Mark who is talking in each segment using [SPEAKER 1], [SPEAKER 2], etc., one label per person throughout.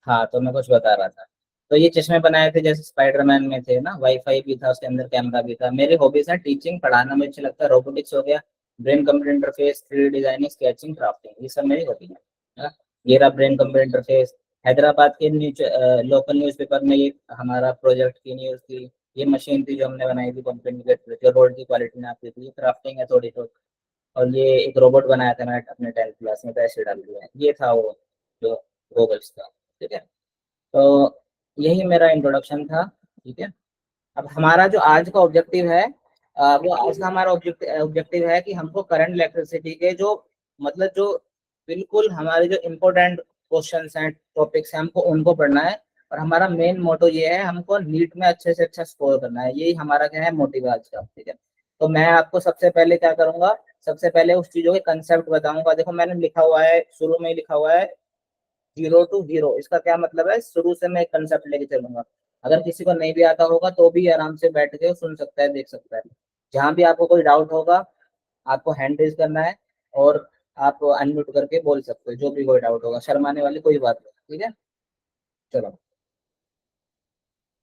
[SPEAKER 1] हाँ, तो मैं कुछ बता रहा था। तो ये चश्मे बनाए थे जैसे स्पाइडरमैन में थे ना, वाईफाई भी था उसके अंदर, कैमरा भी था। मेरी हॉबीज है टीचिंग, पढ़ाना मुझे अच्छा लगता है, रोबोटिक्स हो गया, brain computer interface, 3D designing, sketching, crafting, ये सब मेरी हॉबी है। ये रहा ब्रेन कंप्यूटर इंटरफेस। हैदराबाद के न्यूज, लोकल न्यूज़पेपर में ये हमारा प्रोजेक्ट की न्यूज थी। ये मशीन थी जो हमने बनाई थी कंपनी, जो रोड की क्वालिटी में आती थी। ये क्राफ्टिंग है थोड़ी तो। और ये एक रोबोट बनाया था मैंने अपने 10th क्लास में, पैसे डाल दिए हैं। ये था वो जो गूगल्स था। ठीक है। तो यही मेरा इंट्रोडक्शन था। ठीक है। अब हमारा जो आज का ऑब्जेक्टिव है, वो आज का हमारा ऑब्जेक्टिव है कि हमको करंट इलेक्ट्रिसिटी के जो, मतलब जो बिल्कुल हमारे जो इम्पोर्टेंट क्वेश्चंस हैं, टॉपिक्स हैं, हमको उनको पढ़ना है। और हमारा मेन मोटो ये है, हमको नीट में अच्छे से अच्छा स्कोर करना है। यही हमारा क्या है, मोटिव आज का। ठीक है। तो मैं आपको सबसे पहले क्या करूंगा, सबसे पहले उस चीजों के कंसेप्ट बताऊंगा। देखो मैंने लिखा हुआ है, शुरू में ही लिखा हुआ है, जीरो टू हीरो। इसका क्या मतलब है, शुरू से मैं कंसेप्ट लेके चलूंगा। अगर किसी को नहीं भी आता होगा तो भी आराम से बैठ के सुन सकता है, देख सकता है। जहां भी आपको कोई डाउट होगा, आपको हैंड रेज करना है, और आप अनम्यूट करके बोल सकते हो जो भी कोई डाउट होगा। शर्माने वाली कोई बात नहीं। ठीक है। चलो,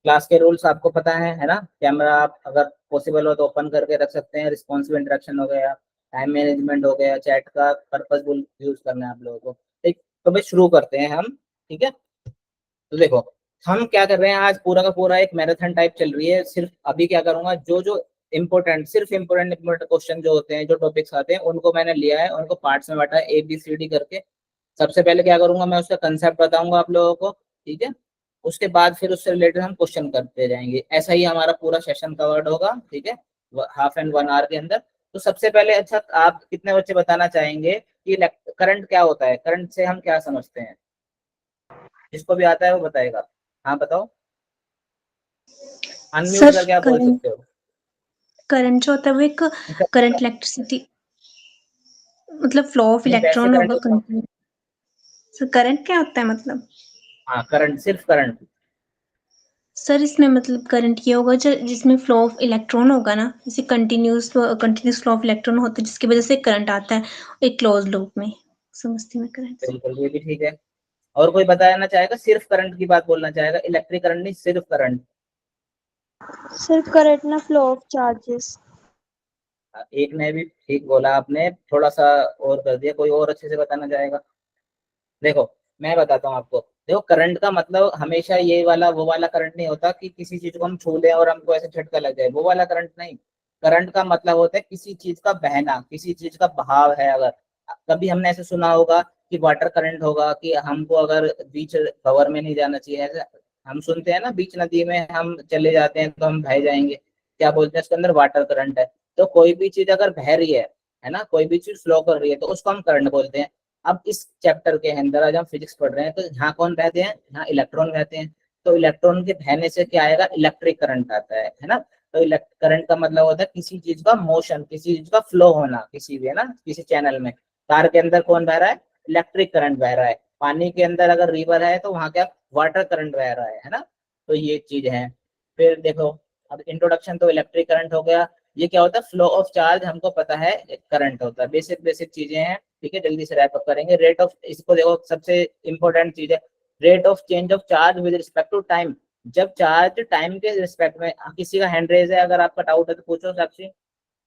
[SPEAKER 1] क्लास के रूल्स आपको पता है ना। कैमरा आप अगर पॉसिबल हो तो ओपन करके रख सकते हैं। रिस्पॉन्सिव इंटरेक्शन हो गया, टाइम मैनेजमेंट हो गया, चैट का पर्पजफुल यूज करना है आप लोगों को। ठीक। तो भाई शुरू करते हैं हम। ठीक है। तो देखो, हम क्या कर रहे हैं, आज पूरा का पूरा एक मैराथन टाइप चल रही है। सिर्फ अभी क्या करूंगा, जो जो इम्पोर्टेंट, सिर्फ इम्पोर्टेंट क्वेश्चन जो होते हैं, जो टॉपिक्स आते हैं, उनको मैंने लिया है, उनको पार्ट्स में बांटा है, ABCD करके। सबसे पहले क्या करूंगा, मैं उसका कंसेप्ट बताऊंगा आप लोगों को। ठीक है। उसके बाद फिर उससे रिलेटेड हम क्वेश्चन करते जाएंगे। ऐसा ही हमारा पूरा सेशन कवर्ड होगा। ठीक है। हाफ एंड 1 आवर के अंदर। तो सबसे पहले, अच्छा आप कितने बच्चे बताना चाहेंगे कि करंट क्या होता है, करंट से हम क्या समझते हैं? जिसको भी आता है वो बताएगा। हाँ बताओ, अनम्यूट
[SPEAKER 2] सर
[SPEAKER 1] करके आप बोल
[SPEAKER 2] करंट
[SPEAKER 1] सकते हो।
[SPEAKER 2] करंट जो होता है वो एक करंट इलेक्ट्रिसिटी, मतलब फ्लो ऑफ
[SPEAKER 1] नहीं, वैसे
[SPEAKER 2] इलेक्ट्रॉन
[SPEAKER 1] करंट
[SPEAKER 2] होगा
[SPEAKER 1] होता है।
[SPEAKER 2] कंटिन्यू। सर करंट क्या होता है मतलब?
[SPEAKER 1] हाँ, करंट, सिर्फ करंट।
[SPEAKER 2] सर इसमें मतलब करंट ये होगा जो जिसमें फ्लो ऑफ इलेक्ट्रॉन होगा ना, जैसे कंटिन्यूस फ्लो ऑफ इलेक्ट्रॉन होता है जिसकी वजह से करंट आता है एक क्लोज लूप में। समझती मैं करंट।
[SPEAKER 1] बिल्कुल, ये भी ठीक है। और कोई बताना चाहेगा, सिर्फ करंट की बात बोलना चाहेगा, इलेक्ट्रिक करंट नहीं, सिर्फ करंट।
[SPEAKER 3] सिर्फ करंट ना, फ्लो ऑफ चार्जेस।
[SPEAKER 1] एक ने भी ठीक बोला आपने, थोड़ा सा और कर दिया। कोई और अच्छे से बताना चाहेगा? देखो, मैं बताता हूँ आपको। देखो, करंट का मतलब हमेशा ये वाला वो वाला करंट नहीं होता कि किसी चीज को हम छू लें और हमको ऐसे झटका लग जाए, वो वाला करंट नहीं। करंट का मतलब होता है किसी चीज का बहना, किसी चीज का बहाव है। अगर कभी हमने ऐसे सुना होगा कि वाटर करंट होगा, कि हमको अगर बीच भंवर में नहीं जाना चाहिए, ऐसे हम सुनते हैं ना, बीच नदी में हम चले जाते हैं तो हम बह जाएंगे। क्या बोलते हैं, इसके अंदर वाटर करंट है। तो कोई भी चीज अगर बह रही है ना, कोई भी चीज फ्लो कर रही है, तो उसको हम करंट बोलते हैं। अब इस चैप्टर के अंदर आज हम फिजिक्स पढ़ रहे हैं, तो यहाँ कौन बहते हैं, यहाँ इलेक्ट्रॉन बहते हैं। तो इलेक्ट्रॉन के बहने से क्या आएगा, इलेक्ट्रिक करंट आता है ना। तो इलेक्ट्रिक करंट का मतलब होता है किसी चीज का मोशन, किसी चीज का फ्लो होना, किसी भी, है ना, किसी चैनल में। कार के अंदर कौन बह रहा है, इलेक्ट्रिक करंट बह रहा है। पानी के अंदर अगर रिवर है तो वहां क्या, वाटर करंट बह रहा है ना। तो ये चीज है। फिर देखो, अब इंट्रोडक्शन तो इलेक्ट्रिक करंट हो गया। ये क्या होता है, फ्लो ऑफ चार्ज हमको पता है, करंट होता है। बेसिक बेसिक चीजें हैं। ठीक है, जल्दी से रैप अप करेंगे। रेट ऑफ, इसको देखो, सबसे इंपॉर्टेंट चीज है, rate of change of charge with respect to time. जब चार्ज टाइम के रिस्पेक्ट में, किसी का हैंड रेज है, अगर आपका डाउट है तो पूछो साक्षी।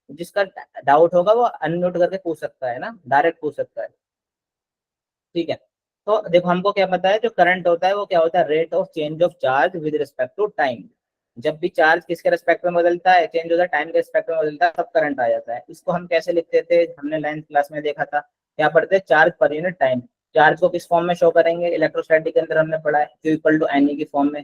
[SPEAKER 1] जिसका डाउट होगा वो अनम्यूट करके पूछ सकता है ना, डायरेक्ट पूछ सकता है। ठीक है। तो देखो, हमको क्या पता है, जो करंट होता है वो क्या होता है, rate of change of charge with respect to time. जब भी चार्ज किसके रिस्पेक्ट में बदलता है, चेंज होता है, टाइम के रिस्पेक्ट में बदलता है, तब करंट आ जाता है। इसको हम कैसे लिखते थे, हमने 9th क्लास में देखा था। क्या पढ़ते, charge per unit time. Charge को किस फॉर्म में शो करेंगे, इलेक्ट्रोस्टैटिक के अंदर हमने पढ़ा है, Q equal to n e की फॉर्म में।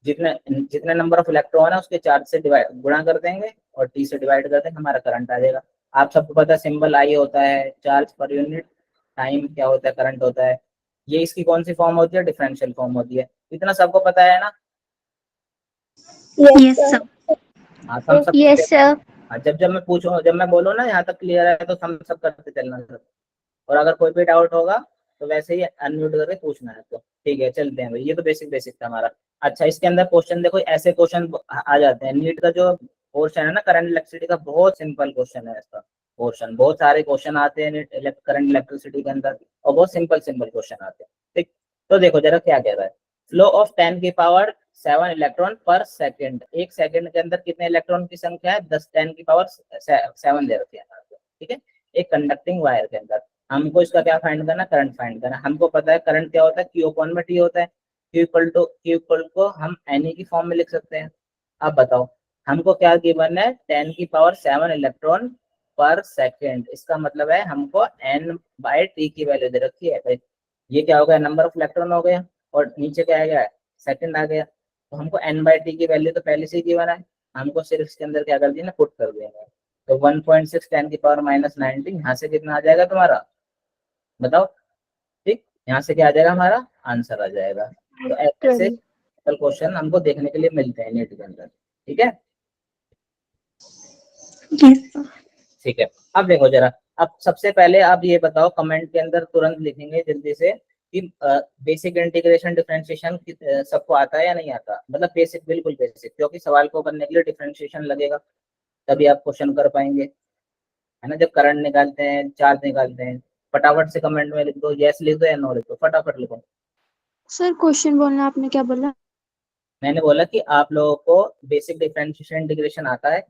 [SPEAKER 1] जितने जितने नंबर ऑफ इलेक्ट्रॉन है उसके चार्ज से डिवाइड, गुणा कर देंगे, और टी से डिवाइड कर देंगे, हमारा करंट आ जाएगा। आप सबको पता है, सिंबल आई होता है, चार्ज पर यूनिट टाइम क्या होता है, करंट होता है। ये इसकी कौन सी फॉर्म होती है, डिफरेंशियल फॉर्म होती है। इतना सबको पता है ना।
[SPEAKER 3] Yes
[SPEAKER 2] yes
[SPEAKER 3] sir.
[SPEAKER 2] सर।
[SPEAKER 1] हाँ, हम सब
[SPEAKER 3] यस सर।
[SPEAKER 1] हाँ, जब जब मैं पूछूं, जब मैं बोलूँ ना यहाँ तक क्लियर है, तो हम सब करते चलना सर। और अगर कोई भी डाउट होगा तो वैसे ही अनम्यूट करके पूछना है तो। ठीक है, चलते हैं भाई। ये तो बेसिक बेसिक था हमारा। अच्छा, इसके अंदर क्वेश्चन देखो, ऐसे क्वेश्चन आ जाते हैं। नीट का जो पोर्शन है ना, करंट इलेक्ट्रिसिटी का, बहुत सिंपल क्वेश्चन है इसका पोर्शन। बहुत सारे क्वेश्चन आते हैं करंट इलेक्ट्रिसिटी के अंदर, और बहुत सिंपल सिंपल क्वेश्चन आते हैं। ठीक। तो देखो जरा क्या कह रहा है। फ्लो ऑफ 10 की पावर 7 इलेक्ट्रॉन पर सेकंड, एक सेकंड के अंदर कितने इलेक्ट्रॉन की संख्या है, 10 की पावर 7 दे रखी है, ठीक है, एक कंडक्टिंग वायर के अंदर। हमको इसका क्या फाइंड करना, करंट फाइंड करना। हमको पता है करंट क्या होता है, क्यू अपॉन में टी होता है। क्यू इक्वल को हम एन की फॉर्म में लिख सकते हैं। अब बताओ हमको क्या गिवन है, 10 की पावर 7 इलेक्ट्रॉन पर सेकेंड, इसका मतलब है हमको n बाय टी की वैल्यू दे रखी है भाई। ये क्या हो गया, नंबर ऑफ इलेक्ट्रॉन हो गया, और नीचे क्या आ गया, सेकंड आ गया। तो हमको n बाय टी की वैल्यू तो पहले से ही गिवन है, हमको सिर्फ इसके अंदर क्या कर दिया ना, पुट कर दिया। तो 1.6 10 की पावर -19, यहाँ से कितना आ जाएगा तुम्हारा, बताओ। ठीक, यहाँ से क्या आ जाएगा, हमारा आंसर आ जाएगा। तो ऐसे क्वेश्चन हमको देखने के लिए मिलते हैं नीट के अंदर, ठीक है। ठीक है, अब देखो जरा, अब सबसे पहले आप ये बताओ, कमेंट के अंदर तुरंत लिखेंगे जल्दी से कि बेसिक इंटीग्रेशन डिफरेंशिएशन सबको आता है या नहीं आता, मतलब बेसिक, बिल्कुल बेसिक, क्योंकि सवाल को करने के लिए डिफरेंशिएशन लगेगा, तभी आप क्वेश्चन कर पाएंगे, है ना। जब करंट निकालते हैं, चार्ज निकालते हैं, फटाफट से कमेंट में लिख दो, यस लिख दो या नो लिख दो, फटाफट लिखो।
[SPEAKER 3] सर क्वेश्चन बोलना, आपने क्या बोला?
[SPEAKER 1] मैंने बोला कि आप लोगों को बेसिक डिफरेंशिएशन इंटीग्रेशन आता है,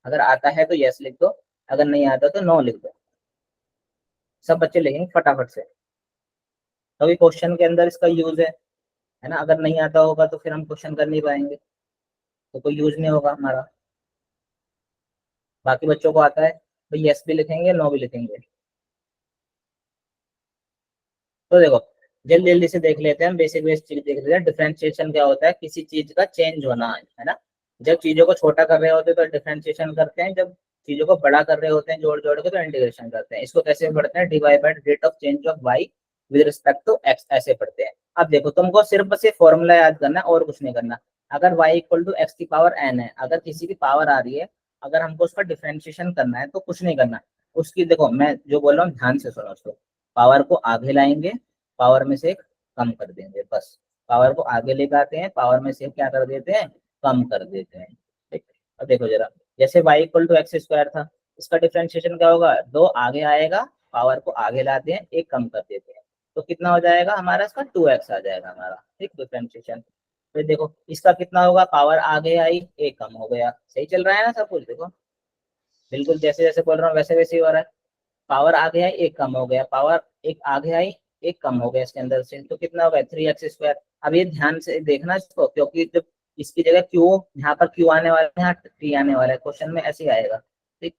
[SPEAKER 1] अगर आता है तो यस लिख दो, अगर नहीं आता तो नो लिख दो। सब बच्चे लिखेंगे फटाफट से, तभी क्वेश्चन के अंदर इसका यूज है ना। अगर नहीं आता होगा तो फिर हम क्वेश्चन कर नहीं पाएंगे, तो कोई यूज नहीं होगा हमारा। बाकी बच्चों को आता है तो यस भी लिखेंगे, नो भी लिखेंगे। तो देखो जल्दी जल्दी से देख लेते हैं, बेसिक बेसिक चीज देख लेते हैं। डिफरेंशिएशन क्या होता है, किसी चीज का चेंज होना, है ना। जब चीजों को छोटा कर रहे होते हैं तो डिफरेंशिएशन करते हैं, जब चीजों को बड़ा कर रहे होते हैं जोड़ जोड़ के तो इंटीग्रेशन करते हैं। इसको कैसे पढ़ते हैं, divide by rate of change of y with respect to x, ऐसे पढ़ते हैं। अब देखो तुमको सिर्फ बस ये फॉर्मूला याद करना है और कुछ नहीं करना। अगर y इक्वल टू एक्स की पावर n है, अगर किसी की पावर आ रही है, अगर हमको उसका डिफरेंशिएशन करना है तो कुछ नहीं करना। उसकी देखो मैं जो बोल रहा हूँ ध्यान से सुनो उसको, पावर को आगे लाएंगे, पावर में से कम कर देंगे, बस। पावर को आगे लेकर आते हैं, पावर में से क्या कर देते हैं, कम कर देते हैं। ठीक, अब देखो जरा, जैसे y equal to x square था, इसका डिफरेंशिएशन क्या होगा, 2 आगे आएगा, पावर को आगे लाते हैं, 1 कम कर देते हैं, तो कितना हो जाएगा हमारा, इसका 2x आ जाएगा हमारा, ठीक, डिफरेंशिएशन। फिर देखो इसका कितना होगा, पावर आगे आई, 1 कम हो गया। सही चल रहा है ना सब कुछ, देखो बिल्कुल जैसे जैसे बोल रहा हूँ वैसे वैसे ही हो रहा है। पावर आगे आई, 1 कम हो गया, पावर 1 आगे आई, 1 कम हो गया इसके अंदर से, तो कितना होगा, 3x स्क्वायर। अब ये ध्यान से देखना इसको, क्योंकि जब इसकी जगह क्यू, यहाँ पर क्यू आने वाला है, यहाँ टी आने वाला है, क्वेश्चन में ऐसे ही आएगा। ठीक,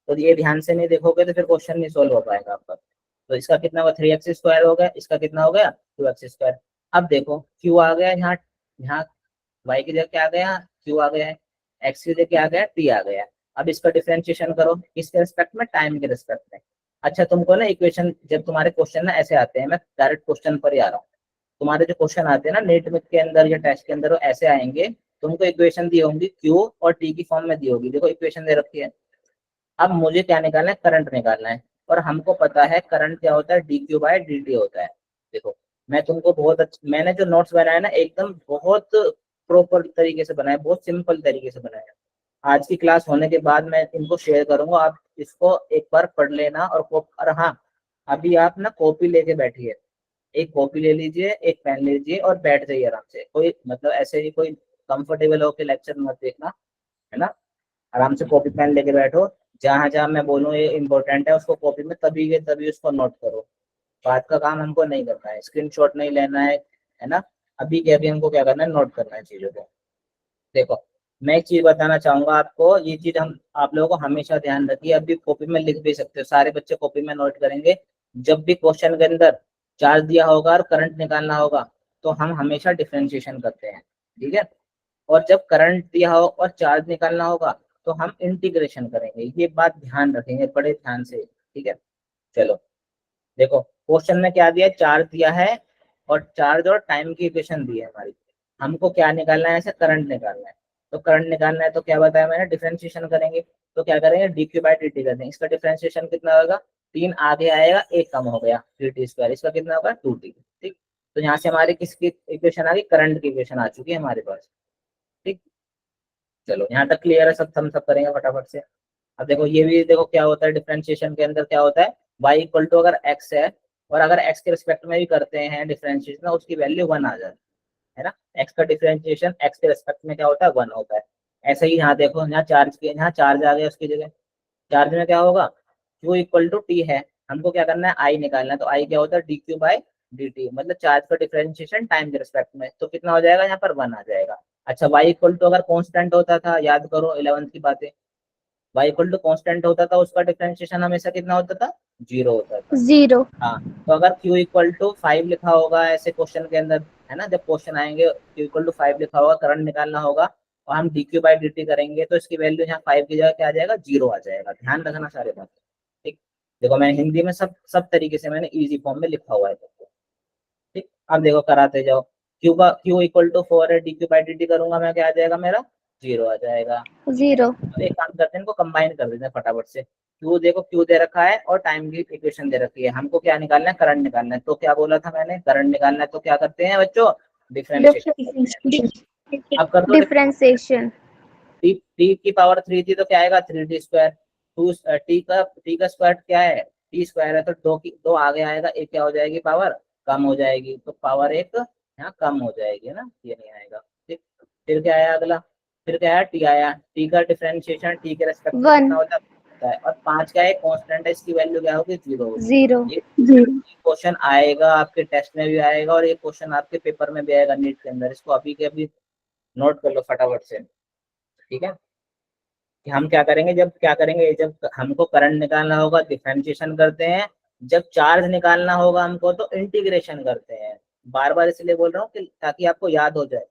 [SPEAKER 1] तो ये ध्यान से नहीं देखोगे तो फिर क्वेश्चन नहीं सोल्व हो पाएगा आपका। तो इसका कितना होगा, 3x स्क्वायर हो गया, इसका कितना हो गया, 2x स्क्वायर। अब देखो क्यू आ गया यहाँ, यहाँ y की जगह क्या आ गया, क्यू आ गया है, x की जगह क्या आ गया, t आ गया। अब इसका डिफरेंशिएशन करो, किसके रिस्पेक्ट में, टाइम के रिस्पेक्ट में। अच्छा तुमको ना इक्वेशन, जब तुम्हारे क्वेश्चन ना ऐसे आते हैं, मैं डायरेक्ट क्वेश्चन पर ही आ रहा हूँ, तुम्हारे जो क्वेश्चन आते हैं ना नेट में के अंदर या टेस्ट के अंदर, वो ऐसे आएंगे, तुमको इक्वेशन दी होंगी क्यू और टी की फॉर्म में दी होगी, देखो इक्वेशन दे रखी है। अब मुझे क्या निकालना है, करंट निकालना है, और हमको पता है करंट क्या होता है, d q by d t होता है। देखो मैं तुमको बहुत मैंने जो नोट्स बनाया ना एकदम बहुत प्रॉपर तरीके से बनाया, बहुत सिंपल तरीके से बनाया। आज की क्लास होने के बाद मैं इनको शेयर करूंगा, आप इसको एक बार पढ़ लेना। और हाँ, अभी आप ना कॉपी लेके बैठिए, एक कॉपी ले लीजिए, एक पेन ले लीजिए और बैठ जाइए आराम से। कोई मतलब ऐसे ही कोई कंफर्टेबल होकर लेक्चर मत देखना, है ना। आराम से कॉपी पेन लेके बैठो, जहां जहां मैं बोलूँ ये इंपॉर्टेंट है उसको कॉपी में तभी के तभी उसको नोट करो। बात का काम हमको नहीं करना है, स्क्रीनशॉट नहीं लेना है ना। अभी के अभी हमको क्या करना है, नोट करना है चीजों को। देखो मैं एक चीज बताना चाहूंगा आपको, ये चीज हम आप लोगों को हमेशा ध्यान रखिए, अभी कॉपी में लिख भी सकते हो, सारे बच्चे कॉपी में नोट करेंगे। जब भी क्वेश्चन के अंदर चार्ज दिया होगा और करंट निकालना होगा तो हम हमेशा डिफरेंशिएशन करते हैं, ठीक है। और जब करंट दिया हो और चार्ज निकालना होगा तो हम इंटीग्रेशन करेंगे, ये बात ध्यान रखेंगे बड़े ध्यान से, ठीक है। चलो देखो क्वेश्चन में क्या दिया है, चार्ज दिया है और चार्ज और टाइम की इक्वेशन दी है हमारी, हमको क्या निकालना है, ऐसे करंट निकालना है। तो करंट निकालना है तो क्या बताया मैंने, डिफरेंशिएशन करेंगे। तो क्या करेंगे, D q by d T कर देंगे, इसका डिफरेंशिएशन कितना होगा, 3 आगे आएगा, 1 कम हो गया, डी टी स्क्वायर, इसका कितना होगा, 2t। ठीक, तो यहाँ से हमारी किसकी इक्वेशन आ गई, करंट की इक्वेशन आ चुकी है हमारे पास। ठीक, चलो यहाँ तक क्लियर है, सब हम सब करेंगे फटाफट से। अब देखो ये भी देखो क्या होता है, डिफरेंशिएशन के अंदर क्या होता है, y इक्वल टू अगर x है और अगर x के रिस्पेक्ट में भी करते हैं डिफरेंशिएशन, उसकी वैल्यू 1 आ जाती है, है ना। एक्स का डिफरेंशिएशन एक्स के रेस्पेक्ट में क्या होता है, 1 होता है। ऐसे ही यहाँ देखो, यहाँ चार्ज आ गया उसकी जगह, चार्ज में क्या होगा, Q इक्वल टू टी है, हमको क्या करना है, आई निकालना है, तो आई क्या होता है, d q by d T, मतलब चार्ज का डिफरेंशिएशन टाइम के रिस्पेक्ट में, तो कितना हो जाएगा, यहाँ पर 1 आ जाएगा। अच्छा, y इक्वल टू अगर कांस्टेंट होता था, याद करो 11th की बातें, y इक्वल टू कांस्टेंट होता था, उसका डिफरेंशिएशन हमेशा कितना होता था, 0 होता था।
[SPEAKER 3] 0
[SPEAKER 1] हाँ, तो अगर Q इक्वल टू 5 लिखा होगा ऐसे क्वेश्चन के अंदर, है ना, जब क्वेश्चन आएंगे Q इक्वल टू 5 लिखा होगा, करंट निकालना होगा और हम dq बाई dt करेंगे, तो इसकी वैल्यू यहाँ 5 की जगह क्या आ जाएगा, 0 आ जाएगा। ध्यान रखना सारे बात, ठीक। देखो मैं हिंदी में सब तरीके से मैंने इजी फॉर्म में लिखा हुआ है सबको, ठीक। अब देखो कराते जाओ, Q इक्वल टू 4 है, dq बाई dt करूंगा मैं, क्या आ जाएगा मेरा, 0 आ जाएगा।
[SPEAKER 3] 0
[SPEAKER 1] तो एक काम करते हैं, इनको कंबाइन कर देते हैं फटाफट से। Q देखो, Q दे रखा है और टाइम की इक्वेशन दे रखी है, हमको क्या निकालना है, करंट निकालना है। तो क्या बोला था मैंने, करंट निकालना है, तो क्या करते हैं बच्चों, डिफरेंशिएशन। अब कर दो
[SPEAKER 3] डिफरेंशिएशन।
[SPEAKER 1] टी की पावर 3 थी तो क्या आएगा, 3t स्क्वायर, टू टी का स्क्वायर क्या है, टी स्क्वायर है, तो दो आगे आएगा, एक क्या हो जाएगी, पावर कम हो जाएगी, तो पावर एक यहाँ कम हो जाएगी, है ना, ये नहीं आएगा, ठीक। फिर क्या आया अगला, फिर क्या आया, टी आया, टी का डिफरेंशिएशन टी के रेस्पेक्ट में
[SPEAKER 3] 1
[SPEAKER 1] कितना होता है, और 5 क्या है, कांस्टेंट है, इसकी वैल्यू क्या होगी, 0 होगी।
[SPEAKER 3] 0
[SPEAKER 1] ये क्वेश्चन आएगा आपके टेस्ट में भी आएगा, और ये क्वेश्चन आपके पेपर में भी आएगा नीट के अंदर, इसको अभी के अभी नोट कर लो फटाफट से, ठीक है। कि हम क्या करेंगे, जब हमको करंट निकालना होगा डिफरेंशिएशन करते हैं, जब चार्ज निकालना होगा हमको तो इंटीग्रेशन करते हैं। बार बार इसलिए बोल रहा हूँ कि ताकि आपको याद हो जाए,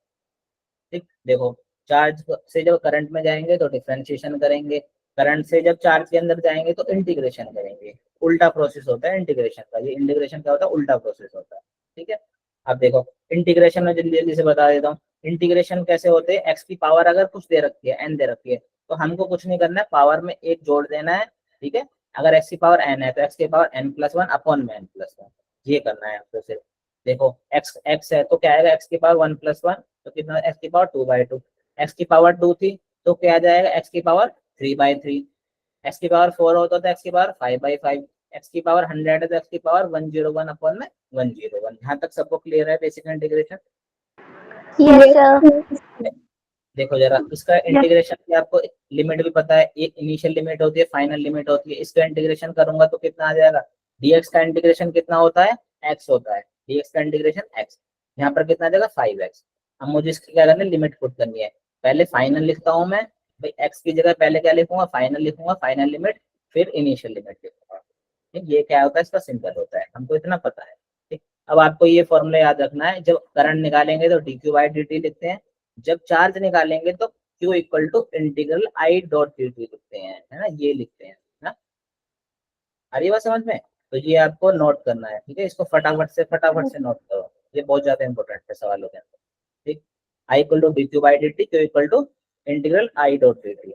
[SPEAKER 1] ठीक। देखो, चार्ज से जब करंट में जाएंगे तो डिफरेंशिएशन करेंगे, करंट से जब चार्ज के अंदर जाएंगे तो इंटीग्रेशन करेंगे। उल्टा प्रोसेस होता है इंटीग्रेशन का, ये इंटीग्रेशन क्या होता है, उल्टा प्रोसेस होता है, ठीक है। अब देखो इंटीग्रेशन में जल्दी जल्दी से बता देता हूँ, इंटीग्रेशन कैसे होते हैं, एक्स की पावर अगर कुछ दे रखी है, एन दे रखी है, तो हमको कुछ नहीं करना है, पावर में एक जोड़ देना है, ठीक है। अगर एक्स की पावर एन है तो एक्स की पावर n+1 अपॉन में n+1, ये करना है आपको सिर्फ। देखो एक्स है तो क्या आएगा, एक्स की पावर 1+1, तो कितना, एक्स की पावर 2/2, एक्स की पावर 2 थी तो क्या आ जाएगा, एक्स की पावर 3/3, एक्स की पावर 4 होता तो एक्स की पावर 5/5, एक्स की पावर 100 है तो एक्स की पावर 101 अपॉन में 101। यहाँ तक सबको क्लियर है बेसिक इंटीग्रेशन।
[SPEAKER 3] Yes sir.
[SPEAKER 1] देखो जरा इसका इंटीग्रेशन की आपको लिमिट भी पता है, एक इनिशियल लिमिट होती है, फाइनल लिमिट होती है, इसका इंटीग्रेशन करूंगा तो कितना आ जाएगा, dx का इंटीग्रेशन कितना होता है, x होता है, dx का इंटीग्रेशन x, यहाँ पर कितना आ जाएगा 5x। अब मुझे इसकी क्या करनी है, लिमिट पुट करनी है, पहले फाइनल लिखता हूँ मैं, भाई x की जगह पहले क्या लिखूंगा, फाइनल लिखूंगा, फाइनल लिमिट, फिर इनिशियल लिमिट लिखूंगा, ठीक। ये क्या होता है, इसका सिंपल होता है, हमको इतना पता है, ठीक। अब आपको ये फॉर्मूला याद रखना है, जब करंट निकालेंगे तो dq बाई dt लिखते हैं, जब चार्ज निकालेंगे तो Q equal to integral I dot d t लिखते हैं, है ना, ये लिखते हैं ना। आ रही बात समझ में, तो ये आपको नोट करना है, ठीक है, इसको फटाफट से नोट करो, ये बहुत ज्यादा इंपॉर्टेंट है सवालों के अंदर, ठीक। I equal to d q by d t, q equal to integral I dot d t.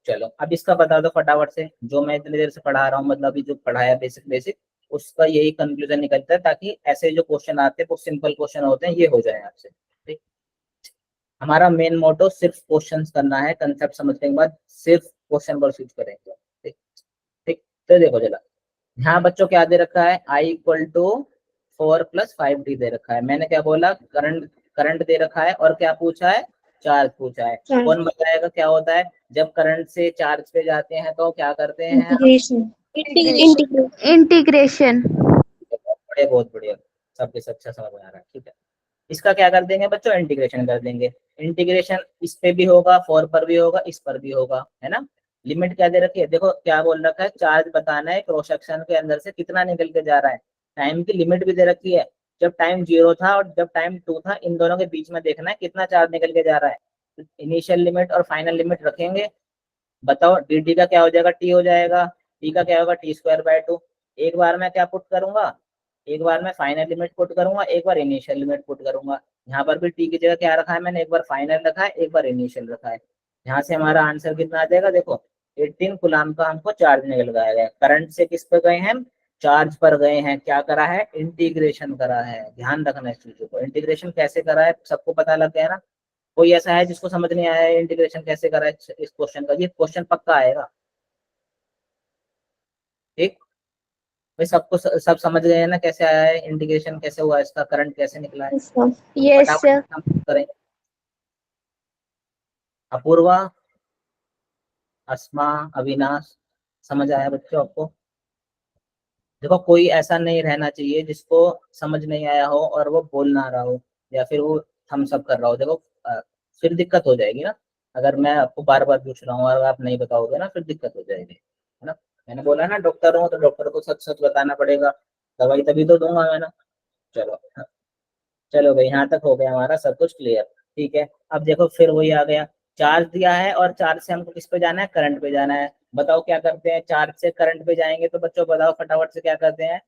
[SPEAKER 1] चलो अब इसका बता दो फटाफट से, जो मैं इतनी देर से पढ़ा रहा हूँ, मतलब अभी जो पढ़ाया बेसिक बेसिक, उसका यही कंक्लूजन निकलता है, ताकि ऐसे जो क्वेश्चन आते हैं वो सिंपल क्वेश्चन होते हैं, ये हो जाए आपसे, ठीक। हमारा मेन मोटो सिर्फ क्वेश्चंस करना है, कंसेप्ट समझने के बाद सिर्फ क्वेश्चन पर स्विच करेंगे, ठीक। ठीक, तो देखो जरा, यहाँ बच्चों क्या दे रखा है, I इक्वल टू 4+5t दे रखा है, मैंने क्या बोला, करंट करंट दे रखा है, और क्या पूछा है, चार्ज पूछा है। कौन बताएगा क्या होता है, जब करंट से चार्ज पे जाते हैं तो क्या करते हैं हम,
[SPEAKER 3] इंटीग्रेशन।
[SPEAKER 1] बहुत बढ़िया, सब कुछ अच्छा समझ में आ रहा है, ठीक है। इसका क्या कर देंगे बच्चों, इंटीग्रेशन कर देंगे, इंटीग्रेशन इस पे भी होगा, 4 पर भी होगा, इस पर भी होगा, है ना। लिमिट क्या दे रखी है, देखो क्या बोल रखा है, चार्ज बताना है क्रॉस सेक्शन के अंदर से कितना निकल के जा रहा है, टाइम की लिमिट भी दे रखी है, जब टाइम 0 था और जब टाइम 2 था, इन दोनों के बीच में देखना है कितना चार्ज निकल के जा रहा है, इनिशियल लिमिट और फाइनल लिमिट रखेंगे। बताओ dt का क्या हो जाएगा, t हो जाएगा, t का क्या होगा, t²/2। एक बार मैं क्या पुट करूंगा, एक बार मैं फाइनल लिमिट पुट करूंगा, एक बार इनिशियल लिमिट पुट करूंगा। यहाँ पर भी t की जगह क्या रखा है मैंने, एक बार फाइनल रखा है, एक बार इनिशियल रखा है। यहाँ से हमारा आंसर कितना आ जाएगा, देखो 18 कूलाम का हमको चार्ज निकल गया है। करंट से किस पर गए हैं, चार्ज पर गए हैं, क्या करा है, इंटीग्रेशन करा है। ध्यान रखना इस चीजों को, इंटीग्रेशन कैसे करा है सबको पता लग गया ना। कोई ऐसा है जिसको समझ नहीं आया है इंटीग्रेशन कैसे करा है इस क्वेश्चन का, ये क्वेश्चन पक्का आएगा, ठीक। भाई सबको सब समझ गए हैं ना कैसे आया है, इंटीग्रेशन कैसे हुआ, इसका करंट कैसे निकला है?
[SPEAKER 3] यस
[SPEAKER 1] फटाफट
[SPEAKER 3] सर।
[SPEAKER 1] हम करें। अपूर्वा, अस्मा, अविनाश, समझ आया बच्चों आपको? देखो कोई ऐसा नहीं रहना चाहिए जिसको समझ नहीं आया हो और वो बोल ना रहा हो या फिर वो थम्स अप कर रहा हो। देखो फिर दिक्कत हो जाएगी ना, अगर मैं आपको बार बार पूछ रहा हूँ और आप नहीं बताओगे ना फिर दिक्कत हो जाएगी, है ना। मैंने बोला ना डॉक्टर हूँ तो डॉक्टर को सच सच बताना पड़ेगा, दवाई तभी तो दूंगा मैं ना। चलो चलो भाई, यहाँ तक हो गया हमारा सब कुछ क्लियर। ठीक है, अब देखो फिर वही आ गया, चार्ज दिया है और चार्ज से हमको किस पे जाना है, करंट पे जाना है। बताओ क्या करते हैं, चार्ज से करंट पे जाएंगे तो बच्चों बताओ फटाफट से क्या करते हैं?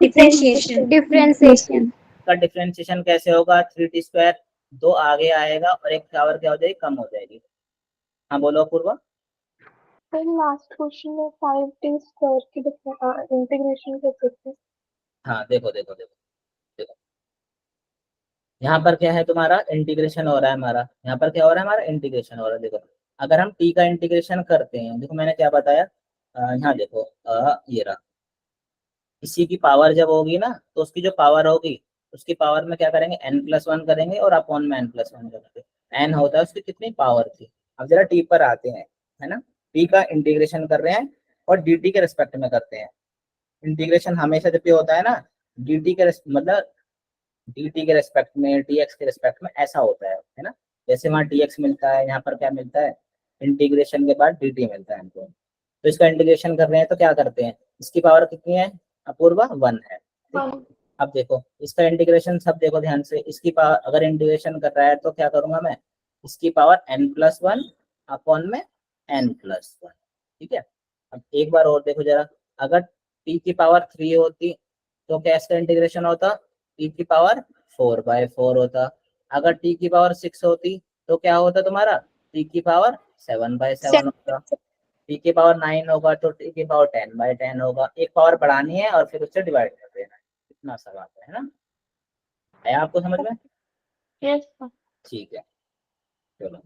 [SPEAKER 2] डिफरेंशिएशन।
[SPEAKER 3] डिफरेंशिएशन।
[SPEAKER 1] का डिफरेंशिएशन कैसे होगा, 3t² 2 आगे आएगा और एक पावर क्या हो जाएगी, कम हो जाएगी। हाँ बोलो पूर्वा।
[SPEAKER 3] फिर लास्ट क्वेश्चन में 5t² की इंटीग्रेशन कर सकते हैं।
[SPEAKER 1] हाँ देखो देखो देखो देखो, यहाँ पर क्या है तुम्हारा इंटीग्रेशन हो रहा है हमारा, यहाँ पर क्या हो रहा है हमारा इंटीग्रेशन हो रहा है। देखो अगर हम t का इंटीग्रेशन करते हैं, देखो मैंने क्या बताया, यहाँ देखो ये रहा, इसी की पावर जब होगी ना तो उसकी जो पावर होगी उसकी पावर में क्या करेंगे, n+1 करेंगे और अपॉन में n+1 करेंगे। n होता है उसकी कितनी पावर थी। अब जरा t पर आते हैं, है ना, t का इंटीग्रेशन कर रहे हैं और dt के रिस्पेक्ट में करते हैं। इंटीग्रेशन हमेशा जब भी होता है ना dt के मतलब dt के रिस्पेक्ट में, dx के रिस्पेक्ट में, ऐसा होता है ना। जैसे वहाँ dx मिलता है, यहाँ पर क्या मिलता है, इंटीग्रेशन के बाद dt मिलता है हमको। तो इसका इंटीग्रेशन कर रहे हैं तो क्या करते हैं, इसकी पावर कितनी है अपूर्वा, 1 है, ठीक। अब देखो इसका इंटीग्रेशन सब देखो ध्यान से, इसकी पावर अगर इंटीग्रेशन कर रहा है तो क्या करूंगा मैं, इसकी पावर n+1 अपॉन में n+1, ठीक है। अब एक बार और देखो जरा, अगर t की पावर 3 होती तो क्या इसका इंटीग्रेशन होता, t की पावर 4/4 होता। अगर t की पावर 6 होती तो क्या होता तुम्हारा, t की पावर 7/7 होता। t की पावर 9 होगा तो t की पावर 10/10 होगा। एक पावर बढ़ानी है और फिर उससे डिवाइड कर देना है, इतना सा बात है ना। आया आपको समझ में?
[SPEAKER 3] यस।
[SPEAKER 1] ठीक है, चलो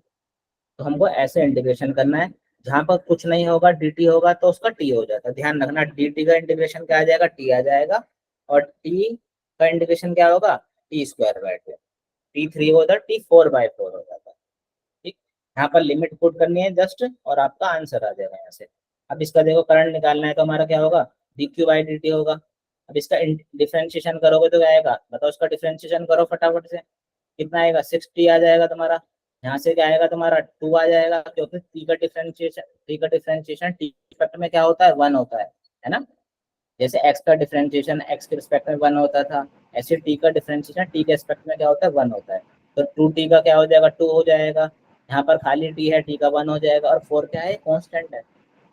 [SPEAKER 1] तो हमको ऐसे इंटीग्रेशन करना है, जहां पर कुछ नहीं होगा dt होगा तो उसका t हो जाता है। ध्यान रखना dt का इंटीग्रेशन क्या आ जाएगा, t आ जाएगा, और t का इंटीग्रेशन क्या होगा, t²/4। t3 होता t4/4 हो जाता है, ठीक। यहाँ पर लिमिट पुट करनी है जस्ट और आपका आंसर आ जाएगा यहाँ से। अब इसका देखो करंट निकालना है तो हमारा क्या होगा, dq/dt होगा। अब इसका डिफरेंशिएशन करोगे तो क्या आएगा बताओ, इसका डिफरेंशिएशन करो फटाफट से, कितना आएगा, 6t आ जाएगा तुम्हारा। यहाँ से क्या आएगा तुम्हारा 2 आ जाएगा, क्योंकि t का डिफरेंशिएशन t रिस्पेक्ट में क्या होता है, 1 होता है ना। जैसे x का डिफरेंशिएशन x के रिस्पेक्ट में 1 होता था, ऐसे t का डिफरेंशिएशन t के रिस्पेक्ट में क्या होता है, 1 होता है। तो 2t का क्या हो जाएगा, 2 हो जाएगा। यहाँ पर खाली t है, t का 1 हो जाएगा, और 4 क्या है, कांस्टेंट है।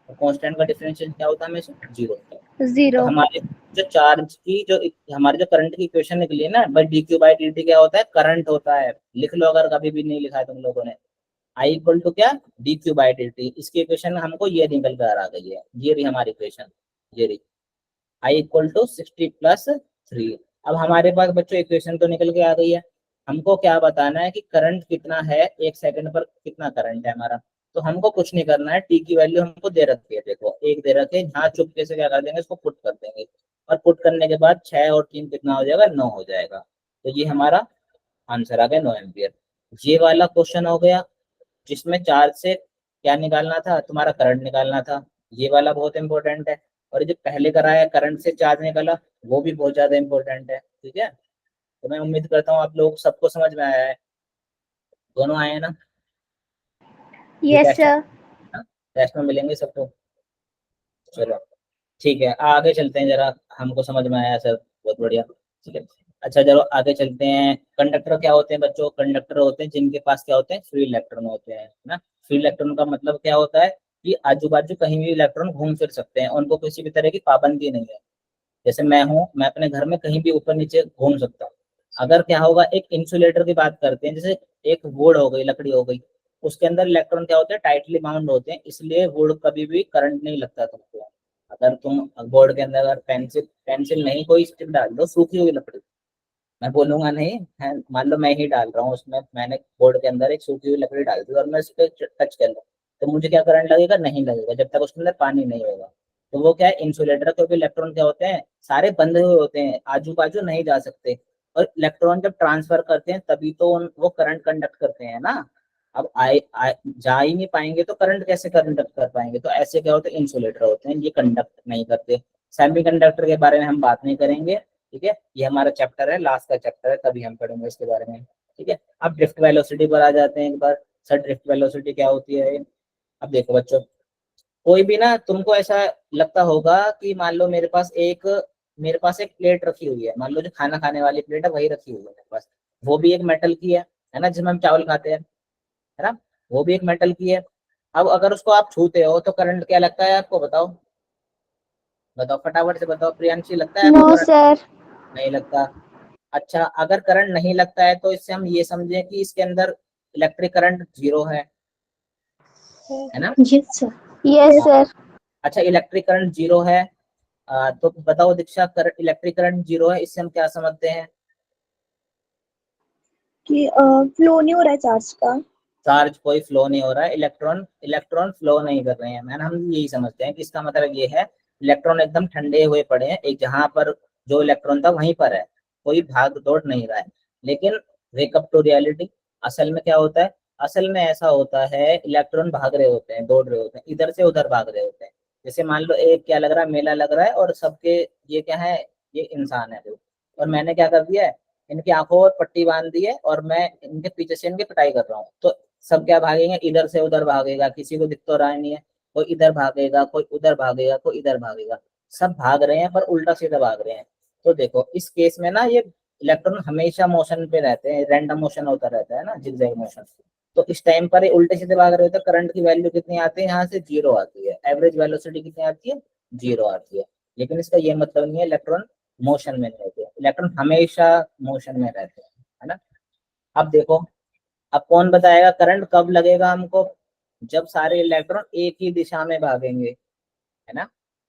[SPEAKER 1] तो कांस्टेंट का डिफरेंशिएशन क्या होता है, हमेशा 0 होता है। तो
[SPEAKER 3] 0।
[SPEAKER 1] हमारे जो चार्ज की जो हमारे जो करंट की इक्वेशन निकली है ना भाई, dq/dt क्या होता है, करंट होता है। लिख लो अगर कभी भी नहीं लिखा है तुम लोगों ने, I = क्या, dq/dt। इसकी इक्वेशन हमको ये निकल कर आ गई है, ये रही हमारी इक्वेशन, ये रही I = 60+3। अब हमारे पास बच्चों इक्वेशन तो निकल के आ गई है, हमको क्या बताना है कि करंट कितना है, 1 सेकंड पर कितना करंट है हमारा। तो हमको कुछ नहीं करना है, टी की वैल्यू हमको दे रखी है, देखो 1 दे रखे, यहाँ चुपके से क्या कर देंगे, इसको पुट कर देंगे, और पुट करने के बाद 6 और 3 कितना हो जाएगा, 9 हो जाएगा। तो ये हमारा आंसर आ गया 9 एम्पियर। ये वाला क्वेश्चन हो गया जिसमें चार्ज से क्या निकालना था, तुम्हारा करंट निकालना था। ये वाला बहुत इंपॉर्टेंट है। और ये जो पहले कराया करंट से चार्ज निकाला, वो भी बहुत ज्यादा इंपॉर्टेंट है, ठीक है। तो मैं उम्मीद करता हूँ आप लोग सबको समझ में आया है, दोनों आए हैं ना। ये
[SPEAKER 3] यस
[SPEAKER 1] टेस्ट
[SPEAKER 3] सर।
[SPEAKER 1] टेस्ट में मिलेंगे सबको। चलो ठीक है, आगे चलते हैं जरा, हमको समझ में आया सर, बहुत बढ़िया, ठीक है। अच्छा चलो आगे चलते हैं। कंडक्टर क्या होते हैं बच्चों, कंडक्टर होते हैं जिनके पास क्या होते हैं, फ्री इलेक्ट्रॉन होते हैं ना। फ्री इलेक्ट्रॉन का मतलब क्या होता है कि आजू बाजू कहीं भी इलेक्ट्रॉन घूम फिर सकते हैं, उनको किसी भी तरह की पाबंदी नहीं है। जैसे मैं हूँ, मैं अपने घर में कहीं भी ऊपर नीचे घूम सकता हूँ। अगर क्या होगा, एक इंसुलेटर की बात करते हैं, जैसे एक वुड हो गई, लकड़ी हो गई, उसके अंदर इलेक्ट्रॉन क्या होते हैं, टाइटली बाउंड होते हैं, इसलिए वुड कभी भी करंट नहीं लगता तुमको। अगर तुम बोर्ड के अंदर अगर पेंसिल पेंसिल नहीं कोई स्टिक डाल दो, सूखी हुई लकड़ी, मैं बोलूंगा नहीं है, मान लो मैं ही डाल रहा हूँ उसमें, मैंने बोर्ड के अंदर एक सूखी हुई लकड़ी डाल दी और मैं उस पर टच कर लूँ, तो मुझे क्या करंट लगेगा, नहीं लगेगा, जब तक उसके अंदर पानी नहीं होगा। तो वो क्या है, इंसुलेटर, क्योंकि इलेक्ट्रॉन क्या होते हैं, सारे बंधे हुए होते हैं, आजू बाजू नहीं जा सकते, और इलेक्ट्रॉन जब ट्रांसफर करते हैं तभी तो वो करंट कंडक्ट करते हैं ना। अब जा ही नहीं पाएंगे तो करंट कैसे कंडक्ट कर पाएंगे, तो ऐसे क्या होते हैं, इंसुलेटर होते हैं, ये कंडक्ट नहीं करते। सेमीकंडक्टर के बारे में हम बात नहीं करेंगे, ठीक है, ये हमारा चैप्टर है, लास्ट का चैप्टर है, तभी हम पढ़ेंगे इसके बारे में, ठीक है। अब ड्रिफ्ट वेलोसिटी पर आ जाते हैं एक बार। सर ड्रिफ्ट वेलोसिटी क्या होती है? अब देखो बच्चों, कोई भी ना, तुमको ऐसा लगता होगा कि मान लो मेरे पास एक प्लेट रखी हुई है, मान लो जो खाना खाने वाली प्लेट है वही रखी हुई है मेरे पास, वो भी एक मेटल की है ना, जिसमें हम चावल खाते हैं, है ना, वो भी एक मेटल की है। अब अगर उसको आप छूते हो तो करंट क्या लगता है आपको, बताओ, बताओ फटाफट से बताओ, प्रियांशी, लगता है आपको
[SPEAKER 3] No,
[SPEAKER 1] करंट?
[SPEAKER 3] sir.
[SPEAKER 1] नहीं लगता। अच्छा, अगर करंट नहीं लगता है तो इससे हम ये समझें कि इसके अंदर इलेक्ट्रिक करंट जीरो है ना।
[SPEAKER 2] Yes sir.
[SPEAKER 3] Yes,
[SPEAKER 1] हाँ।
[SPEAKER 3] sir.
[SPEAKER 1] अच्छा, इलेक्ट्रिक करंट जीरो है, तो बताओ दीक्षा, इलेक्ट्रिक करंट जीरो है, इससे हम क्या समझते हैं?
[SPEAKER 3] कि फ्लो नहीं हो रहा है चार्ज का।
[SPEAKER 1] चार्ज कोई फ्लो नहीं हो रहा है, इलेक्ट्रॉन इलेक्ट्रॉन फ्लो नहीं कर रहे हैं, मैंने हम यही समझते हैं कि इसका मतलब ये है, इलेक्ट्रॉन एकदम ठंडे हुए पड़े हैं, एक जहां पर जो इलेक्ट्रॉन था वहीं पर है, कोई भाग दौड़ नहीं रहा है। लेकिन वेकअप टू रियलिटी, असल में क्या होता है, असल में ऐसा होता है, इलेक्ट्रॉन भाग रहे होते हैं, दौड़ रहे होते हैं, इधर से उधर भाग रहे होते हैं। जैसे मान लो एक क्या लग रहा है, मेला लग रहा है, और सबके, ये क्या है, ये इंसान है, और मैंने क्या कर दिया है, इनकी आंखों पर पट्टी बांध दी है, और मैं इनके पीछे से इनकी पिटाई कर रहा हूँ, तो सब क्या भागेंगे, इधर से उधर भागेगा, किसी को दिख तो रहा नहीं है, कोई इधर भागेगा, कोई उधर भागेगा, कोई इधर भागेगा, सब भाग रहे हैं पर उल्टा सीधा भाग रहे हैं। तो देखो इस केस में ना, ये इलेक्ट्रॉन हमेशा मोशन पे रहते हैं, रैंडम मोशन होता रहता है ना, जिगजैग मोशन। तो इस टाइम पर ये उल्टे सीधे भाग रहे होते हैं, करंट की वैल्यू कितनी आती है, यहाँ से जीरो आती है, एवरेज वेलोसिटी कितनी आती है, जीरो आती है। लेकिन इसका ये मतलब नहीं है इलेक्ट्रॉन मोशन में नहीं रहते, इलेक्ट्रॉन हमेशा मोशन में रहते हैं, है ना। अब देखो, अब कौन बताएगा करंट कब लगेगा हमको, जब सारे इलेक्ट्रॉन एक ही दिशा में भागेंगे, है ना,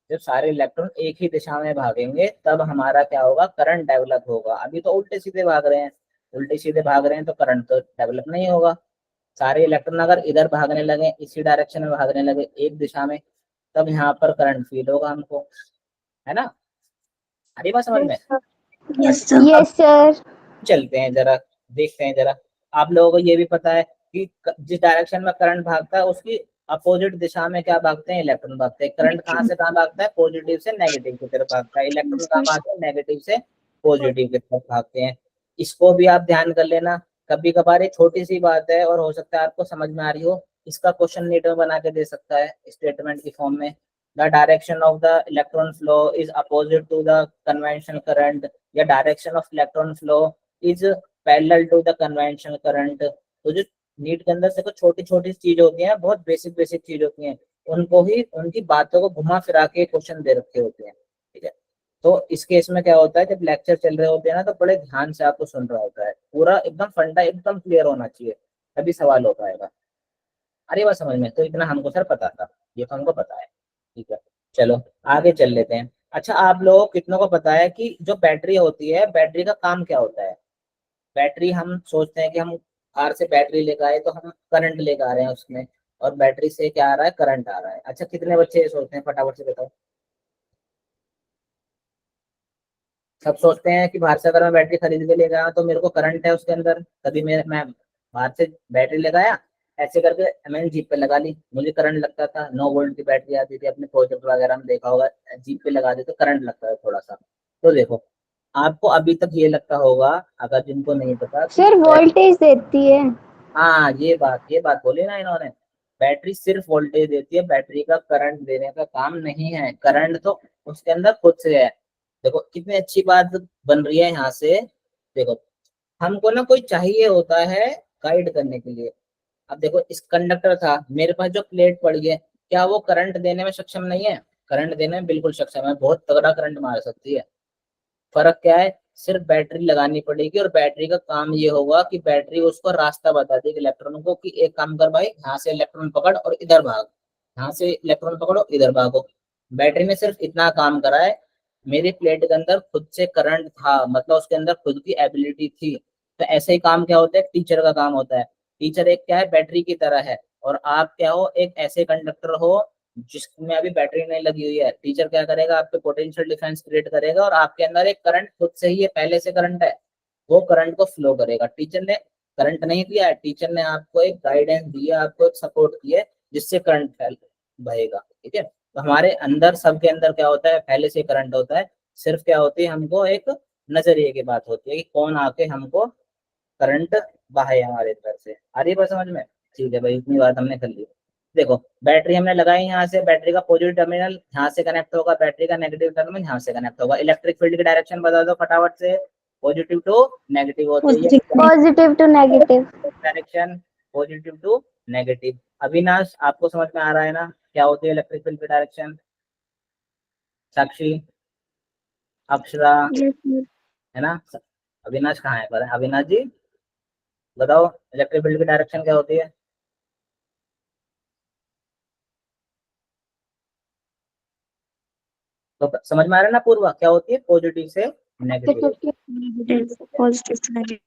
[SPEAKER 1] जब सारे इलेक्ट्रॉन एक ही दिशा में भागेंगे तब हमारा क्या होगा, करंट डेवलप होगा। अभी तो उल्टे सीधे भाग रहे हैं, उल्टे सीधे भाग रहे हैं तो करंट तो डेवलप नहीं होगा। सारे इलेक्ट्रॉन अगर इधर भागने लगे, इसी डायरेक्शन में भागने लगे, एक दिशा में, तब यहाँ पर करंट फील होगा हमको, है ना। अरे बात समझ में।
[SPEAKER 2] Yes sir.
[SPEAKER 3] Yes, sir.
[SPEAKER 1] चलते हैं जरा, देखते हैं जरा, आप लोगों को ये भी पता है कि जिस डायरेक्शन में करंट भागता है उसकी अपोजिट दिशा में क्या भागते हैं, इलेक्ट्रॉन भागते हैं। करंट कहाँ से कहाँ भागता है, पॉजिटिव से नेगेटिव की तरफ भागता है, इलेक्ट्रॉन कहाँ भागते हैं, नेगेटिव से पॉजिटिव की तरफ भागते हैं। इसको भी आप ध्यान कर लेना, कभी कभार ये छोटी सी बात है और हो सकता है आपको समझ में आ रही हो, इसका क्वेश्चन नीट में बना के दे सकता है स्टेटमेंट की फॉर्म में, the direction of the electron flow is opposite to the conventional current, या direction of electron flow is parallel to the conventional current. तो जो नीट के अंदर से कुछ छोटी छोटी चीज होती हैं, बहुत बेसिक बेसिक चीज होती हैं, उनको ही, उनकी बातों को घुमा फिरा के क्वेश्चन दे रखे होते हैं, ठीक है। तो इस केस में क्या होता है, जब लेक्चर चल रहे होते हैं ना, तो बड़े ध्यान से आपको सुन रहा होता है, पूरा एकदम फंडा एकदम क्लियर होना चाहिए, तभी सवाल हो पाएगा। अरे बात समझ में, तो इतना हमको सर पता था, ये तो हमको पता है, ठीक है। चलो आगे चल लेते हैं। अच्छा, आप लोग कितनों को पता है कि जो बैटरी होती है, बैटरी का काम क्या होता है? बैटरी, हम सोचते हैं कि हम कार से बैटरी लेकर आए तो हम करंट लेकर आ रहे हैं उसमें, और बैटरी से क्या आ रहा है, करंट आ रहा है। अच्छा, कितने बच्चे ये सोचते हैं, फटाफट से बताओ। सब सोचते हैं कि बाहर से अगर मैं बैटरी खरीद के ले गया तो मेरे को करंट है उसके अंदर, तभी मैं बाहर से बैटरी लगाया, ऐसे करके मैंने जीप पे लगा ली, मुझे करंट लगता था, 9 वोल्ट की बैटरी आती थी, अपने प्रोजेक्ट वगैरह में देखा होगा, जीप पे लगा दे तो करंट लगता है थोड़ा सा। तो देखो, आपको अभी तक ये लगता होगा, अगर जिनको नहीं पता कि
[SPEAKER 3] सर वोल्टेज देती है।
[SPEAKER 1] हाँ, ये बात बोली ना इन्होंने, बैटरी सिर्फ वोल्टेज देती है, बैटरी का करंट देने का काम नहीं है, करंट तो उसके अंदर खुद से है। देखो कितनी अच्छी बात बन रही है यहाँ से। देखो, हमको ना कोई चाहिए होता है गाइड करने के लिए। अब देखो, इस कंडक्टर था मेरे पास, जो प्लेट पड़ी है, क्या वो करंट देने में सक्षम नहीं है? करंट देने में बिल्कुल सक्षम है, बहुत तगड़ा करंट मार सकती है। फर्क क्या है, सिर्फ बैटरी लगानी पड़ेगी, और बैटरी का काम ये होगा कि बैटरी उसको रास्ता बता देगी इलेक्ट्रॉन को, कि एक काम कर भाई, यहाँ से इलेक्ट्रॉन पकड़ और इधर भाग, यहाँ से इलेक्ट्रॉन पकड़ो इधर भागो। बैटरी ने सिर्फ इतना काम करा है, मेरी प्लेट के अंदर खुद से करंट था, मतलब उसके अंदर खुद की एबिलिटी थी। तो ऐसे ही काम क्या होता है, टीचर का काम होता है। टीचर एक क्या है, बैटरी की तरह है, और आप क्या हो, एक ऐसे कंडक्टर हो जिसमें अभी बैटरी नहीं लगी हुई है, टीचर क्या करेगा, आपके पोटेंशियल डिफरेंस क्रिएट करेगा और आपके अंदर एक करंट खुद से ही है, पहले से करंट है, वो करंट को फ्लो करेगा। टीचर ने करंट नहीं दिया है, टीचर ने आपको एक गाइडेंस दिया, आपको एक सपोर्ट किया है, जिससे करंट फैल बहेगा। ठीक है, तो हमारे अंदर, सबके अंदर क्या होता है, पहले से करंट होता है, सिर्फ क्या होती है, हमको एक नजरिए की बात होती है कि कौन आके हमको करंट बहाए हमारे तरफ से। आ रही है बात समझ में? ठीक है भाई, इतनी बात हमने कर ली। देखो बैटरी हमने लगाई, यहाँ से बैटरी का पॉजिटिव टर्मिनल यहाँ से कनेक्ट होगा, बैटरी का नेगेटिव टर्मिनल यहाँ से कनेक्ट होगा। इलेक्ट्रिक फील्ड की डायरेक्शन बता दो फटाफट से। पॉजिटिव टू नेगेटिव होती है
[SPEAKER 3] positive to negative.
[SPEAKER 1] Direction, positive to negative. Avinash आपको समझ में आ रहा है ना क्या होती है इलेक्ट्रिक फील्ड की डायरेक्शन? साक्षी, अक्षरा, है ना? अविनाश कहाँ है पर? अविनाश जी बताओ इलेक्ट्रिक फील्ड की डायरेक्शन क्या होती है? तो समझ में आ रहा है ना पूर्वा, क्या होती है? पॉजिटिव से नेगेटिव।
[SPEAKER 2] Positive to negative.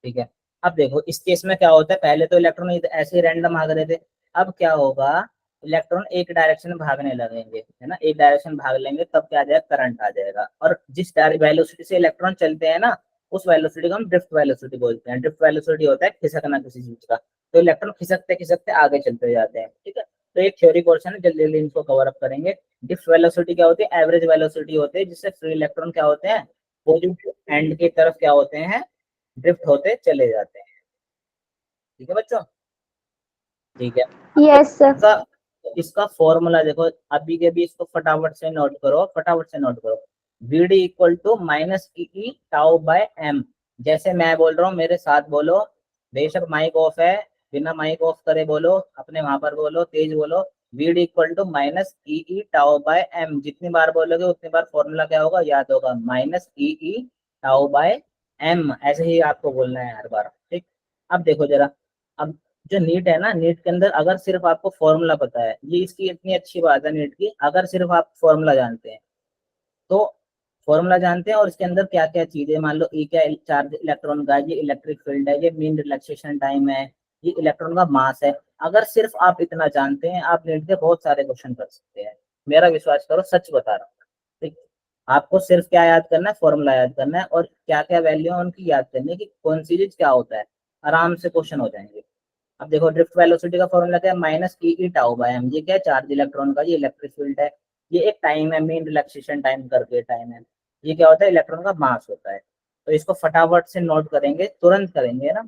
[SPEAKER 1] ठीक है, अब देखो इस केस में क्या होता है, पहले तो इलेक्ट्रॉन ऐसे ही रैंडम भाग रहे थे, अब क्या होगा, इलेक्ट्रॉन एक डायरेक्शन में भागने लगेंगे, है ना, एक डायरेक्शन भाग लेंगे, तब क्या आ जाएगा, करंट आ जाएगा। और जिस वेलोसिटी से इलेक्ट्रॉन चलते हैं ना, उस वेलोसिटी को हम ड्रिफ्ट वेलोसिटी बोलते हैं। ड्रिफ्ट वेलोसिटी होता है खिसकना किसी चीज का, तो इलेक्ट्रॉन खिसकते खिसकते आगे चलते जाते हैं। ठीक है, तो एक थ्योरी पोर्शन है, जल्दी जल्दी इनको कवर अप करेंगे। ड्रिफ्ट वेलोसिटी क्या होती है? एवरेज वेलोसिटी होती है, जिससे फ्री इलेक्ट्रॉन क्या होते हैं, पॉजिटिव एंड की तरफ क्या होते हैं, ड्रिफ्ट होते चले जाते हैं। ठीक है बच्चों? ठीक है,
[SPEAKER 3] यस सर।
[SPEAKER 1] इसका फॉर्मूला देखो, अभी के भी इसको फटाफट से नोट करो, फटाफट से नोट करो। Vd equal to minus e tau by m. जैसे मैं बोल रहा हूँ मेरे साथ बोलो, बेशक माइक ऑफ है, बिना माइक ऑफ करे बोलो, अपने वहां पर बोलो, तेज बोलो। Vd equal to minus e tau by m. जितनी बार बोलोगे उतनी बार फॉर्मूला क्या होगा, याद होगा, minus e tau by M. ऐसे ही आपको बोलना है हर बार। ठीक, अब देखो जरा, अब जो नीट है ना, नीट के अंदर अगर सिर्फ आपको फॉर्मूला पता है, ये इसकी इतनी अच्छी बात है नीट की, अगर सिर्फ आप फॉर्मूला जानते हैं तो, फॉर्मूला जानते हैं और इसके अंदर क्या क्या चीजें, मान लो ई क्या चार्ज इलेक्ट्रॉन का, ये इलेक्ट्रिक फील्ड है, ये मीन रिलैक्सेशन टाइम है, ये इलेक्ट्रॉन का मास है, अगर सिर्फ आप इतना जानते हैं, आप नीट के बहुत सारे क्वेश्चन कर सकते हैं। मेरा विश्वास करो, सच बता रहा हूँ। ठीक, आपको सिर्फ क्या याद करना है, फॉर्मूला याद करना है, और क्या क्या वैल्यू है उनकी याद करनी है, कि कौन सी चीज क्या होता है, आराम से क्वेश्चन हो जाएंगे। अब देखो ड्रिफ्ट वेलोसिटी का फॉर्मूला क्या है, minus e tau by M. ये क्या है, चार्ज इलेक्ट्रॉन का, ये इलेक्ट्रिक फील्ड है, ये एक टाइम है, मीन रिलैक्सेशन टाइम करके टाइम है, ये क्या होता है, इलेक्ट्रॉन का मास होता है। तो इसको फटाफट से नोट करेंगे, तुरंत करेंगे, है ना,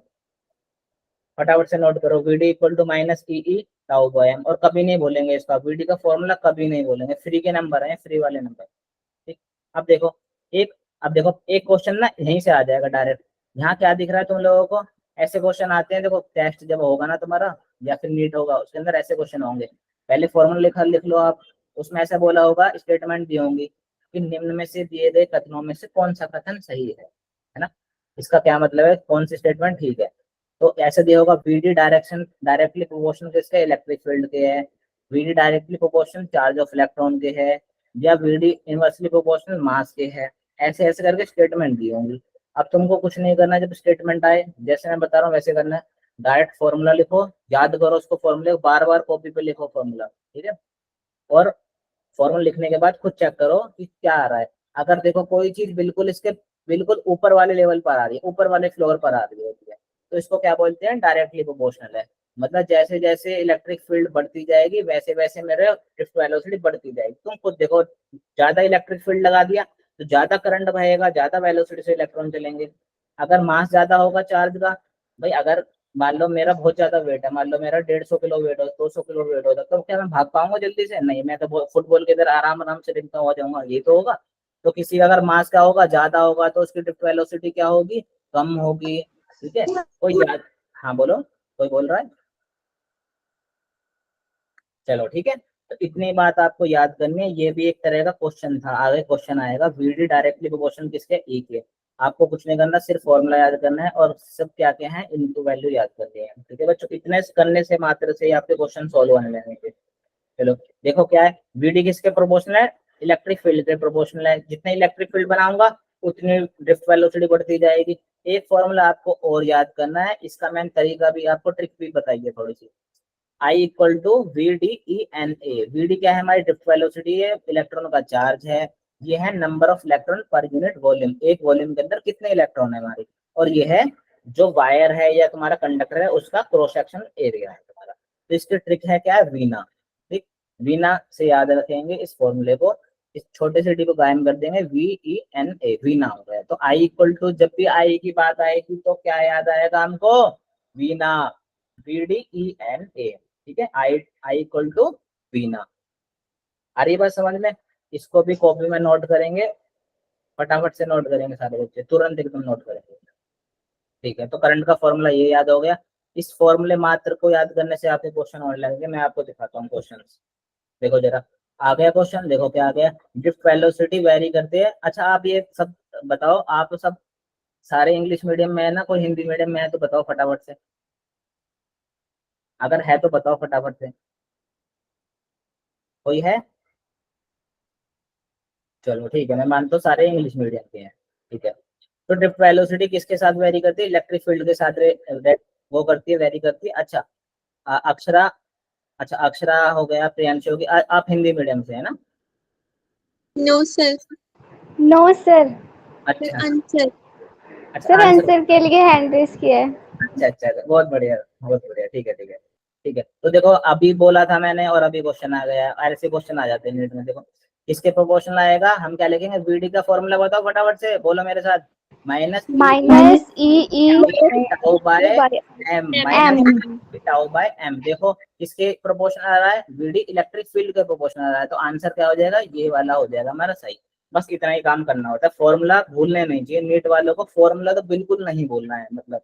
[SPEAKER 1] फटाफट से नोट करो। Vd equal to minus e tau by m, और कभी नहीं बोलेंगे इसका, वीडी का फॉर्मूला कभी नहीं बोलेंगे, फ्री के नंबर है, फ्री वाले नंबर। ठीक, अब देखो एक, अब देखो एक क्वेश्चन ना यहीं से आ जाएगा डायरेक्ट। यहाँ क्या दिख रहा है तुम लोगों को, ऐसे क्वेश्चन आते हैं, देखो टेस्ट जब होगा ना तुम्हारा, या फिर नीट होगा, उसके अंदर ऐसे क्वेश्चन होंगे। पहले फॉर्मूला लिख लो आप, उसमें ऐसा बोला होगा, स्टेटमेंट दी होंगी कि निम्न में से दिए गए कथनों में से कौन सा कथन सही है ना, इसका क्या मतलब है, कौन सी स्टेटमेंट ठीक है। तो ऐसे दिया होगा, वीडी डायरेक्शन डायरेक्टली प्रोपोर्शनल किसके, इलेक्ट्रिक फील्ड के है, vd directly proportional charge of electron के है, या वीडी इनवर्सली प्रोपोर्शनल मास के है। ऐसे ऐसे करके स्टेटमेंट दी होंगी। अब तुमको कुछ नहीं करना, जब स्टेटमेंट आए जैसे मैं बता रहा हूँ वैसे करना है, डायरेक्ट फॉर्मूला लिखो, याद करो उसको, फॉर्मूले बार बार कॉपी पे लिखो फॉर्मूला। ठीक है, और फॉर्मूला लिखने के बाद खुद चेक करो कि क्या आ रहा है। अगर देखो कोई चीज बिल्कुल इसके बिल्कुल ऊपर वाले लेवल पर आ रही है, ऊपर वाले फ्लोर पर आ रही होती है, तो इसको क्या बोलते हैं, डायरेक्टली प्रोपोर्शनल है। मतलब जैसे जैसे इलेक्ट्रिक फील्ड बढ़ती जाएगी वैसे वैसे मेरे ड्रिफ्ट वेलोसिटी बढ़ती जाएगी। तुम खुद देखो, ज्यादा इलेक्ट्रिक फील्ड लगा दिया तो ज्यादा करंट बहेगा, ज्यादा वेलोसिटी से इलेक्ट्रॉन चलेंगे। अगर मास ज्यादा होगा चार्ज का, भाई अगर मान लो मेरा बहुत ज्यादा वेट है, मान लो मेरा 150 किलो वेट हो, 200 किलो वेट होता, तो क्या मैं भाग पाऊंगा जल्दी से? नहीं, मैं तो फुटबॉल की तरह आराम आराम से रिंगता हुआ जाऊंगा, ये तो होगा। तो किसी का अगर मास क्या होगा, ज्यादा होगा, तो उसकी ड्रिफ्ट वेलोसिटी क्या होगी, कम होगी। ठीक है, कोई याद, हाँ बोलो, कोई बोल रहा है? चलो ठीक है, तो इतनी बात आपको याद करनी है, ये भी एक तरह का क्वेश्चन था, आगे क्वेश्चन आएगा, वीडी डायरेक्टली प्रोपोर्शनल किसके, ई के। आपको कुछ नहीं करना, सिर्फ फॉर्मूला याद करना है, और सब क्या क्या है इनकी वैल्यू याद करनी है। ठीक है बच्चों, इतने करने से मात्र से ही आपके क्वेश्चन सॉल्व होने लगेंगे। चलो देखो क्या है, वीडी किसके प्रोपोर्शनल है, इलेक्ट्रिक फील्ड के प्रोपोर्शनल है। जितने इलेक्ट्रिक फील्ड बनाऊंगा उतनी ड्रिफ्ट वेलोसिटी बढ़ती जाएगी। एक फॉर्मूला आपको और याद करना है, इसका मैंने तरीका भी आपको, ट्रिक भी बताइए थोड़ी सी। I equal to v d e n A. V d क्या है, हमारी ड्रिफ्ट वेलोसिटी है, इलेक्ट्रॉन का चार्ज है, ये है number of electron per unit volume, एक वॉल्यूम के अंदर कितने इलेक्ट्रॉन है हमारी, और ये है जो वायर है या तुम्हारा कंडक्टर है उसका क्रॉस सेक्शन एरिया है तुम्हारा। तो इसकी ट्रिक है क्या है, वीना। ठीक, वीना से याद रखेंगे इस फॉर्मूले को, इस छोटे से डी को गायब कर देंगे, वी ई एन ए, वीना हो गया। तो आई इक्वल टू, जब भी आई की बात आएगी तो क्या याद आएगा हमको, वीना, v d e n a. ठीक है, आई आई इक्वल टू वीना। आ रही बात समझ में? इसको भी कॉपी में नोट करेंगे, फटाफट से नोट करेंगे सारे बच्चे, तुरंत एकदम नोट करेंगे। ठीक है, तो करंट का फॉर्मूला ये याद हो गया। इस फॉर्मूले मात्र को याद करने से आपके क्वेश्चन और लगेंगे। मैं आपको दिखाता हूँ क्वेश्चन, देखो जरा, आ गया क्वेश्चन, देखो क्या आ गया, ड्रिफ्ट वेलोसिटी वेरी करती है। अच्छा आप ये सब बताओ, आप सब सारे इंग्लिश मीडियम में है ना, कोई हिंदी मीडियम में है तो बताओ फटाफट से, अगर है तो बताओ फटाफट से, कोई है? चलो ठीक है, मैं मानता हूँ सारे इंग्लिश मीडियम के हैं। ठीक है, तो ड्रिफ्ट वेलोसिटी किसके साथ वेरी करती है, इलेक्ट्रिक फील्ड के साथ वो करती है, वेरी करती है। अच्छा अक्षरा, अच्छा अक्षरा हो गया, प्रियांशु होगी, आप हिंदी मीडियम से है ना?
[SPEAKER 4] No sir.
[SPEAKER 3] No sir.
[SPEAKER 1] अच्छा
[SPEAKER 4] आंसर।
[SPEAKER 1] अच्छा,
[SPEAKER 3] सर
[SPEAKER 1] आंसर,
[SPEAKER 3] आंसर के लिए हैंड रेस किया है।
[SPEAKER 1] अच्छा अच्छा, बहुत बढ़िया बहुत बढ़िया, ठीक है ठीक है ठीक है। तो देखो अभी बोला था मैंने और अभी क्वेश्चन आ गया, ऐसे क्वेश्चन आ जाते हैं मिनट में। देखो किसके प्रोपोर्शनल आएगा, हम क्या लिखेंगे, वीडी का फॉर्मूला बताओ फटाफट से, बोलो मेरे साथ, minus
[SPEAKER 3] minus e
[SPEAKER 1] tau by m,
[SPEAKER 3] m.
[SPEAKER 1] Minus tau by m. देखो किसके प्रोपोर्शनल आ रहा है, वीडी इलेक्ट्रिक फील्ड के प्रोपोर्शनल आ रहा है, तो आंसर क्या हो जाएगा, ये वाला हो जाएगा हमारा सही। बस इतना ही काम करना होता है, फॉर्मूला भूलने नहीं चाहिए नीट वालों को, फॉर्मूला तो बिल्कुल नहीं भूलना है। मतलब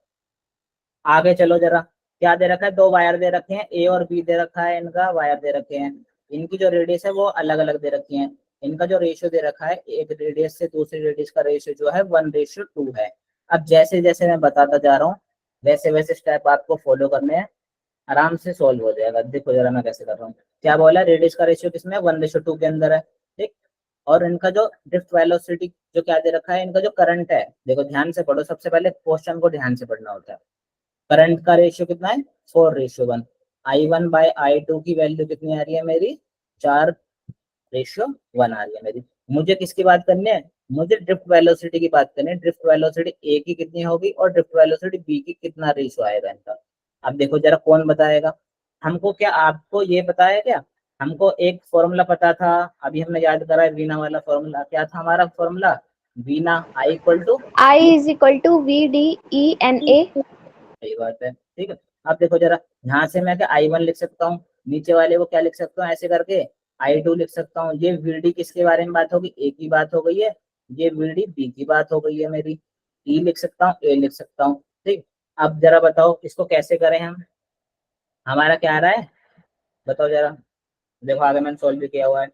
[SPEAKER 1] आगे चलो जरा, क्या दे रखा है, दो वायर दे रखे हैं, ए और बी दे रखा है, इनका वायर दे रखे हैं, इनकी जो रेडियस है वो अलग अलग दे रखी है, इनका जो रेशियो दे रखा है, एक रेडियस से दूसरी रेडियस का रेशियो जो है 1:2 है। अब जैसे जैसे मैं बताता जा रहा हूँ वैसे वैसे स्टेप आपको फॉलो करने हैं, आराम से सोल्व हो जाएगा। देखो जरा मैं कैसे कर रहा हूँ, क्या बोला, रेडियस का रेशियो किसमें, 1:2 के अंदर है। ठीक, और इनका जो ड्रिफ्ट वेलोसिटी जो क्या दे रखा है, इनका जो करंट है, देखो ध्यान से पढ़ो, सबसे पहले क्वेश्चन को ध्यान से पढ़ना होता है। करंट का रेशियो कितना है, 4:1। I1/I2 की वैल्यू कितनी आ रही है मेरी, 4:1 आ रही है मेरी। मुझे किसकी बात करनी है, मुझे ड्रिफ्ट वेलोसिटी की बात करनी है। ड्रिफ्ट वेलोसिटी ए की कितनी होगी और ड्रिफ्ट वेलोसिटी बी की कितना रेशियो आएगा इनका। अब देखो जरा कौन बताएगा हमको, क्या आपको ये बताया क्या, हमको एक फॉर्मूला पता था, अभी हमने याद करा है वीना वाला फॉर्मूला। क्या था हमारा फॉर्मूला, वीना i equal to,
[SPEAKER 3] i is equal to v d e n a.
[SPEAKER 1] सही बात है। ठीक है, अब देखो जरा, यहाँ से मैं क्या I1 लिख सकता हूँ, नीचे वाले को क्या लिख सकता हूँ, ऐसे करके I2 लिख सकता हूँ। ये वीडी किसके बारे में बात होगी, ए की बात हो गई है, ये वीडी बी की बात हो गई है मेरी, ई लिख सकता हूँ, ए लिख सकता हूँ। ठीक, अब जरा बताओ इसको कैसे करें हम, हमारा क्या आ रहा है बताओ जरा। देखो आगे मैंने सोल्व भी किया हुआ है,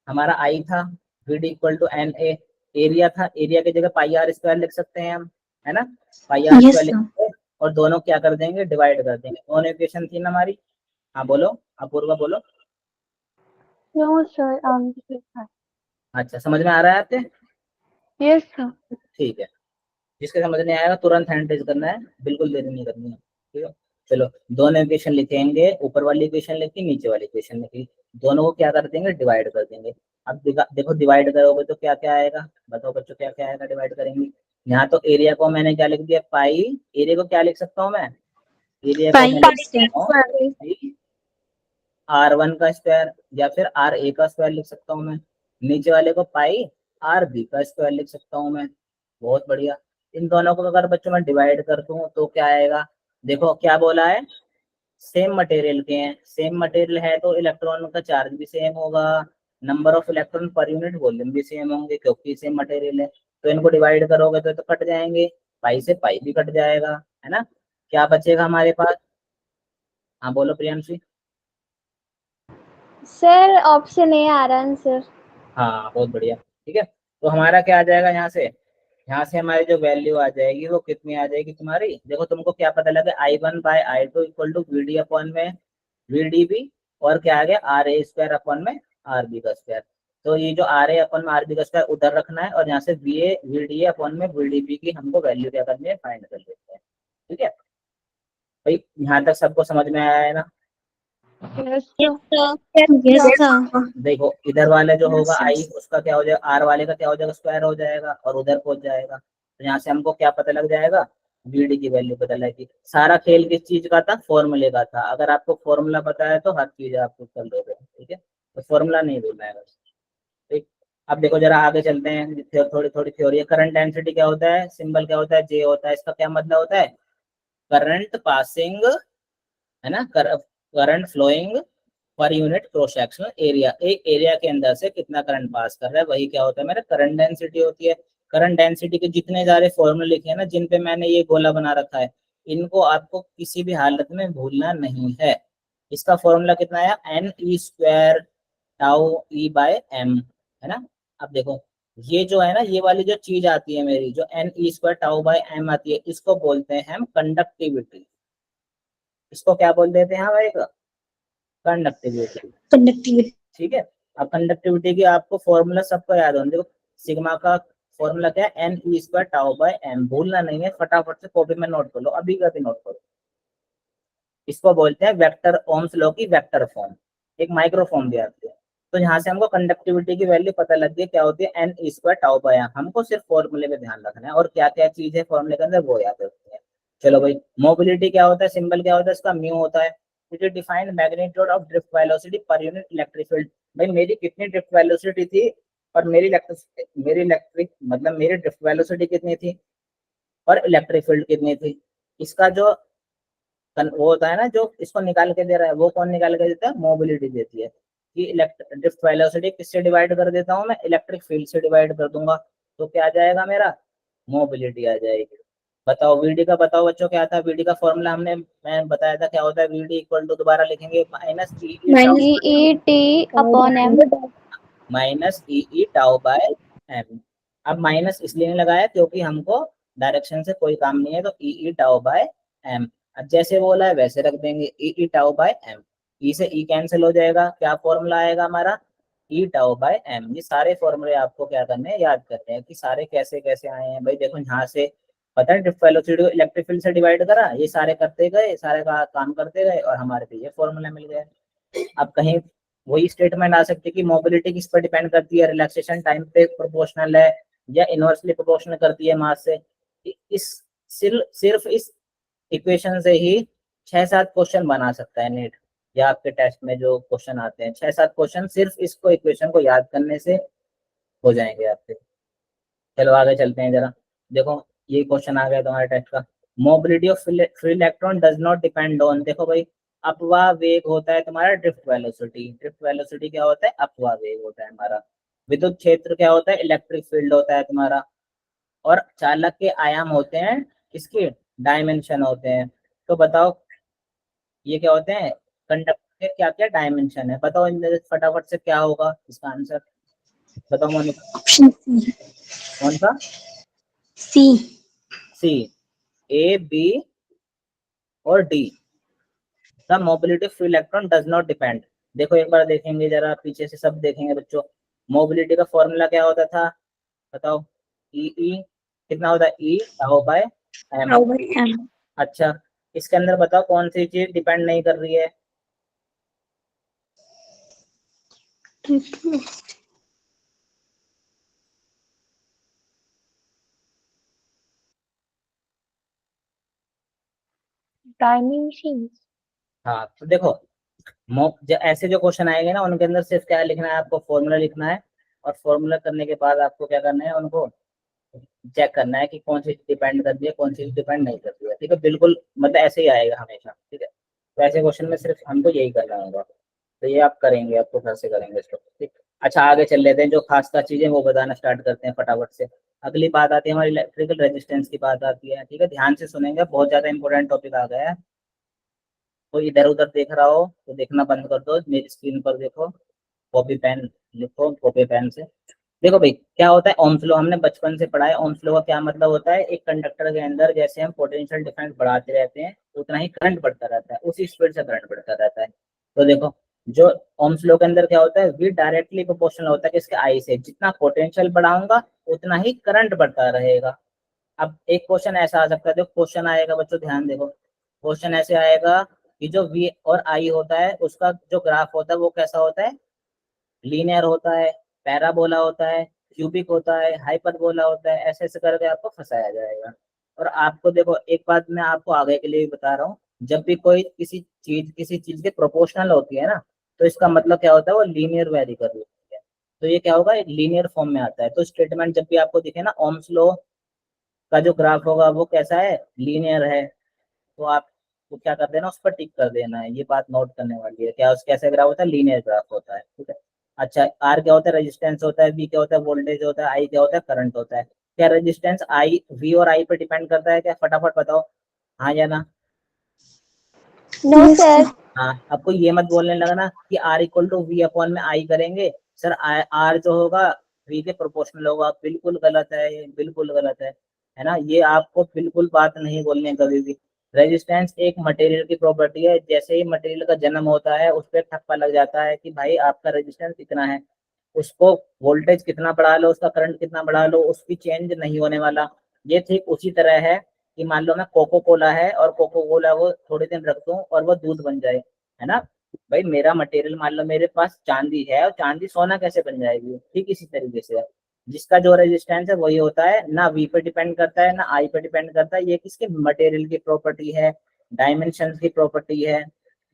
[SPEAKER 1] हमारा आई था, vd equal to n a, area था, एरिया की जगह पाई आर स्क्वायर लिख सकते हैं हम, है ना, पाई आर
[SPEAKER 2] यस
[SPEAKER 1] स्क्वायर लिख
[SPEAKER 2] सर।
[SPEAKER 1] सकते हैं, और दोनों क्या कर देंगे, डिवाइड कर देंगे। दोनों इक्वेशन थी ना हमारी। हाँ बोलो, अपूर्वा बोलो।
[SPEAKER 3] No sir answer.
[SPEAKER 1] अच्छा समझ में आ रहा है आपके,
[SPEAKER 3] यस सर।
[SPEAKER 1] ठीक है, जिसके समझ नहीं आएगा तुरंत हैंड रेज करना है, बिल्कुल देरी नहीं करनी है। ठीक है, चलो दोनों इक्वेशन लिखेंगे, ऊपर वाली इक्वेशन लिखी, नीचे वाली इक्वेशन लिखी, दोनों को क्या कर देंगे, डिवाइड कर देंगे। अब देखो डिवाइड करोगे तो क्या क्या आएगा, बताओ बच्चों क्या क्या आएगा डिवाइड करेंगे। यहाँ तो एरिया को मैंने क्या लिख दिया, पाई, एरिया को क्या लिख सकता हूँ मैं, एरिया को
[SPEAKER 2] पाई
[SPEAKER 1] मैं लिख
[SPEAKER 2] स्क्वायर।
[SPEAKER 1] सकता हूँ R1 का स्क्वायर या फिर RA का स्क्वायर लिख सकता हूँ मैं, नीचे वाले को पाई RB का स्क्वायर लिख सकता हूँ मैं। बहुत बढ़िया, इन दोनों को अगर बच्चों में डिवाइड कर दूं तो क्या आएगा, देखो क्या बोला है, सेम मटेरियल के हैं, सेम मटेरियल है तो इलेक्ट्रॉन का चार्ज भी सेम होगा, number of electron per unit volume भी सेम होंगे, क्योंकि सेम मटेरियल है। तो इनको डिवाइड करोगे तो कट जाएंगे, पाई से पाई भी कट जाएगा, है ना, क्या बचेगा हमारे पास, हाँ बोलो प्रियांशी।
[SPEAKER 3] सर ऑप्शन ए आ रहा है आंसर।
[SPEAKER 1] हाँ बहुत बढ़िया, ठीक है, तो हमारा क्या आ जाएगा यहाँ से, यहाँ से हमारी जो वैल्यू आ जाएगी वो कितनी आ जाएगी तुम्हारी, देखो तुमको क्या पता लगे, I1/I2 equal to VD upon में VDB, और क्या आ गया, RA² अपॉन में RB का स्क्वायर। तो ये जो RA अपॉन में RB का स्क्वायर उधर रखना है, और यहाँ से VDA अपॉन में VDB की हमको वैल्यू क्या करनी है, फाइंड कर लेते हैं। ठीक है, भाई यहाँ तक सबको समझ में आया है ना?
[SPEAKER 3] Yes, sir.
[SPEAKER 2] Yes sir.
[SPEAKER 1] देखो इधर वाला जो होगा
[SPEAKER 2] Yes,
[SPEAKER 1] आई, उसका क्या हो जाएगा, आर वाले का क्या हो जाएगा, स्क्वायर हो जाएगा और उधर पहुंच जाएगा। तो यहाँ से हमको क्या पता लग जाएगा, वीडी की वैल्यू पता लगेगी। सारा खेल किस चीज का था, फॉर्मूले का था। अगर आपको फॉर्मूला पता है तो हर चीज आपको कर दोगे, ठीक है। तो फॉर्मूला नहीं भूलना है बस, ठीक। अब देखो जरा आगे चलते हैं, थोड़ी थोड़ी थ्योरी है। करंट डेंसिटी क्या होता है, सिंबल क्या होता है, जे होता है। इसका क्या मतलब होता है, करंट पासिंग, है ना, current flowing per unit cross sectional area. एक एरिया के अंदर से कितना करंट पास कर रहा है, वही क्या होता है मेरा करंट डेंसिटी होती है। करंट डेंसिटी के जितने सारे फॉर्मूले लिखे हैं ना, जिन पे मैंने ये गोला बना रखा है, इनको आपको किसी भी हालत में भूलना नहीं है। इसका फॉर्मूला कितना है, n e square tau e by m, है ना। अब देखो ये जो है ना, ये वाली जो चीज आती है मेरी, जो n e square tau by m आती है, इसको बोलते हैं हम कंडक्टिविटी। इसको क्या बोल देते हैं हम, एक कंडक्टिविटी,
[SPEAKER 2] कंडक्टिविटी।
[SPEAKER 1] ठीक है। अब कंडक्टिविटी की आपको फॉर्मूला सबको याद होना, देखो सिग्मा का फॉर्मूला क्या है, n e square tau by m, भूलना नहीं है, फटाफट से कॉपी में नोट कर लो, अभी का भी नोट करो। इसको बोलते हैं वेक्टर, ओम्स लॉ की वेक्टर फॉर्म, एक माइक्रो फॉर्म भी आती है। तो यहाँ से हमको कंडक्टिविटी की वैल्यू पता लग गई, क्या होती है, n e square tau by m. हमको सिर्फ फॉर्मूले में ध्यान रखना है, और क्या क्या चीज है फॉर्मूले के अंदर वो याद रखनी है। चलो भाई, मोबिलिटी क्या होता है, सिंबल क्या होता है इसका, म्यू होता है। It is defined magnitude of drift velocity per unit electric field. भाई मेरी कितनी ड्रिफ्ट वेलोसिटी थी, और मेरी इलेक्ट्रिक मतलब मेरी ड्रिफ्ट वेलोसिटी कितनी थी, और इलेक्ट्रिक फील्ड कितनी थी। इसका जो वो होता है ना, जो इसको निकाल के दे रहा है, वो कौन निकाल के देता है, मोबिलिटी देती है। कि ड्रिफ्ट वेलोसिटी किससे डिवाइड कर देता हूँ मैं, इलेक्ट्रिक फील्ड से डिवाइड कर दूंगा, तो क्या आ जाएगा मेरा, मोबिलिटी आ जाएगी। बताओ वीडी का, बताओ बच्चों क्या था, वीडी का फॉर्मूला मैं बताया था क्या होता है, वीडी इक्वल टू, दोबारा लिखेंगे, minus e tau,
[SPEAKER 3] E-E-T/M.
[SPEAKER 1] Minus e tau by M. अब माइनस इसलिए नहीं लगाया क्योंकि हमको डायरेक्शन से कोई काम नहीं है, तो ई टाउ बाय एम। अब जैसे बोला है वैसे रख देंगे, ई टाउ बाय एम। ई से ई कैंसिल हो जाएगा, क्या फॉर्मूला आएगा हमारा, ई टाउ बाय एम। ये सारे फॉर्मूले आपको क्या करने हैं, याद करते हैं कि सारे कैसे कैसे आए हैं। भाई देखो यहाँ से पता है, ड्रिफ्ट वेलोसिटी को इलेक्ट्रिक फील्ड से डिवाइड करा, ये सारे करते गए, सारे का काम करते गए, और हमारे पे ये फॉर्मूला मिल गया। अब कहीं वही स्टेटमेंट आ सकती है कि मोबिलिटी किस पर डिपेंड करती है, रिलैक्सेशन टाइम पे प्रोपोर्शनल है, या इनवर्सली प्रोपोर्शनल करती है मास से। इस सिर्फ इस इक्वेशन से ही 6-7 क्वेश्चन बना सकता है नीट, या आपके टेस्ट में जो क्वेश्चन आते हैं 6-7 क्वेश्चन सिर्फ इसको इक्वेशन को याद करने से हो जाएंगे आपके। चलो आगे चलते हैं जरा, देखो ये क्वेश्चन आ गया तुम्हारे टेस्ट का, mobility of free electron does not depend on. देखो भाई, अपवाह वेग होता है तुम्हारा ड्रिफ्ट वेलोसिटी, ड्रिफ्ट वेलोसिटी क्या होता है, अपवाह वेग होता है हमारा। विद्युत क्षेत्र क्या होता है, इलेक्ट्रिक फील्ड होता है तुम्हारा। और चालक के आयाम होते हैं, किसके, डायमेंशन होते हैं। तो बताओ ये क्या होते हैं, कंडक्टर के क्या क्या डायमेंशन है, बताओ इनमें से फटाफट से क्या होगा इसका आंसर, बताओ मोनिका।
[SPEAKER 2] Option C.
[SPEAKER 1] कौन सा,
[SPEAKER 2] सी।
[SPEAKER 1] सी, ए बी और D. The mobility free electron does not depend. देखो एक बार देखेंगे जरा पीछे से, सब देखेंगे बच्चों। मोबिलिटी का फॉर्मूला क्या होता था, बताओ, ई कितना होता है, ई टाउ बाय एम। अच्छा, इसके अंदर बताओ कौन सी चीज डिपेंड नहीं कर रही है,
[SPEAKER 3] Dimensions.
[SPEAKER 1] हाँ तो देखो, ऐसे जो क्वेश्चन आएंगे ना, उनके अंदर सिर्फ क्या लिखना है, आपको फॉर्मूला लिखना है, और फॉर्मूला करने के बाद आपको क्या करना है, उनको चेक करना है कि कौन सी डिपेंड करती है, कौन सी डिपेंड नहीं करती है, ठीक है। बिल्कुल मतलब ऐसे ही आएगा हमेशा, ठीक है। तो ऐसे क्वेश्चन में सिर्फ हमको यही करना होगा, तो ये आप करेंगे, आपको घर से करेंगे इसको, ठीक। अच्छा आगे चल लेते हैं, जो खास खास चीजें वो बताना स्टार्ट करते हैं फटाफट से। अगली बात आती है हमारी इलेक्ट्रिकल रेजिस्टेंस की बात आती है, ठीक है। ध्यान से सुनेंगे, बहुत ज्यादा इंपॉर्टेंट टॉपिक आ गया है। तो इधर उधर देख रहा हो तो देखना बंद कर दो, मेरी स्क्रीन पर देखो, कॉपी पेन लिखो, कॉपी पेन से। देखो भाई क्या होता है, ओम्स लॉ हमने बचपन से पढ़ा है। ओम्स लॉ का क्या मतलब होता है, एक कंडक्टर के अंदर जैसे हम पोटेंशियल डिफरेंस बढ़ाते रहते हैं, उतना ही करंट बढ़ता रहता है, उसी स्पीड से करंट बढ़ता रहता है। तो देखो जो ओम्स लॉ के अंदर क्या होता है, वी डायरेक्टली प्रोपोर्शनल होता है किसके, आई से। जितना पोटेंशियल बढ़ाऊंगा उतना ही करंट बढ़ता रहेगा। अब एक क्वेश्चन ऐसा आ सकता है, जो क्वेश्चन आएगा बच्चों ध्यान देखो, क्वेश्चन ऐसे आएगा कि जो V और I होता है उसका जो ग्राफ होता है वो कैसा होता है, लीनियर होता है, पैराबोला होता है, क्यूबिक होता है, हाइपरबोला होता है, ऐसे ऐसे करके आपको फंसाया जाएगा। और आपको देखो एक बात मैं आपको आगे के लिए भी बता रहा हूँ, जब भी कोई किसी चीज के प्रोपोर्शनल होती है ना, तो इसका मतलब क्या होता है, वो लीनियर वेरी कर रही है। तो ये क्या होगा, एक लीनियर फॉर्म में आता है। तो स्टेटमेंट जब भी आपको दिखे ना, ओम्स लॉ का जो ग्राफ होगा वो कैसा है, लीनियर है, तो आपको क्या कर देना, उस पर टिक कर देना है। ये बात नोट करने वाली है, क्या उस कैसे ग्राफ होता है, लीनियर ग्राफ होता है, ठीक है। अच्छा, आर क्या होता है, रेजिस्टेंस होता है, बी क्या होता है, वोल्टेज होता है, आई क्या होता है, करंट होता है। क्या रेजिस्टेंस आई वी और आई पे डिपेंड करता है क्या, फटाफट बताओ, हाँ या ना।
[SPEAKER 3] No,
[SPEAKER 2] Yes,
[SPEAKER 3] sir.
[SPEAKER 2] sir.
[SPEAKER 1] हाँ, आपको ये मत बोलने लगा ना कि r equal to v upon में आई करेंगे, सर आर जो होगा वी के प्रोपोर्शनल होगा, बिल्कुल गलत है, ये बिल्कुल गलत है ना। ये आपको बिल्कुल बात नहीं बोलनी है कभी भी। रेजिस्टेंस एक मटेरियल की प्रॉपर्टी है, जैसे ही मटेरियल का जन्म होता है उस पर ठप्पा लग जाता है कि भाई आपका रेजिस्टेंस इतना है, उसको वोल्टेज कितना बढ़ा लो, उसका करंट कितना बढ़ा लो, उसकी चेंज नहीं होने वाला। ये ठीक उसी तरह है कि मान लो मैं कोको कोला है और कोको कोला को थोड़े दिन रख दूं और वो दूध बन जाए, है ना। भाई मेरा मटेरियल, मान लो मेरे पास चांदी है और चांदी सोना कैसे बन जाएगी, ठीक इसी तरीके से है। जिसका जो रेजिस्टेंस है वही होता है, ना वी पे डिपेंड करता है ना आई पे डिपेंड करता है, ये किसके मटेरियल की प्रॉपर्टी है, डायमेंशन की प्रॉपर्टी है।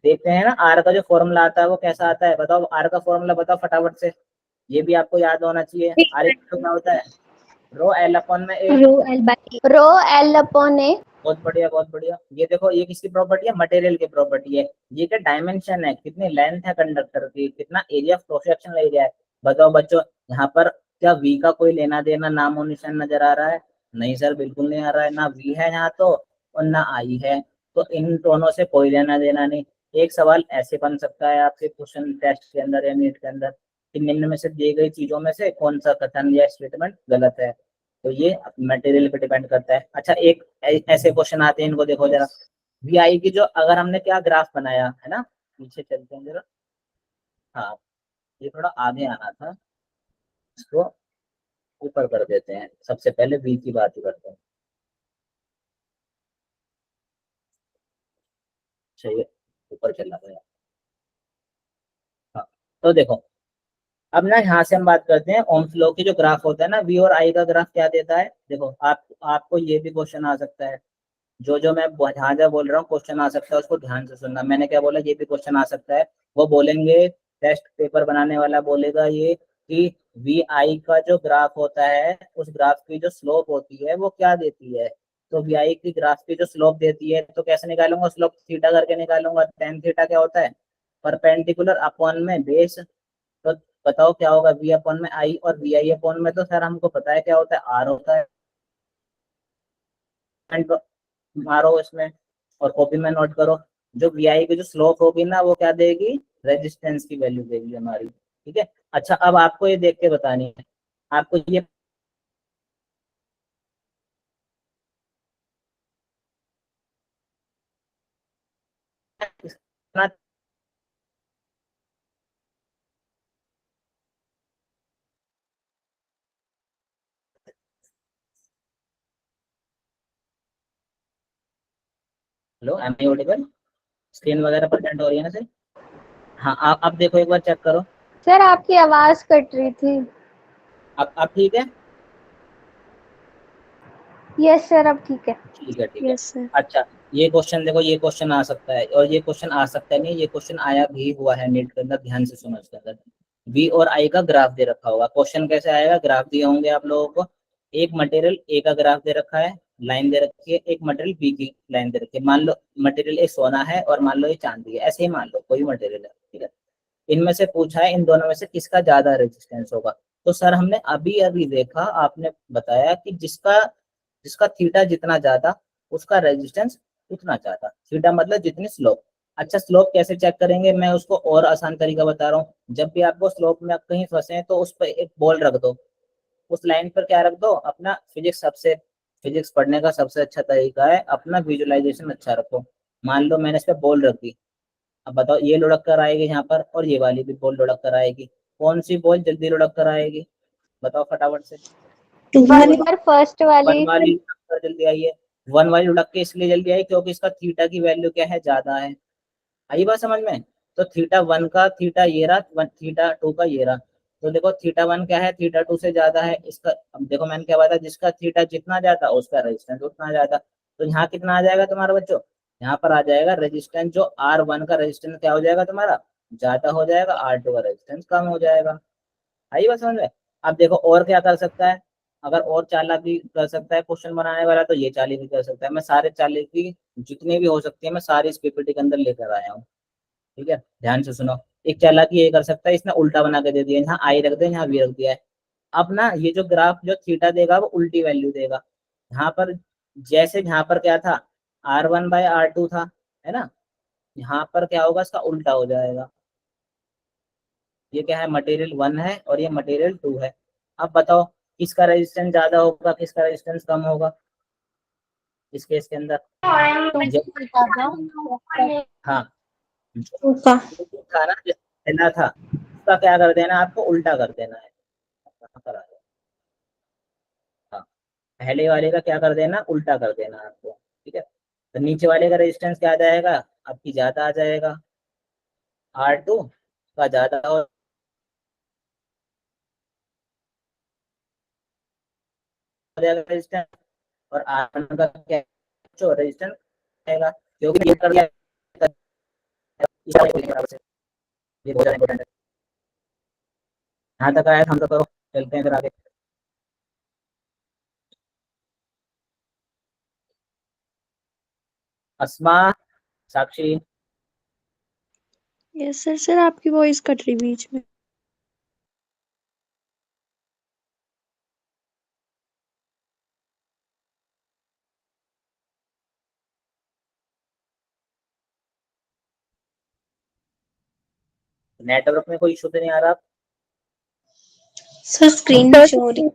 [SPEAKER 1] देखते हैं ना, आर का जो फॉर्मूला आता है वो कैसा आता है, बताओ आर का फॉर्मूला बताओ फटाफट से, ये भी आपको याद होना चाहिए। आर इक्वल क्या होता है, रो एल अपॉन में ए।
[SPEAKER 2] Rho L by A.
[SPEAKER 3] Rho L upon A.
[SPEAKER 1] बहुत बढ़िया बहुत बढ़िया। ये देखो ये किसकी प्रॉपर्टी है, मटेरियल की प्रॉपर्टी है। ये क्या डायमेंशन है, कितनी लेंथ है कंडक्टर की, कितना area of cross section area है। बताओ बच्चों, यहाँ पर क्या वी का कोई लेना देना नाम और निशान नजर आ रहा है, नहीं सर बिल्कुल नहीं आ रहा है, ना वी है यहाँ तो और ना आई है, तो इन दोनों से कोई लेना देना नहीं। एक सवाल ऐसे बन सकता है आपके क्वेश्चन टेस्ट के अंदर या नीट के अंदर कि निम्न में से दी गई चीजों में से कौन सा कथन या स्टेटमेंट गलत है, तो ये मटेरियल पे डिपेंड करता है। अच्छा, एक ऐसे क्वेश्चन आते हैं, इनको देखो जरा। वी आई की जो, अगर हमने क्या ग्राफ बनाया है ना, पीछे चलते हैं जरा, हाँ ये थोड़ा आगे आना था, इसको ऊपर कर देते हैं, सबसे पहले वी की बात ही करते हैं। चाहिए ऊपर चला गया, हाँ। तो देखो, अब ना यहाँ से हम बात करते हैं ओम्स लॉ की जो ग्राफ होता है ना, वी और आई का ग्राफ क्या देता है। देखो आपको ये भी क्वेश्चन आ सकता है, जो मैं जहाँ जहाँ बोल रहा हूँ क्वेश्चन आ सकता है, उसको ध्यान से सुनना। मैंने क्या बोला, ये भी क्वेश्चन आ सकता है। वो बोलेंगे, टेस्ट पेपर बनाने वाला बोलेगा ये कि वी आई का जो ग्राफ होता है, उस ग्राफ की जो स्लोप होती है वो क्या देती है। तो वी आई की ग्राफ की जो स्लोप देती है, तो कैसे निकालूंगा, स्लोप थीटा करके निकालूंगा। टेन थीटा क्या होता है, परपेंडिकुलर अपॉन में बेस। तो बताओ क्या होगा, वी अपॉन में आई, और वी आई अपॉन में तो सर हमको पता है क्या होता है, आर होता है। मारो इसमें और कॉपी में नोट करो, जो वी आई की जो स्लोप होगी ना वो क्या देगी, रेजिस्टेंस की वैल्यू देगी हमारी, ठीक है। अच्छा, अब आपको ये देख के बतानी है, आपको ये hello, am I audible, screen वगैरह प्रेजेंट हो रही है ना सर। हाँ, आप देखो एक बार चेक करो।
[SPEAKER 3] Sir, आपकी आवाज कट रही थी।
[SPEAKER 1] अब ठीक है,
[SPEAKER 3] Yes, sir, अब ठीक है।
[SPEAKER 1] ठीक है ठीक है।
[SPEAKER 2] Yes, sir.
[SPEAKER 1] अच्छा, ये क्वेश्चन देखो, ये क्वेश्चन आ सकता है और ये क्वेश्चन आ सकता है नहीं, ये क्वेश्चन आया भी हुआ है नीट के अंदर, ध्यान से सुनो। इसके अंदर वी और आई का ग्राफ दे रखा होगा, क्वेश्चन कैसे आएगा, ग्राफ दिए होंगे आप लोगों को, एक मटेरियल ए का ग्राफ दे रखा है, लाइन दे रखी है, एक मटेरियल बी की लाइन दे रखी है। मान लो मटेरियल ए सोना है और मान लो ये चांदी है, ऐसे ही मान लो कोई मटेरियल है, ठीक है। इनमें से पूछा है इन दोनों में से किसका ज्यादा रेजिस्टेंस होगा। तो सर हमने अभी अभी देखा, आपने बताया कि जिसका जिसका थीटा जितना ज्यादा उसका रेजिस्टेंस उतना ज्यादा, थीटा मतलब जितनी स्लोप। अच्छा, स्लोप कैसे चेक करेंगे, मैं उसको और आसान तरीका बता रहा हूँ। जब भी आपको स्लोप में आप कहीं फंसे तो उस पर एक बॉल रख दो, उस लाइन पर क्या रख दो, अपना फिजिक्स पढ़ने का सबसे अच्छा तरीका है अपना विजुअलाइजेशन अच्छा रखो। मान लो मैंने इस पर बॉल रख दी, अब बताओ ये लुढ़क कर आएगी यहाँ पर और ये वाली भी बॉल लुढ़क कर आएगी, कौन सी बॉल जल्दी लुढ़क कर आएगी, बताओ फटाफट से।
[SPEAKER 2] Two
[SPEAKER 3] वन
[SPEAKER 2] वाली.
[SPEAKER 3] पर फर्स्ट वाली।
[SPEAKER 1] वन वाली लुढ़क कर जल्दी आई है, वन वाली उड़क के इसलिए जल्दी आई क्योंकि इसका थीटा की वैल्यू क्या है, ज्यादा है। आई बात समझ में? तो थीटा वन का थीटा ये रहा, थीटा टू का ये रहा। तो देखो थीटा वन क्या है, थीटा टू से ज्यादा है इसका। अब देखो मैंने क्या बताया, जिसका थीटा जितना ज्यादा उसका रेजिस्टेंस उतना ज्यादा। तो यहाँ कितना आ जाएगा तुम्हारे बच्चों, यहाँ पर आ जाएगा रेजिस्टेंस, जो आर वन का रेजिस्टेंस क्या हो जाएगा तुम्हारा, ज्यादा हो जाएगा, आर टू का रेजिस्टेंस कम हो जाएगा। आई बात समझ में? अब देखो और क्या कर सकता है, अगर और चालाकी कर सकता है क्वेश्चन बनाने वाला, तो ये चालाकी कर सकता है। मैं सारे चालाकी जितनी भी हो सकती है मैं सारी इस पीपीटी के अंदर लेकर आया हूँ। ठीक है, ध्यान से सुनो। एक चालाकी ये कर सकता है, इसने उल्टा बना के दे दिया, यहाँ आई रख दिया, यहाँ वी रख दिया है। अब ना ये जो ग्राफ जो थीटा देगा वो उल्टी वैल्यू देगा। यहाँ पर जैसे यहाँ पर क्या था, R1/R2 था, है ना, यहाँ पर क्या होगा, इसका उल्टा हो जाएगा। ये क्या है, मटेरियल वन है और ये मटेरियल टू है। अब बताओ किसका रेजिस्टेंस ज्यादा होगा, किसका रेजिस्टेंस कम होगा इस केस के अंदर। जब हाँ, जो
[SPEAKER 2] का
[SPEAKER 1] था ना, जो पहला था उसका क्या कर देना, आपको उल्टा कर देना है। यहाँ पर आ जाओ। हाँ, पहले वाले का क्या कर देना, उल्टा कर देना आपको। ठीक है, तो नीचे वाले का रेजिस्टेंस क्या आ जाएगा, आपकी ज्यादा आ जाएगा, R2 का ज्यादा हो जाएगा रेजिस्टेंस, और R1 का क्या जो रेजिस्टेंस आएगा, क्योंकि ये कर लिया, ये बहुत ज्यादा इंपॉर्टेंट है। यहाँ तक आया, हम तो करो, चलते हैं फिर आगे। अस्मा, साक्षी,
[SPEAKER 4] यस सर। सर आपकी वॉइस कट रही बीच में।
[SPEAKER 1] नेटवर्क में कोई इशू तो नहीं आ रहा?
[SPEAKER 2] सर स्क्रीन नहीं शो हो रही।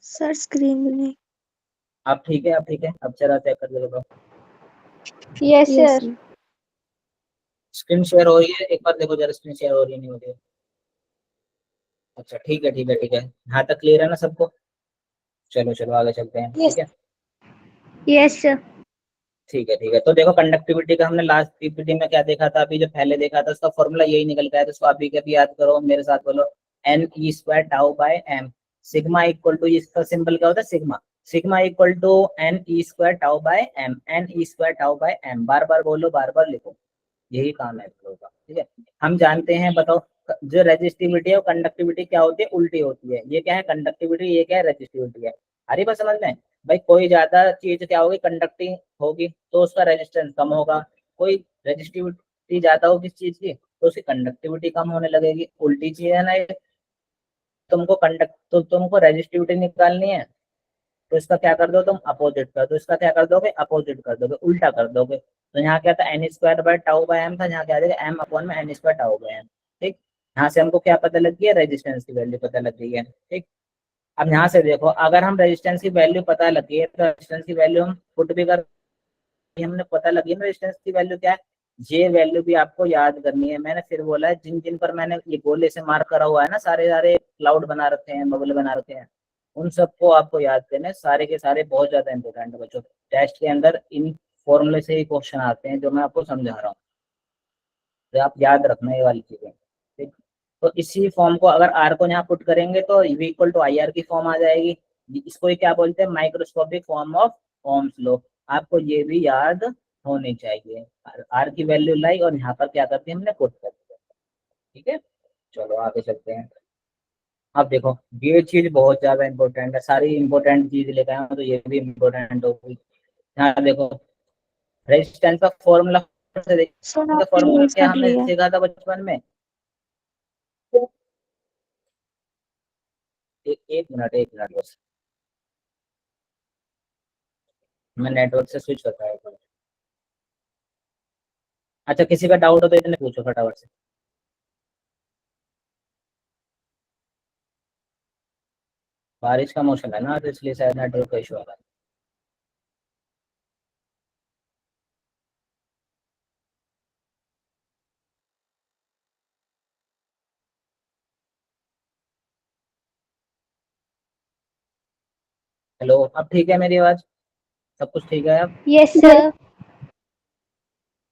[SPEAKER 4] सर स्क्रीन में नहीं।
[SPEAKER 1] अब ठीक है, अब ठीक है, अब चला चेक कर लो।
[SPEAKER 3] Yes,
[SPEAKER 4] yes
[SPEAKER 3] sir.
[SPEAKER 4] Sir.
[SPEAKER 1] Screen share हो रही है, एक बार देखो जरा, स्क्रीन शेयर हो रही है नहीं हो रही है। अच्छा ठीक है, ठीक है, ठीक है, यहाँ तक क्लियर है ना सबको? चलो चलो आगे चलते हैं,
[SPEAKER 3] Yes.
[SPEAKER 1] ठीक है।
[SPEAKER 3] Yes, sir.
[SPEAKER 1] ठीक है, ठीक है, तो देखो कंडक्टिविटी का हमने लास्ट पीपीटी में क्या देखा था, अभी जो पहले देखा था उसका फॉर्मूला यही निकल गया है, तो उसको अभी के अभी याद करो, मेरे साथ बोलो। N E² τ/m, sigma equal to, इसका सिंबल क्या होता है, sigma. Sigma equal to N E² τ/m, N E² τ/m, बार बार बोलो, बार बार लिखो, यही काम है हम लोगों का। ठीक है, हम जानते हैं, बताओ जो रेजिस्टिविटी है और कंडक्टिविटी क्या होती है, उल्टी होती है। ये क्या है कंडक्टिविटी, ये क्या है रेजिस्टिविटी है। अरे बस समझ में, भाई कोई ज्यादा चीज क्या होगी, कंडक्टिंग होगी तो उसका रेजिस्टेंस कम होगा। कोई रेजिस्टिविटी ज्यादा होगी किस चीज की, तो उसकी कंडक्टिविटी कम होने लगेगी। उल्टी चीज है ना ये। तुमको कंडक्ट तो तुमको रेजिस्टिविटी निकालनी है, तो इसका क्या कर दो तुम, अपोजिट कर दो। इसका क्या कर दोगे, अपोजिट कर दोगे, उल्टा कर दोगे। तो यहाँ क्या था, N²/τ/m था, यहाँ क्या आ जाएगा, M/N²τ/m। ठीक, यहाँ से हमको क्या पता लग गया, रेजिस्टेंस की वैल्यू पता लग गई है। ठीक, अब यहाँ से देखो, अगर हम रेजिस्टेंस की वैल्यू पता लगी है, तो रेजिस्टेंस की वैल्यू हम पुट भी कर, हमने पता लगी ना रेजिस्टेंस की वैल्यू क्या है। ये वैल्यू भी आपको याद करनी है। मैंने फिर बोला है, जिन जिन पर मैंने ये गोले से मार्क करा हुआ है ना, सारे सारे क्लाउड बना रखे हैं, बबल बना रखे हैं, उन सबको आपको याद करना है। सारे के सारे बहुत ज्यादा इंपॉर्टेंट है बच्चों, टेस्ट के अंदर इन फॉर्मूले से ही क्वेश्चन आते हैं जो मैं आपको समझा रहा हूँ, तो आप याद रखना ये वाली चीजें। ठीक, तो इसी फॉर्म को अगर आर को यहाँ पुट करेंगे तो V equal to i r की फॉर्म आ जाएगी। इसको ही क्या बोलते हैं, microscopic form of Ohm's law. आपको ये भी याद होनी चाहिए। आर की वैल्यू लाई और यहाँ पर क्या करते हैं, हमने पुट कर दिया। ठीक है, चलो आगे चलते हैं। अब देखो ये चीज बहुत ज्यादा इंपॉर्टेंट है, सारी इंपॉर्टेंट चीज लेकर आए हो तो ये भी इंपॉर्टेंट होगी। यहाँ देखो, रेजिस्टेंस का फॉर्मूला से
[SPEAKER 4] सर
[SPEAKER 1] देखो,
[SPEAKER 4] आपकी
[SPEAKER 1] फॉर्मूला
[SPEAKER 4] वॉइस
[SPEAKER 1] क्या
[SPEAKER 4] कट
[SPEAKER 1] हमने
[SPEAKER 4] रही है।
[SPEAKER 1] सीखा था बचपन में। एक मिनट, एक मिनट बस, मैं नेटवर्क से स्विच करता हूँ। अच्छा किसी का डाउट हो तो इतने पूछो फटाफट से। बारिश का मौसम है ना, तो इसलिए शायद नेटवर्क का इशू आ रहा है। हेलो, अब ठीक है मेरी आवाज? सब कुछ ठीक है अब?
[SPEAKER 3] Yes, sir.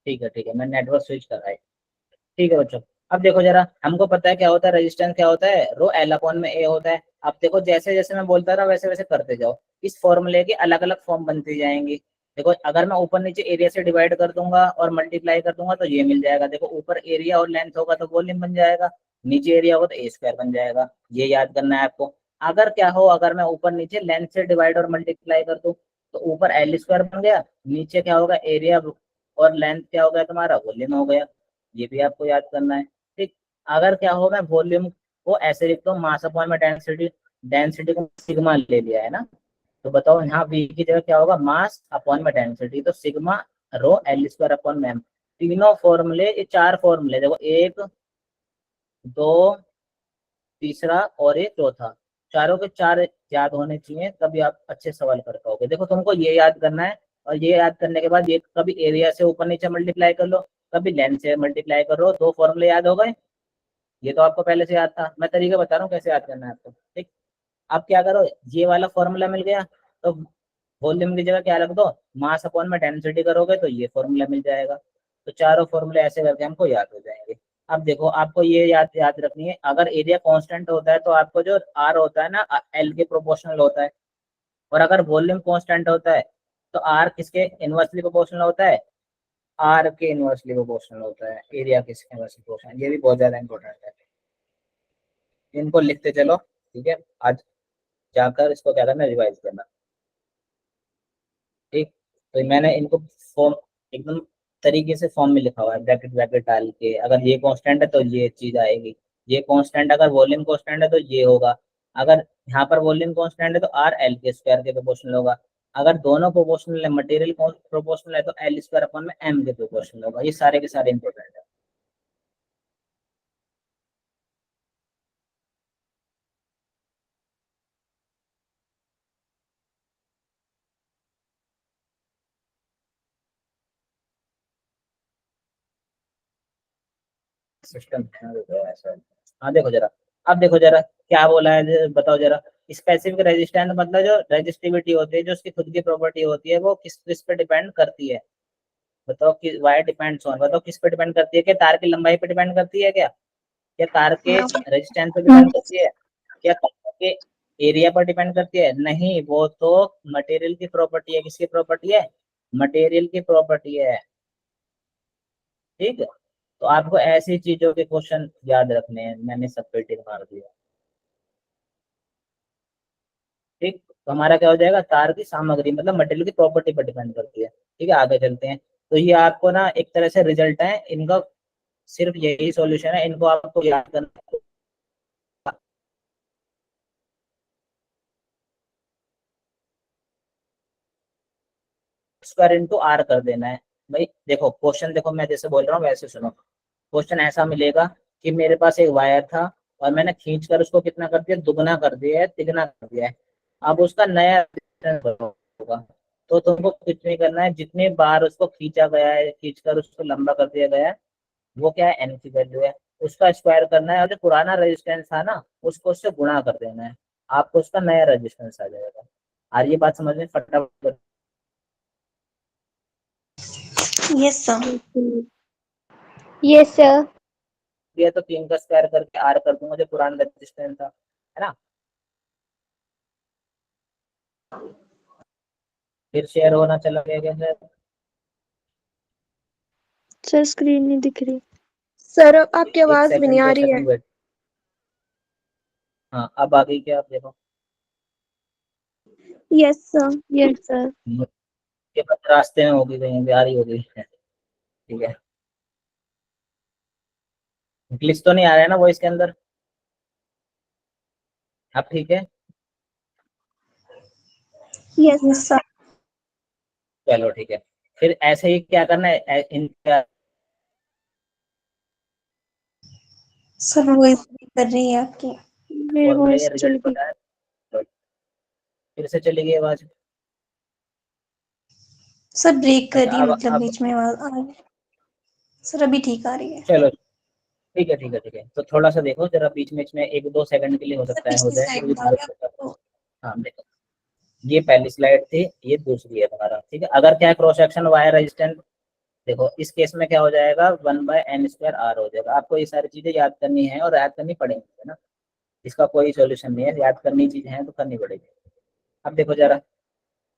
[SPEAKER 1] ठीक है, मैं नेटवर्क स्विच कर रहा है। ठीक है बच्चों, अब देखो जरा, हमको पता है क्या होता है रेजिस्टेंस, क्या होता है, रो एल अपॉन में ए होता है। अब देखो जैसे जैसे मैं बोलता रहा वैसे वैसे करते जाओ, इस फॉर्मूले की अलग अलग फॉर्म बनती जाएंगी। देखो अगर मैं ऊपर नीचे एरिया से डिवाइड कर दूंगा और मल्टीप्लाई कर दूंगा तो ये मिल जाएगा। देखो ऊपर एरिया और लेंथ होगा तो वॉल्यूम बन जाएगा, नीचे एरिया होगा तो ए स्क्वायर बन जाएगा। ये याद करना है आपको। अगर क्या हो, अगर मैं ऊपर नीचे लेंथ से डिवाइड और मल्टीप्लाई कर दूं तो ऊपर एल स्क्वायर बन गया, नीचे क्या होगा, एरिया और लेंथ क्या हो गया तुम्हारा, वॉल्यूम हो गया। ये भी आपको याद करना है। ठीक, अगर क्या हो, मैं वॉल्यूम को ऐसे लिखता हूँ मास अपॉन में डेंसिटी, डेंसिटी को सिग्मा ले लिया है ना, तो बताओ यहाँ वी की जगह क्या होगा, मास अपॉन में डेंसिटी, तो sigma rho L square upon में एम। तीनों फॉर्मूले, ये चार फॉर्मूले देखो, एक, दो, तीसरा और एक चौथा, चारों के चार याद होने चाहिए, तभी आप अच्छे सवाल कर पाओगे। देखो तुमको ये याद करना है, और ये याद करने के बाद ये कभी एरिया से ऊपर नीचे मल्टीप्लाई कर लो, कभी लेंथ से मल्टीप्लाई करो, दो फॉर्मूले याद हो गए। ये तो आपको पहले से याद था, मैं तरीका बता रहा हूँ कैसे याद करना है आपको। ठीक, अब क्या करो, ये वाला फॉर्मूला मिल गया तो वॉल्यूम की जगह क्या रख दो, मास अपॉन में डेंसिटी करोगे तो ये फॉर्मूला मिल जाएगा। तो चारों फॉर्मूले ऐसे करके हमको याद हो जाएंगे। अब देखो आपको ये याद याद रखनी है, अगर एरिया कांस्टेंट होता है तो आपको जो आर होता है ना, एल के प्रोपोर्शनल होता है, और अगर वॉल्यूम कांस्टेंट होता है तो आर किसके इनवर्सली प्रोपोर्शनल होता है, आर के इनवर्सली प्रोपोर्शनल होता है, एरिया किसके इनवर्सली प्रोपोर्शनल। ये भी बहुत ज्यादा इंपॉर्टेंट है, इनको लिखते चलो। ठीक है, आज जाकर इसको क्या करना, रिवाइज करना। ठीक, तो मैंने इनको फॉर्म एकदम तरीके से फॉर्म में लिखा हुआ है, ब्रैकेट ब्रैकेट डाल के। अगर ये कांस्टेंट है तो ये चीज आएगी, ये कांस्टेंट, अगर वॉल्यूम कांस्टेंट है तो ये होगा, अगर यहाँ पर वॉल्यूम कांस्टेंट है तो आर एल के स्क्वायर के प्रोपोर्शनल होगा, अगर दोनों प्रोपोर्शनल है, मटेरियल प्रोपोर्शनल है तो एल स्क्वायर अपॉन में एम के प्रोपोर्शनल होगा। ये सारे के सारे इंपॉर्टेंट है। सिस्टम ऐसा है। हाँ देखो जरा, अब देखो जरा क्या बोला है, बताओ जरा। स्पेसिफिक रेजिस्टेंस मतलब जो रेजिस्टिविटी होती है, जो उसकी खुद की प्रॉपर्टी होती है, वो किस किस पे डिपेंड करती है, बताओ कि वाई डिपेंड्स ऑन, बताओ किस पे डिपेंड करती है, क्या तार की लंबाई पे डिपेंड करती है क्या, क्या तार के रेजिस्टेंस पे डिपेंड करती है, क्या तार के एरिया पर डिपेंड करती है, नहीं, वो तो मटेरियल की प्रॉपर्टी है। किसकी प्रॉपर्टी है, मटेरियल की प्रॉपर्टी है। ठीक है, तो आपको ऐसी चीजों के क्वेश्चन याद रखने हैं, मैंने सब पे टिक मार दिया। ठीक, तो हमारा क्या हो जाएगा, तार की सामग्री मतलब मटेरियल की प्रॉपर्टी पर डिपेंड करती है। ठीक है, आगे चलते हैं। तो ये आपको ना एक तरह से रिजल्ट है इनका, सिर्फ यही सॉल्यूशन है, इनको आपको याद करना है। स्क्वायर इंटू आर कर देना है। भाई देखो क्वेश्चन, देखो मैं जैसे बोल रहा हूँ वैसे सुनो। क्वेश्चन ऐसा मिलेगा कि मेरे पास एक वायर था और मैंने खींच कर उसको कितना कर दिया, दुगना कर दिया है, तिगना कर दिया है। अब उसका नया resistance होगा, तो तुमको कुछ नहीं करना है, जितने बार उसको खींचा गया है, खींच कर उसको लंबा कर दिया गया है, वो क्या है, एन की वैल्यू है, उसका स्क्वायर करना है, और जो पुराना रेजिस्टेंस था ना उसको उससे गुणा कर देना है, आपको उसका नया रेजिस्टेंस आ जाएगा। और ये बात समझ में फटाफट,
[SPEAKER 2] यस सर।
[SPEAKER 3] Yes, sir.
[SPEAKER 1] दिया तो 3 का स्क्वायर करके आर कर दूंगा, जो पुराना रेजिस्टेंस था, है ना। फिर शेयर होना चला गया कैसे,
[SPEAKER 4] सर स्क्रीन नहीं दिख रही।
[SPEAKER 3] सर आपकी
[SPEAKER 1] एक
[SPEAKER 3] आवाज भी नहीं
[SPEAKER 1] सेकंड,
[SPEAKER 3] आ
[SPEAKER 1] दो
[SPEAKER 3] रही है।
[SPEAKER 1] Second wait. हाँ अब आ गई क्या, आप देखो।
[SPEAKER 3] Yes sir.
[SPEAKER 4] Yes sir.
[SPEAKER 1] ये बस रास्ते में होगी, कहीं भी आ रही होगी। ठीक है, ग्लिच तो नहीं आ रहा है ना वॉइस के अंदर, अब ठीक है।
[SPEAKER 3] Yes sir.
[SPEAKER 1] चलो ठीक है, फिर ऐसे ही क्या करना है, इनका
[SPEAKER 2] सर वही कर रही है आपकी।
[SPEAKER 4] मेरी
[SPEAKER 1] फॉर्मूला या
[SPEAKER 4] वॉइस चली
[SPEAKER 1] रिजल्ट
[SPEAKER 4] गई।
[SPEAKER 1] पता है, तो फिर से चली गई आवाज।
[SPEAKER 2] सर ब्रेक कर
[SPEAKER 1] अच्छा
[SPEAKER 2] रही है, मतलब
[SPEAKER 1] अब
[SPEAKER 2] बीच में आवाज आ रही है। सर अभी ठीक आ रही है।
[SPEAKER 1] चलो, ठीक है, तो थोड़ा सा देखो जरा, बीच में इसमें 1-2 सेकंड के लिए हो
[SPEAKER 2] सर
[SPEAKER 1] सकता है हो
[SPEAKER 2] पिछली
[SPEAKER 1] जाए, फिर भी
[SPEAKER 2] साइड आ
[SPEAKER 1] दोबारा
[SPEAKER 2] गया
[SPEAKER 1] से बताओ।
[SPEAKER 2] तो।
[SPEAKER 1] हाँ देखो, ये पहली स्लाइड थी, ये दूसरी है तुम्हारा, ठीक है। अगर क्या क्रॉस सेक्शन वायर रेजिस्टेंस, देखो इस केस में क्या हो जाएगा, 1/n² हो जाएगा। आपको ये सारी चीजें याद करनी है और याद करनी पड़ेंगी, है ना, इसका कोई सॉल्यूशन नहीं है, याद करनी चीजें हैं तो करनी पड़ेगी। अब देखो जरा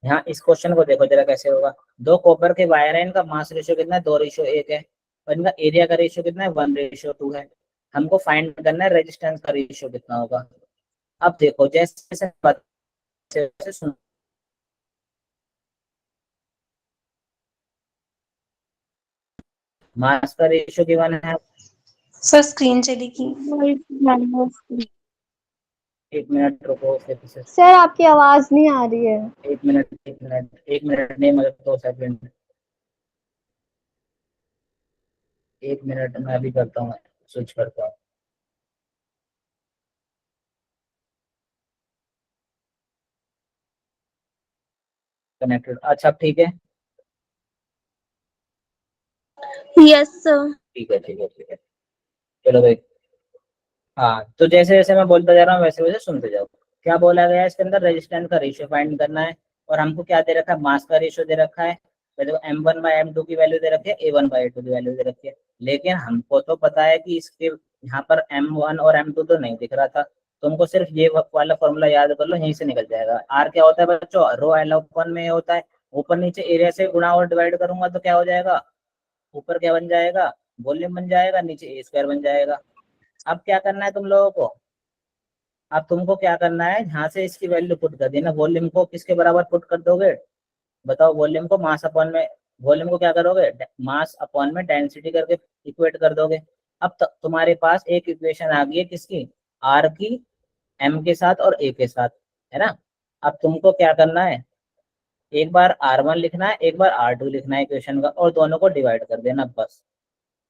[SPEAKER 1] यहाँ इस क्वेश्चन को देखो जरा कैसे होगा। दो कॉपर के वायर है, इनका मास रेशियो कितना है, 2:1 है, और इनका एरिया का रेशियो कितना है, 1:2 है। हमको फाइंड करना है रेजिस्टेंस का रेशियो कितना होगा। अब देखो जैसे जैसे सुन, मास का रेशियो गिवन है,
[SPEAKER 2] सर स्क्रीन चलेगी।
[SPEAKER 1] एक मिनट रुको, फिर से
[SPEAKER 4] सर आपकी आवाज नहीं आ रही है।
[SPEAKER 1] एक मिनट, एक मिनट नहीं, मतलब 2 सेकंड, एक मिनट मैं अभी करता हूँ, स्विच करता हूँ। कनेक्टेड, अच्छा ठीक है,
[SPEAKER 2] यस सर।
[SPEAKER 1] ठीक है, ठीक है, ठीक है, चलो भाई। हाँ, तो जैसे जैसे मैं बोलता जा रहा हूँ वैसे वैसे सुनते जाओ। क्या बोला गया है इसके अंदर, रेजिस्टेंस का रेशियो फाइंड करना है, और हमको क्या दे रखा है, मास का रेशियो दे रखा है। देखो M1/M2 की वैल्यू दे रखी है, A1/A2 की वैल्यू दे रखी है। लेकिन हमको तो पता है कि इसके यहाँ पर M1 और M2 तो नहीं दिख रहा था। तुमको सिर्फ ये वाला फॉर्मूला याद कर लो, यहीं से निकल जाएगा। R क्या होता है बच्चों, रो L ओपन में होता है। ऊपर नीचे एरिया से गुणा और डिवाइड करूंगा तो क्या हो जाएगा, ऊपर क्या बन जाएगा, वॉल्यूम बन जाएगा, नीचे A² बन जाएगा। अब क्या करना है तुम लोगों को, अब तुमको क्या करना है, यहाँ से इसकी वैल्यू पुट कर देना। वॉल्यूम को किसके बराबर पुट कर दोगे, बताओ। वॉल्यूम को मास अपॉन में, वॉल्यूम को क्या करोगे, मास अपॉन में डेंसिटी करके इक्वेट कर दोगे। अब तुम्हारे पास एक इक्वेशन आ गई है किसकी, आर की, एम के साथ और ए के साथ, है ना। अब तुमको क्या करना है, एक बार R1 लिखना है, एक बार R2 लिखना है इक्वेशन का, और दोनों को डिवाइड कर देना बस।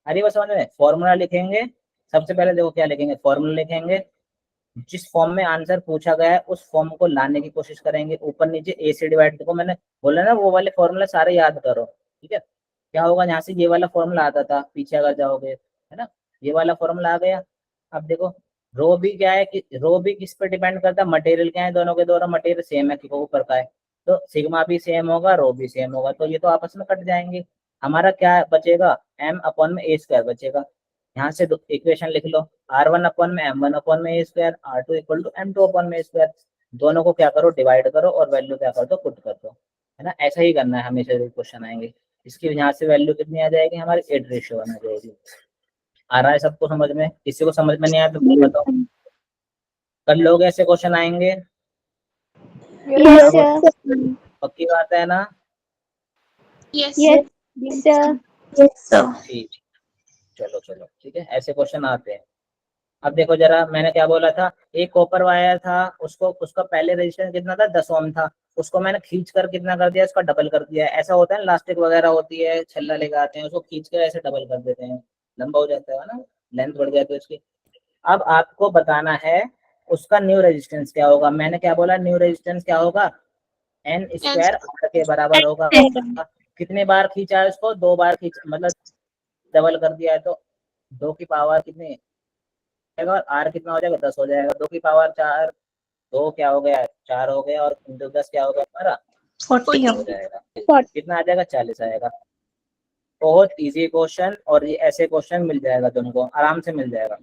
[SPEAKER 1] अरे बस समझ में, फॉर्मूला लिखेंगे। सबसे पहले देखो क्या लिखेंगे, फॉर्मूला लिखेंगे। जिस फॉर्म में आंसर पूछा गया है उस फॉर्म को लाने की कोशिश करेंगे, ऊपर नीचे ए से डिवाइड, देखो मैंने बोला ना वो वाले फॉर्मूला सारे याद करो, ठीक है। क्या होगा, यहाँ से ये वाला फॉर्मूला आता था, पीछे अगर जाओगे, है ना, ये वाला फॉर्मूला आ गया। अब देखो रो भी क्या है, कि रो भी किस पे डिपेंड करता है, मटेरियल क्या है, दोनों के दोनों मटेरियल सेम है कि वो ऊपर का है, तो सिग्मा भी सेम होगा, रो भी सेम होगा, तो ये तो आपस में कट जाएंगे। हमारा क्या बचेगा, M/A² बचेगा। यहाँ से इक्वेशन लिख लो, R1/M1/A², R2 = M2/A²। दोनों को क्या करो, डिवाइड करो, और वैल्यू क्या कर दो, पुट कर दो, है ना। ऐसा ही करना है हमेशा जो क्वेश्चन आएंगे। इसकी यहाँ से वैल्यू कितनी आ जाएगी, हमारी 8:1 आ जाएगी। आ रहा है सबको समझ में, किसी को समझ में नहीं आया तो बताओ। कल लोग ऐसे क्वेश्चन आएंगे,
[SPEAKER 4] यस सर।
[SPEAKER 1] पक्की बात है ना।
[SPEAKER 2] Yes
[SPEAKER 4] yes sir.
[SPEAKER 2] सर।
[SPEAKER 1] ठीक, चलो चलो ठीक है, ऐसे क्वेश्चन आते हैं। अब देखो जरा, मैंने क्या बोला था, एक कॉपर वायर था, उसको उसका पहले रेजिस्टेंस कितना था, 10 ओम था। उसको मैंने खींच कर कितना कर दिया, इसका डबल कर दिया। ऐसा होता है, इलास्टिक वगैरह होती है, छल्ला लेके आते हैं, उसको खींच कर ऐसे डबल कर देते हैं, लंबा हो जाता है ना, लेंथ बढ़ जाती है उसकी। अब आपको बताना है उसका न्यू रेजिस्टेंस क्या होगा। मैंने क्या बोला, न्यू रेजिस्टेंस क्या होगा, N² R के बराबर होगा। कितने बार खींचा है उसको, 2 बार खींच, मतलब डबल कर दिया है, तो 2 की पावर कितनी जाएगा, और R कितना हो जाएगा, 10 हो जाएगा। 2 की पावर 4, 2 क्या हो गया, 4 हो गया, और 10 क्या हो गया हमारा,
[SPEAKER 2] 40
[SPEAKER 1] हो जाएगा। कितना आ जाएगा, 40 आएगा। बहुत इजी क्वेश्चन, और ये ऐसे क्वेश्चन मिल जाएगा तुमको, आराम से मिल जाएगा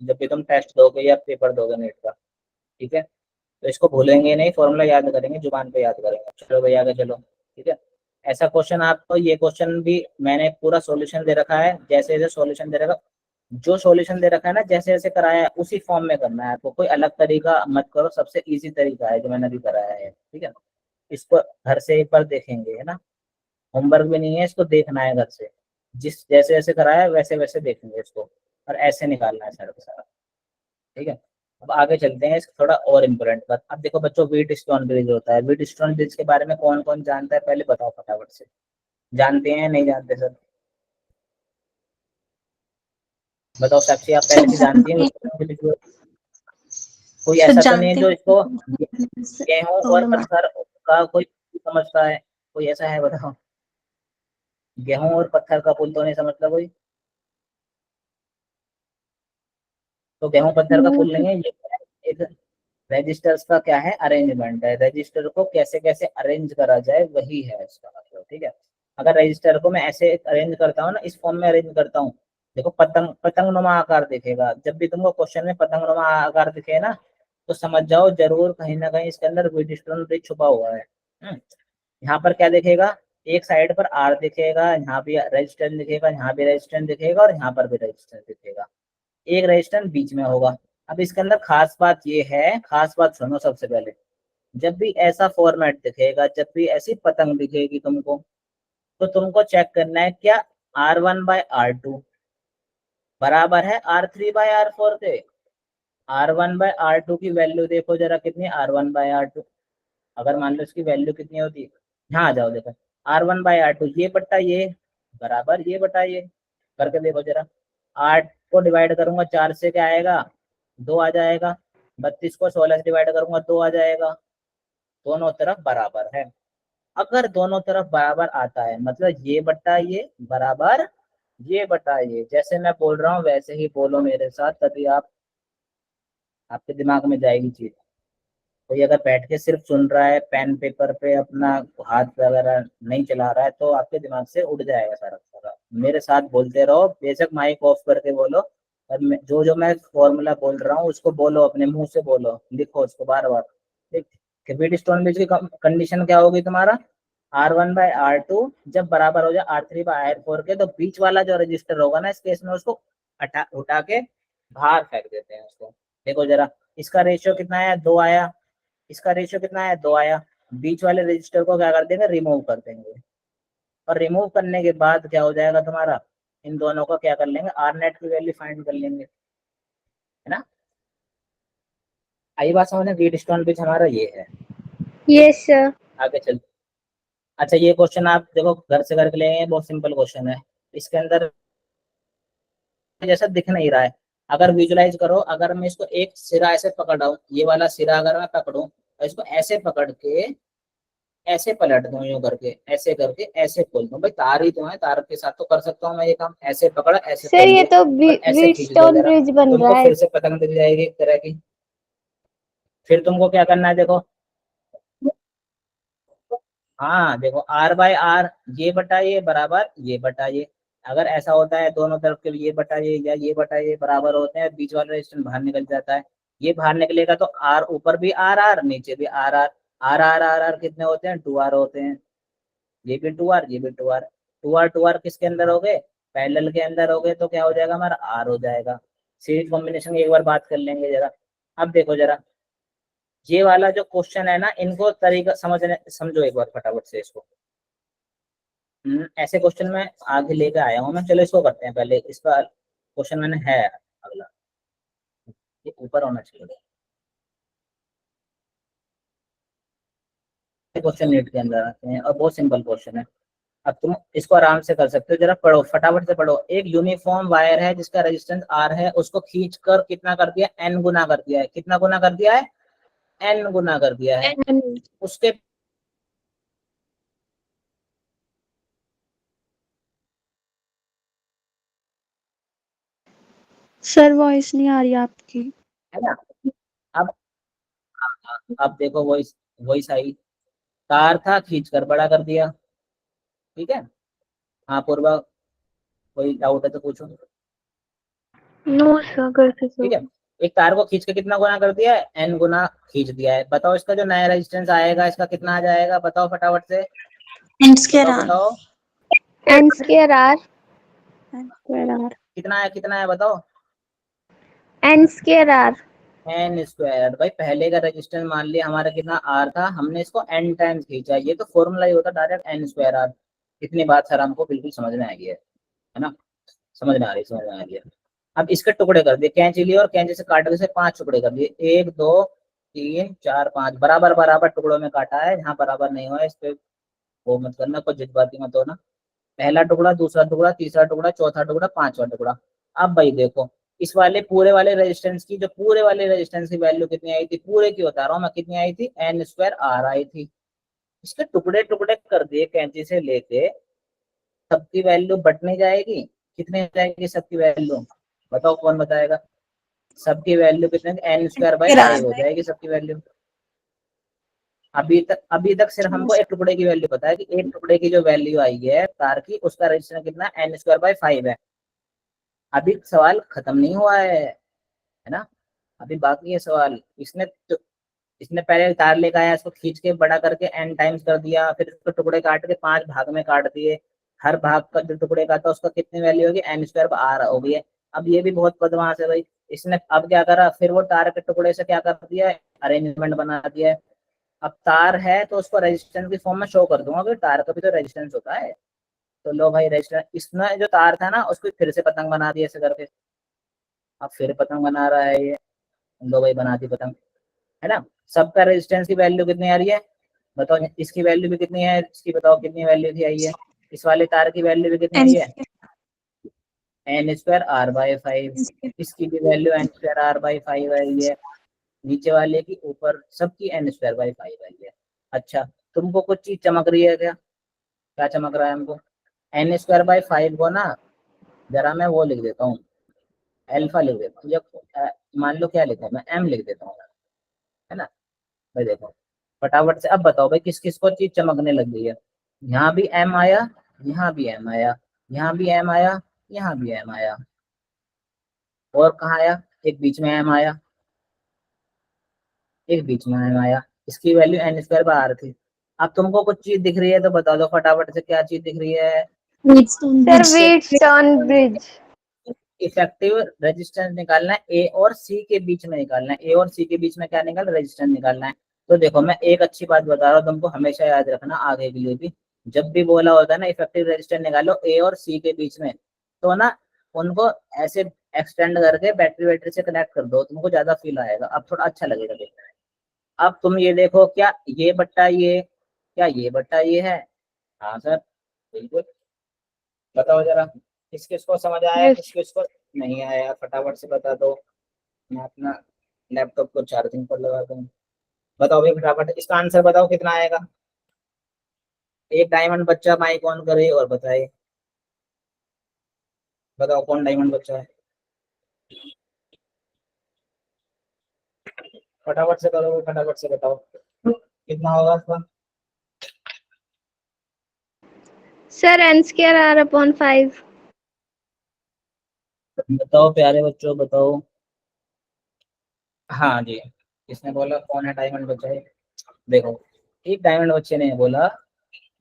[SPEAKER 1] जब भी तुम टेस्ट दोगे या पेपर दोगे नेट का, ठीक है। तो इसको भूलेंगे नहीं, फॉर्मूला याद करेंगे, जुबान पे याद करेंगे। चलो भैया आगे चलो, ठीक है। ऐसा क्वेश्चन आपको, ये क्वेश्चन भी मैंने पूरा सॉल्यूशन दे रखा है, जैसे जैसे सॉल्यूशन दे रखा, जो सॉल्यूशन दे रखा है ना, जैसे जैसे कराया है उसी फॉर्म में करना है आपको, कोई अलग तरीका मत करो, सबसे इजी तरीका है जो मैंने अभी कराया है, ठीक है। इसको घर से एक बार देखेंगे, है ना, होमवर्क भी नहीं है, इसको देखना है घर से, जिस जैसे जैसे कराया है वैसे वैसे देखेंगे इसको, और ऐसे निकालना है सारा का सारा, ठीक है। अब आगे चलते हैं, इसका थोड़ा और इम्पोर्टेंट बात। अब देखो बच्चों, व्हीट स्टोन ब्रिज होता है, व्हीट स्टोन ब्रिज के बारे में कौन कौन जानता है, पहले बताओ फटाफट से, जानते हैं नहीं जानते सर, बताओ साक्षी, आप पहले से जानती हैं Wheat Stone Bridge? कोई
[SPEAKER 2] सर
[SPEAKER 1] ऐसा तो नहीं है
[SPEAKER 2] जानते
[SPEAKER 1] जो इसको
[SPEAKER 2] हैं
[SPEAKER 1] गेहूं और
[SPEAKER 2] प्रॉब्लम
[SPEAKER 1] पत्थर का कोई समझता है, कोई ऐसा है बताओ, गेहूं और पत्थर का पुल तो नहीं समझता कोई, तो गेहूं पत्थर का पुल नहीं है ये, एक रजिस्टर्स का क्या है, अरेंजमेंट है, रजिस्टर को कैसे कैसे अरेंज करा जाए वही है इसका मतलब, ठीक है। अगर रजिस्टर को मैं ऐसे अरेंज करता हूँ ना, इस फॉर्म में अरेंज करता हूँ, देखो पतंग पतंगनुमा आकार दिखेगा, जब भी तुमको क्वेश्चन में पतंगनुमा आकार दिखे ना तो समझ जाओ जरूर कहीं ना कहीं इसके अंदर व्हीटस्टोन ब्रिज छुपा हुआ है। यहाँ पर क्या दिखेगा, एक साइड पर आर दिखेगा, यहाँ भी रेजिस्टेंस दिखेगा, यहाँ भी रेजिस्टेंस दिखेगा और यहाँ पर भी रेजिस्टेंस दिखेगा, एक रेजिस्टेंस बीच में होगा। अब इसके अंदर खास बात ये है, खास बात सुनो सबसे पहले, जब भी ऐसा फॉर्मेट दिखेगा, जब भी ऐसी पतंग दिखेगी तुमको, तो तुमको चेक करना है क्या R1/R2 बराबर है R3/R4 के। R1/R2 की वैल्यू देखो जरा कितनी, R1/R2 अगर मान लो इसकी वैल्यू कितनी होती है, यहाँ आ जाओ देखो, R1/R2 ये बट्टा ये बराबर ये बटा ये, करके देखो जरा, 8 को डिवाइड करूंगा 4 से क्या आएगा, 2 आ जाएगा, 32 को 16 से डिवाइड करूंगा 2 आ जाएगा, दोनों तरफ बराबर है। अगर दोनों तरफ बराबर आता है मतलब ये बट्टा ये बराबर ये बटा ये, जैसे मैं बोल रहा हूँ वैसे ही बोलो मेरे साथ, तभी आपके दिमाग में जाएगी चीज। कोई अगर बैठ के सिर्फ सुन रहा है, पेन पेपर पे अपना हाथ वगैरह नहीं चला रहा है, तो आपके दिमाग से उड़ जाएगा सारा सारा। मेरे साथ बोलते रहो, बेशक माइक ऑफ करके बोलो, और जो जो मैं फॉर्मूला बोल रहा हूँ उसको बोलो, अपने मुंह से बोलो, लिखो उसको बार बार। ठीक, व्हीटस्टोन ब्रिज की कंडीशन क्या होगी तुम्हारा, R1/R2 जब बराबर हो जाए R3/R4 के, तो बीच वाला जो रजिस्टर होगा ना इस केस में उसको उठा के बाहर फेंक देते हैं उसको। देखो जरा, इसका रेशियो कितना आया, 2 आया, इसका रेशियो कितना है, 2 आया, बीच वाले रजिस्टर को क्या कर देंगे, रिमूव कर देंगे, और रिमूव करने के बाद क्या हो जाएगा तुम्हारा, इन दोनों का क्या कर लेंगे, आर नेट की वैल्यू फाइंड कर लेंगे, है ना। आई बात समझ में, व्हीटस्टोन ब्रिज हमारा ये है।
[SPEAKER 4] Yes sir.
[SPEAKER 1] आगे चल, अच्छा ये क्वेश्चन आप देखो घर से करके लेंगे, बहुत सिंपल क्वेश्चन है, इसके अंदर जैसा दिख नहीं रहा है, अगर विजुलाइज करो, अगर मैं इसको एक सिरा ऐसे पकड़ा हूँ, ये वाला सिरा अगर मैं पकड़ूं और इसको ऐसे पकड़ के ऐसे पलट दूं, यूं करके ऐसे खोल दूं, भाई तार ही तो है, तार के साथ तो कर सकता हूँ मैं ये काम, ऐसे पकड़ा ऐसे
[SPEAKER 4] सर
[SPEAKER 1] खोल
[SPEAKER 4] ये
[SPEAKER 1] दिया
[SPEAKER 4] तो
[SPEAKER 1] और ऐसे खींच दिया
[SPEAKER 4] व्हीटस्टोन
[SPEAKER 1] जरा,
[SPEAKER 4] ब्रिज बन
[SPEAKER 1] तुमको
[SPEAKER 4] रहा है।
[SPEAKER 1] फिर से पतंग दिख जाएगी एक तरह की। फिर तुमको क्या करना है, देखो, हाँ देखो R/R ये बटा ये बराबर ये बटा ये, अगर ऐसा होता है दोनों तरफ के ये बटा ये या ये बटा ये बराबर होते हैं, बीच वाला रेजिस्टेंस बाहर निकल जाता है, ये बाहर निकलेगा तो R ऊपर भी RR नीचे भी RR, RR कितने होते हैं, 2R होते हैं, ये भी 2R ये भी 2R, 2R किसके अंदर हो गए, पैरेलल के अंदर हो गए, तो क्या हो जाएगा हमारा R हो जाएगा। सीरीज कॉम्बिनेशन की एक बार बात कर लेंगे जरा। अब देखो जरा, ये वाला जो क्वेश्चन है ना, इनको तरीका समझने समझो एक बार फटाफट से इसको। ऐसे क्वेश्चन में आगे लेकर आया हूँ मैं, चलो इसको करते हैं पहले, इसका क्वेश्चन मैंने है अगला, ये ऊपर होना चाहिए क्वेश्चन नीट के अंदर आते हैं, और बहुत सिंपल क्वेश्चन है, अब तुम इसको आराम से कर सकते हो, जरा पढ़ो फटाफट से पढ़ो। एक यूनिफॉर्म वायर है जिसका रेजिस्टेंस R है, उसको खींच कर कितना कर दिया, N गुना कर दिया है, कितना गुना कर दिया है, N गुना कर दिया है, उसके
[SPEAKER 5] सर वॉइस नहीं आ रही आपकी।
[SPEAKER 1] है ना। अब देखो वही सही, तार था खींच कर बड़ा कर दिया, ठीक है। हाँ पूर्वा, कोई डाउट है तो पूछो।
[SPEAKER 3] नो सर, करते
[SPEAKER 1] ठीक है,
[SPEAKER 3] सर।
[SPEAKER 1] एक तार को खींच के कितना गुना कर दिया है, N गुना खींच दिया है, बताओ इसका जो नया रेजिस्टेंस आएगा इसका कितना आ जाएगा, बताओ फटाफट से,
[SPEAKER 2] एन स्क्वायर
[SPEAKER 1] बताओ
[SPEAKER 2] आर,
[SPEAKER 1] बताओ
[SPEAKER 4] n स्क्वायर r,
[SPEAKER 1] कितना है बताओ,
[SPEAKER 4] n square r।
[SPEAKER 1] N square, भाई पहले का रेजिस्टेंस मान लिया हमारा कितना R था, हमने इसको N टाइम्स खींचा, ये तो फॉर्मूला ही होता डायरेक्ट N स्क्वायर R। इतनी बात सर हमको बिल्कुल समझ में आ गई है ना, समझ में आ रही है। अब इसके टुकड़े कर दिए, कैंची लिए और कैंची से काट के से 5 टुकड़े कर दिए, 1 2 3 4 5, बराबर बराबर टुकड़ों में काटा है, यहाँ बराबर नहीं हुआ इस पे वो मत करना, कोई जज्बाती मत होना। पहला टुकड़ा, दूसरा टुकड़ा, तीसरा टुकड़ा, चौथा टुकड़ा, पांचवा टुकड़ा। अब भाई देखो, इस वाले पूरे वाले रेजिस्टेंस की, जो पूरे वाले रेजिस्टेंस की वैल्यू कितनी आई थी, पूरे की बता रहा हूँ मैं, कितनी आई थी, N स्क्वायर R आई थी। इसके टुकड़े टुकड़े कर दिए कैंची से लेके, सबकी वैल्यू बटने जाएगी, कितने जाएगी सबकी वैल्यू, बताओ कौन बताएगा। सबकी वैल्यू कितने, n स्क्वायर बाय 5 हो जाएगी सबकी वैल्यू। अभी तक सिर्फ हमको एक टुकड़े की वैल्यू पता है कि एक टुकड़े की जो वैल्यू आई है तार की, उसका रेजिस्टेंस कितना, n स्क्वायर बाय 5 है। अभी सवाल खत्म नहीं हुआ है ना, अभी बाकी है सवाल। इसने पहले तार लेकर आया, इसको खींच के बड़ा करके n टाइम्स कर दिया, फिर इसको टुकड़े काट के 5 भाग में काट दिए, हर भाग का जो टुकड़े का था उसका कितनी वैल्यू होगी, n स्क्वायर r हो गई है। अब ये भी बहुत बदमाश है भाई, इसने अब क्या करा, फिर वो तार के टुकड़े से क्या कर दिया, अरेंजमेंट बना दिया है। अब तार है तो उसको रेजिस्टेंस की फॉर्म में शो कर दूंगा, क्योंकि तार का भी तो रेजिस्टेंस होता है। तो लो भाई रेजिस्टेंस, इसने जो तार था ना उसको फिर से पतंग बना दिया ऐसे करके। अब फिर पतंग बना रहा है ये, लो भाई बना दी पतंग, है ना। सबका रेजिस्टेंस की वैल्यू कितनी आ रही है बताओ, इसकी वैल्यू भी कितनी है, इसकी बताओ कितनी वैल्यू थी आई है, इस वाले तार की वैल्यू भी कितनी आई है, n स्क्वायर r बाय 5, इसकी भी value n square r by 5 आई है, नीचे वाले की ऊपर सबकी n स्क्वायर बाय 5 आई है। अच्छा तुमको कुछ चीज चमक रही है क्या, क्या चमक रहा है हमको, n स्क्वायर बाय 5 को ना जरा मैं वो लिख देता हूँ, अल्फा लिख देता हूँ, या मान लो क्या लिखा मैं m लिख देता हूँ, है ना भाई। देखो फटाफट से अब बताओ भाई किस किस को चीज चमकने लग गई है, यहाँ भी m आया, यहाँ भी m आया, यहाँ भी m आया, यहाँ भी m आया, और कहाँ आया, एक बीच में m आया, एक बीच में m आया, इसकी value n square by r थी। अब तुमको कुछ चीज दिख रही है तो बता दो फटाफट से क्या चीज दिख रही है,
[SPEAKER 4] sir Wheatstone bridge.
[SPEAKER 1] Effective resistance निकालना है, ए और सी के बीच में निकालना है, ए और सी के बीच में क्या निकालना, रेजिस्टेंस निकालना है। तो देखो मैं एक अच्छी बात बता रहा हूँ तुमको, हमेशा याद रखना आगे के लिए भी, जब भी बोला होता है ना इफेक्टिव रेजिस्टेंस निकालो ए और सी के बीच में, तो ना उनको ऐसे एक्सटेंड करके बैटरी से कनेक्ट कर दो, तुमको ज्यादा फील आएगा, अब थोड़ा अच्छा लगेगा देखने में। अब तुम ये देखो, क्या ये बट्टा ये, क्या ये बट्टा ये है, हाँ सर बिल्कुल, बताओ जरा किस किस को समझ आया, किस किस को नहीं आया, फटाफट से बता दो, मैं अपना लैपटॉप को चार्जिंग पर लगा दूं। बताओ भाई फटाफट इसका आंसर बताओ कितना आएगा, एक डायमंड बच्चा माइक ऑन करे और बताए, बताओ कौन डायमंड बच्चा है, फटाफट से करो, फटाफट से बताओ कितना होगा इसका।
[SPEAKER 4] Sir n square r upon 5।
[SPEAKER 1] बताओ प्यारे बच्चों बताओ, हाँ जी, किसने बोला कौन है डायमंड बच्चा है, देखो एक डायमंड बच्चे ने बोला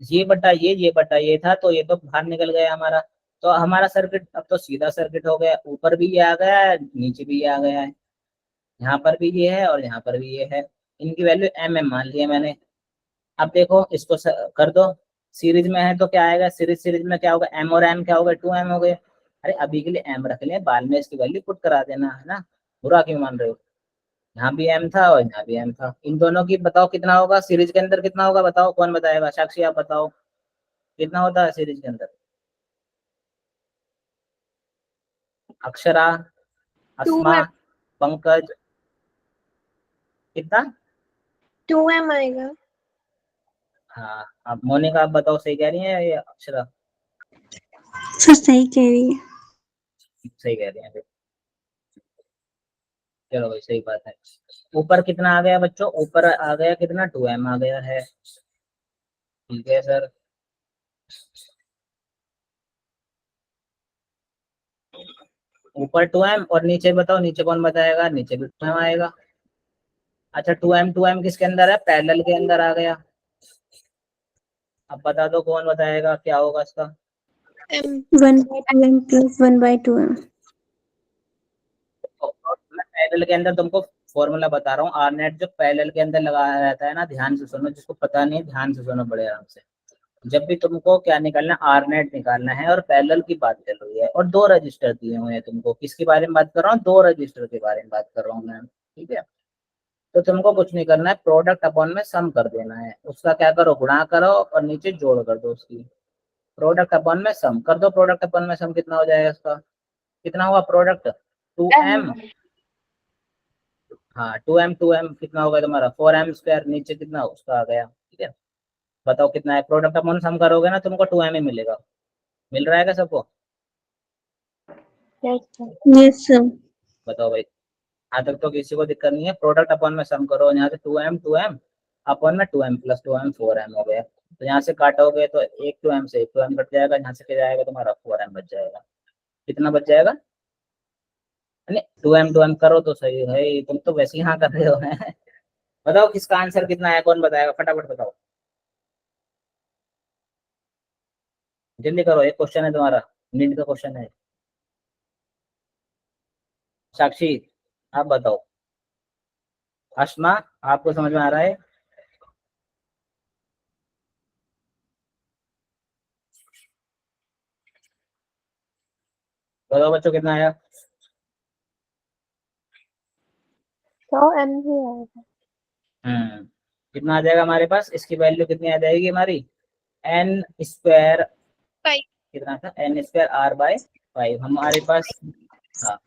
[SPEAKER 1] ये बटा ये बटा ये था, तो ये तो बाहर निकल गया हमारा, तो हमारा सर्किट अब तो सीधा सर्किट हो गया, ऊपर भी ये आ गया है नीचे भी ये आ गया है, यहाँ पर भी ये है और यहाँ पर भी ये है, इनकी वैल्यू m मान लिया मैंने। अब देखो इसको कर दो, सीरीज में है तो क्या आएगा, सीरीज में क्या होगा, m और m क्या होगा, 2m हो गए। अरे अभी के लिए m रख लें, बाद में इसकी वैल्यू पुट करा देना, है ना, बुरा क्यों मान रहे हो, यहाँ भी m था और यहाँ भी m था, इन दोनों की बताओ कितना होगा, सीरीज के अंदर कितना होगा बताओ, कौन बताएगा, साक्षी आप बताओ कितना होता है सीरीज के अंदर, अक्षरा, अस्मा,
[SPEAKER 3] 2m
[SPEAKER 1] पंकज, कितना,
[SPEAKER 3] 2m आएगा।
[SPEAKER 1] हाँ अब मोनिका आप बताओ सही कह रही है या अक्षरा,
[SPEAKER 5] सर सही कह रही है।
[SPEAKER 1] सही कह रही है फिर, चलो भाई सही बात है। ऊपर कितना आ गया बच्चों, ऊपर आ गया कितना, 2m आ गया है, ठीक है सर। ऊपर 2m और नीचे बताओ, नीचे कौन बताएगा, नीचे भी 2m आएगा। अच्छा 2m किसके अंदर है, पैरेलल के अंदर आ गया। अब बता दो कौन बताएगा क्या होगा इसका,
[SPEAKER 5] 1/2m plus 1/2m।
[SPEAKER 1] मैं पैरेलल के अंदर तुमको फॉर्मूला बता रहा हूँ, आर नेट जो पैरेलल के अंदर लगाया रहता है ना, ध्यान से सुनो, जिसको पता नहीं है ध्यान से सुनो बड़े आराम से। जब भी तुमको क्या निकालना है, आर नेट निकालना है और पैरेलल की बात चल रही है और दो रजिस्टर दिए हुए हैं तुमको, किसके बारे में बात कर रहा हूँ, दो रजिस्टर के बारे में बात कर रहा हूँ मैं, ठीक है। तो तुमको कुछ नहीं करना है, प्रोडक्ट अपॉन में सम कर देना है, उसका क्या करो, गुणा करो और नीचे जोड़ कर दो उसकी, प्रोडक्ट अपॉन में सम कर दो, प्रोडक्ट अपॉन में सम कितना हो जाएगा इसका, कितना हुआ प्रोडक्ट, 2m, हाँ 2m कितना होगा तुम्हारा, 4m स्क्वायर, नीचे कितना उसका आ गया, ठीक है। बताओ कितना है, प्रोडक्ट अपॉन सम करोगे ना तुमको 2m ही मिलेगा, मिल रहा है क्या सबको,
[SPEAKER 3] Yes, sir.
[SPEAKER 5] Yes sir.
[SPEAKER 1] बताओ भाई यहाँ तक तो किसी को दिक्कत नहीं है। प्रोडक्ट अपॉन में सम करो, यहाँ से 2m अपॉन में 2m प्लस 2m 4m हो गया। तो यहाँ से काटोगे तो एक 2m से एक 2m कट जाएगा, यहाँ से क्या जाएगा तुम्हारा 4m बच जाएगा। कितना बच जाएगा? नहीं 2m करो तो सही है, तुम तो वैसे ही हाँ कर रहे हो हैं। बताओ किसका आंसर कितना है, कौन बताएगा? फटाफट बताओ, जल्दी करो, एक क्वेश्चन है तुम्हारा, मिनट का क्वेश्चन है। साक्षी आप बताओ। अश्मा आपको समझ में आ रहा है? बताओ बच्चों कितना आया?
[SPEAKER 3] 100m ही आएगा।
[SPEAKER 1] कितना आ जाएगा हमारे पास? इसकी वैल्यू कितनी आ जाएगी हमारी? एन स्क्वायर, कितना था? एन स्क्वायर आर बाय 5 हमारे पास। हाँ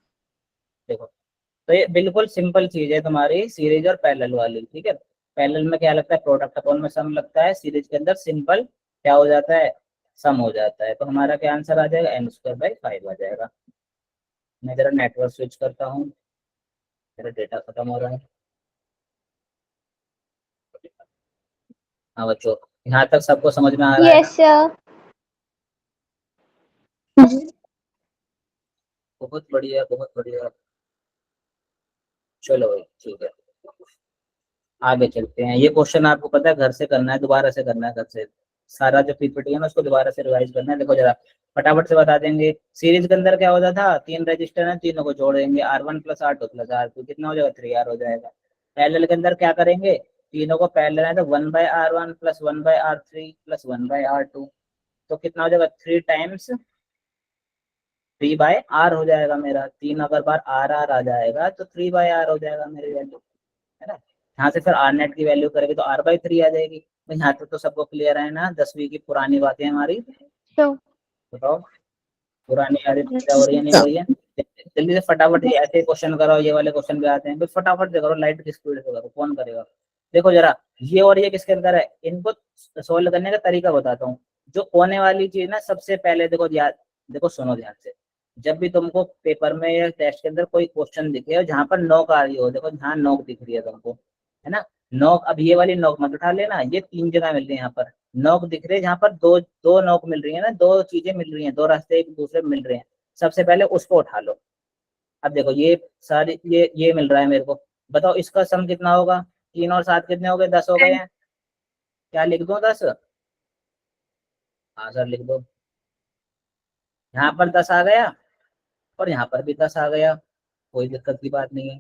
[SPEAKER 1] देखो, तो ये बिल्कुल सिंपल चीज है तुम्हारी सीरीज और पैरेलल वाली, ठीक है। पैरेलल में क्या लगता है? प्रोडक्ट अपॉन में सम लगता है, सीरीज के अंदर सिंपल क्या हो जाता है? सम हो जाता है। तो हमारा क्या आंसर आ जाएगा? एन स्क्वायर बाई 5 आ जाएगा। मैं जरा नेटवर्क स्विच करता हूँ, मेरा डेटा खत्म हो रहा है। हाँ बच्चों, यहाँ तक सबको समझ में आ रहा है
[SPEAKER 4] Yes, sir.
[SPEAKER 1] ना? बहुत बढ़िया, बहुत बढ़िया। चलो भाई ठीक है, आगे चलते हैं। ये क्वेश्चन आपको पता है घर से करना है, दोबारा से करना है घर से। सारा जो पीपीटी है ना उसको दोबारा से रिवाइज करना है। देखो जरा फटाफट से बता देंगे। सीरीज के अंदर क्या होता था? 3 रजिस्टर है, तीनों को जोड़ेंगे, R1 plus R2 plus R2 कितना हो जाएगा? 3R हो जाएगा। पैरेलल के अंदर क्या करेंगे? तीनों को पैरेलल है तो 1/R1 plus 1/R3 plus 1/R2, तो कितना हो जाएगा? 3 टाइम्स 3/R हो जाएगा मेरा। 3 अगर बार R आ जाएगा तो 3/R हो जाएगा मेरी वैल्यू, है ना। यहाँ से फिर आर नेट की वैल्यू करेंगे तो R/3 आ जाएगी। तो यहाँ तक तो सबको क्लियर है ना? 10वीं की पुरानी बातें हमारी।
[SPEAKER 4] So,
[SPEAKER 1] बताओ पुरानी यादें क्या हो रही है, नहीं हो रही है? जल्दी से फटाफट ये ऐसे क्वेश्चन करो, ये वाले क्वेश्चन भी आते हैं, बस फटाफट से करो, लाइट की स्पीड से करो, कौन करेगा? देखो जरा ये और ये किसके अंदर है, इनको सोल्व करने का तरीका बताता हूँ। जो कोने वाली चीज ना, सबसे पहले देखो याद, देखो सुनो ध्यान से। जब भी तुमको पेपर में या टेस्ट के अंदर कोई क्वेश्चन दिखे और जहाँ पर नोक आ रही हो, देखो जहाँ नोक दिख रही है तुमको, है ना, नोक, अब ये वाली नोक मत उठा लेना, ये 3 जगह मिल रही है यहाँ पर नोक दिख रहे हैं, जहाँ पर दो दो नोक मिल रही है ना, 2 चीजें मिल रही हैं, 2 रास्ते एक दूसरे में मिल रहे हैं। सबसे पहले उसको उठा लो। अब देखो ये सारी ये मिल रहा है मेरे को, बताओ इसका सम कितना होगा? 3 और 7 कितने हो गए? 10 हो गए हैं। क्या लिख दो? 10? हाँ सर लिख दो। यहाँ पर 10 आ गया और यहाँ पर भी 10 आ गया, कोई दिक्कत की बात नहीं है।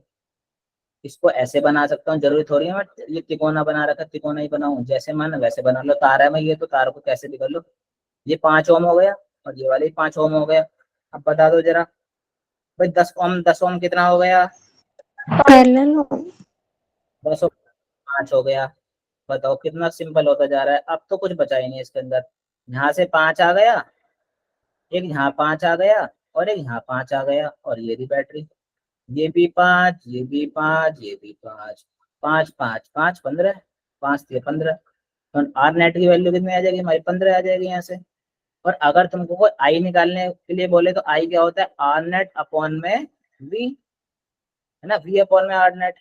[SPEAKER 1] इसको ऐसे बना सकता हूँ, जरूरी थोड़ी है मैं ये तिकोना बना रखा तिकोना ही बनाऊं, जैसे मन वैसे बना लो। तार है मैं, ये तो तार को कैसे भी कर लो। ये 5 ओम हो गया और ये वाले 5 ओम हो गया। अब बता दो जरा भाई, 10 ओम कितना हो गया?
[SPEAKER 5] पैरेलल हो
[SPEAKER 1] 10 ओम 5 हो गया। बताओ कितना सिंपल होता जा रहा है। अब तो कुछ बचा ही नहीं इसके अंदर। यहाँ से 5 आ गया, एक यहाँ 5 आ गया और एक यहाँ 5 आ गया, और ये भी बैटरी, ये भी 5, ये भी 5, ये भी 5, 5 5 5 15, 5 से 15। तो आर नेट की वैल्यू कितनी आ जाएगी हमारी? 15 आ जाएगी यहाँ से। और अगर तुमको कोई आई निकालने के लिए बोले तो आई क्या होता है? आर नेट अपॉन में वी, है ना, वी अपॉन में आर नेट।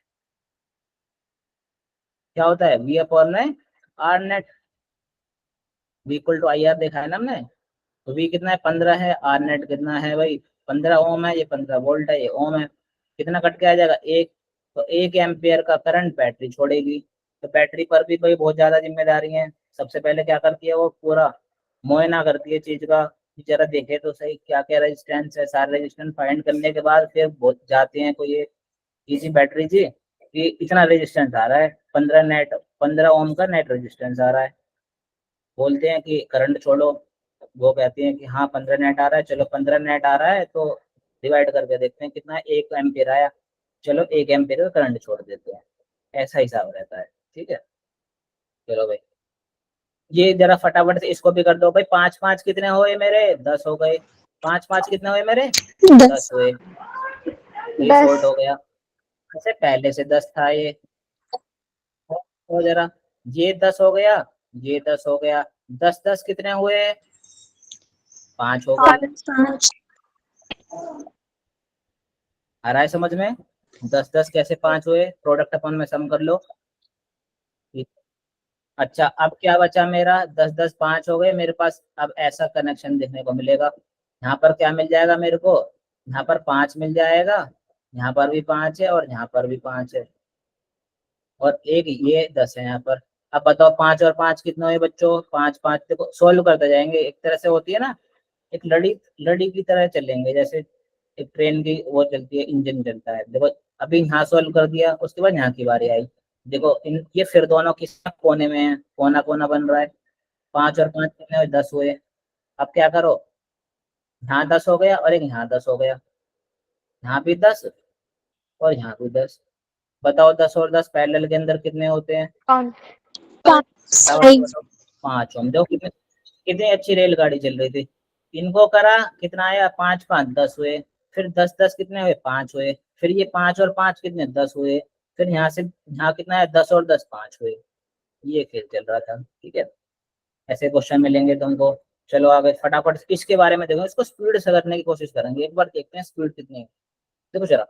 [SPEAKER 1] क्या होता है? वी अपॉन में r net, v equal to i r देखा है ना हमने। तो वी कितना है? 15 है। आर नेट कितना है भाई? 15 ओम है, ये 15 वोल्ट है, ये ओम है। कितना कट के आ जाएगा? 1। तो 1 एम्पियर का करंट बैटरी छोड़ेगी। तो बैटरी पर भी कोई बहुत ज्यादा जिम्मेदारी है। सबसे पहले क्या करती है वो? पूरा मुआयना करती है चीज का, कि जरा देखे तो सही क्या क्या रेजिस्टेंस है। सारे रेजिस्टेंस फाइंड करने के बाद फिर जाते हैं कोई इसी बैटरी जी कि इतना रेजिस्टेंस आ रहा है, 15 ओम का नेट रेजिस्टेंस आ रहा है। बोलते हैं कि करंट छोड़ो, वो कहती हैं कि हाँ 15 नेट आ रहा है, चलो 15 नेट आ रहा है तो डिवाइड करके देखते हैं कितना है, 1 एम्पियर आया, चलो 1 एम्पियर का करंट छोड़ देते हैं। ऐसा हिसाब रहता है, ठीक है। चलो भाई ये जरा फटाफट से इसको भी कर दो भाई। 5 5 कितने हुए मेरे? 10 हो गए। 5 5 कितने हुए मेरे? 10
[SPEAKER 5] 10
[SPEAKER 1] हुए। ये शॉर्ट हो गया, ऐसे पहले से 10 था ये। तो जरा ये 10 हो गया, ये 10 हो गया, 10 10 कितने हुए? 5 हो गए।
[SPEAKER 5] 5
[SPEAKER 1] आ रहा है समझ में? 10 10 कैसे 5 हुए, प्रोडक्ट अपन में सम कर लो। अच्छा अब क्या बचा मेरा, 10 10 5 हो गए मेरे पास। अब ऐसा कनेक्शन देखने को मिलेगा, यहाँ पर क्या मिल जाएगा मेरे को, यहाँ पर 5 मिल जाएगा, यहाँ पर भी 5 है और यहाँ पर भी 5 है, और एक ये 10 है यहाँ पर। अब बताओ 5 और 5 कितने हुए बच्चों, 5 5 देखो सोल्व करते जाएंगे, एक तरह से होती है ना, एक लड़ी लड़ी की तरह चलेंगे, जैसे एक ट्रेन की वो चलती है, इंजन चलता है। देखो अभी यहाँ सोल्व कर दिया, उसके बाद यहाँ की बारी आई। देखो इन ये फिर दोनों किस कोने में है, कोना कोना बन रहा है। 5 और 5 कितने हुए, 10 हुए। अब क्या करो, यहाँ 10 हो गया और एक यहाँ 10 हो गया, यहाँ भी 10 और यहाँ भी 10। बताओ 10 और 10 पैरेलल के अंदर कितने होते हैं,
[SPEAKER 3] पाँच।
[SPEAKER 1] बताओ 5। हम देखो कितने कितनी अच्छी रेलगाड़ी चल रही थी। इनको करा कितना आया, 5 5 10 हुए, फिर 10 10 कितने हुए, 5 हुए, फिर ये 5 और 5 कितने, 10 हुए, फिर यहाँ से यहाँ कितना है, 10 और 10 5 हुए। ये खेल चल रहा था, ठीक है। ऐसे क्वेश्चन मिलेंगे तुमको। चलो आगे फटाफट इसके बारे में देखो, इसको स्पीड से करने की कोशिश करेंगे, एक बार देखते हैं स्पीड कितनी है। देखो जरा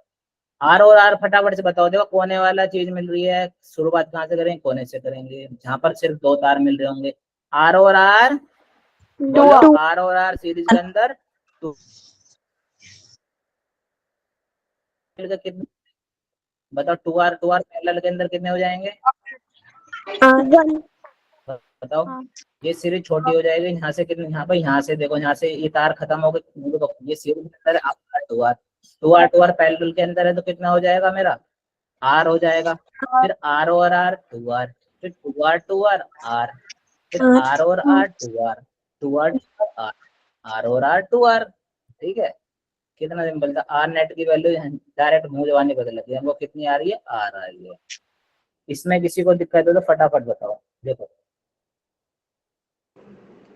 [SPEAKER 1] आर और आर फटाफट से बताओ। देखो कोने वाला चीज मिल रही है, शुरुआत कहाँ से करेंगे, कोने से करेंगे, जहां पर सिर्फ 2 तार मिल रहे होंगे। आर और आर बोलो, आर और आर सीरीज के अंदर तो कितने, बताओ 2 आर पैरेलल के अंदर कितने हो जाएंगे, बताओ। ये सीरीज छोटी हो जाएगी, यहाँ से कितने, यहाँ पर यहाँ से देखो, यहाँ से ये तार खत्म हो गए, देखो ये सीरीज के अंदर है 2 आर पैरेलल के अंदर है, तो कितना हो जाएगा मेरा, आर हो जाएगा। फिर आर और आर 2 आर, फिर 2 आर आर, फिर आर और r 2 r, 2 r r, r और आर 2 आर। ठीक है, कितना सिंपल था। आर नेट की वैल्यू डायरेक्ट मुंह जबानी बदल लगी है, हमको कितनी आ रही है, आर आ रही है। इसमें किसी को दिक्कत हो तो फटाफट बताओ। देखो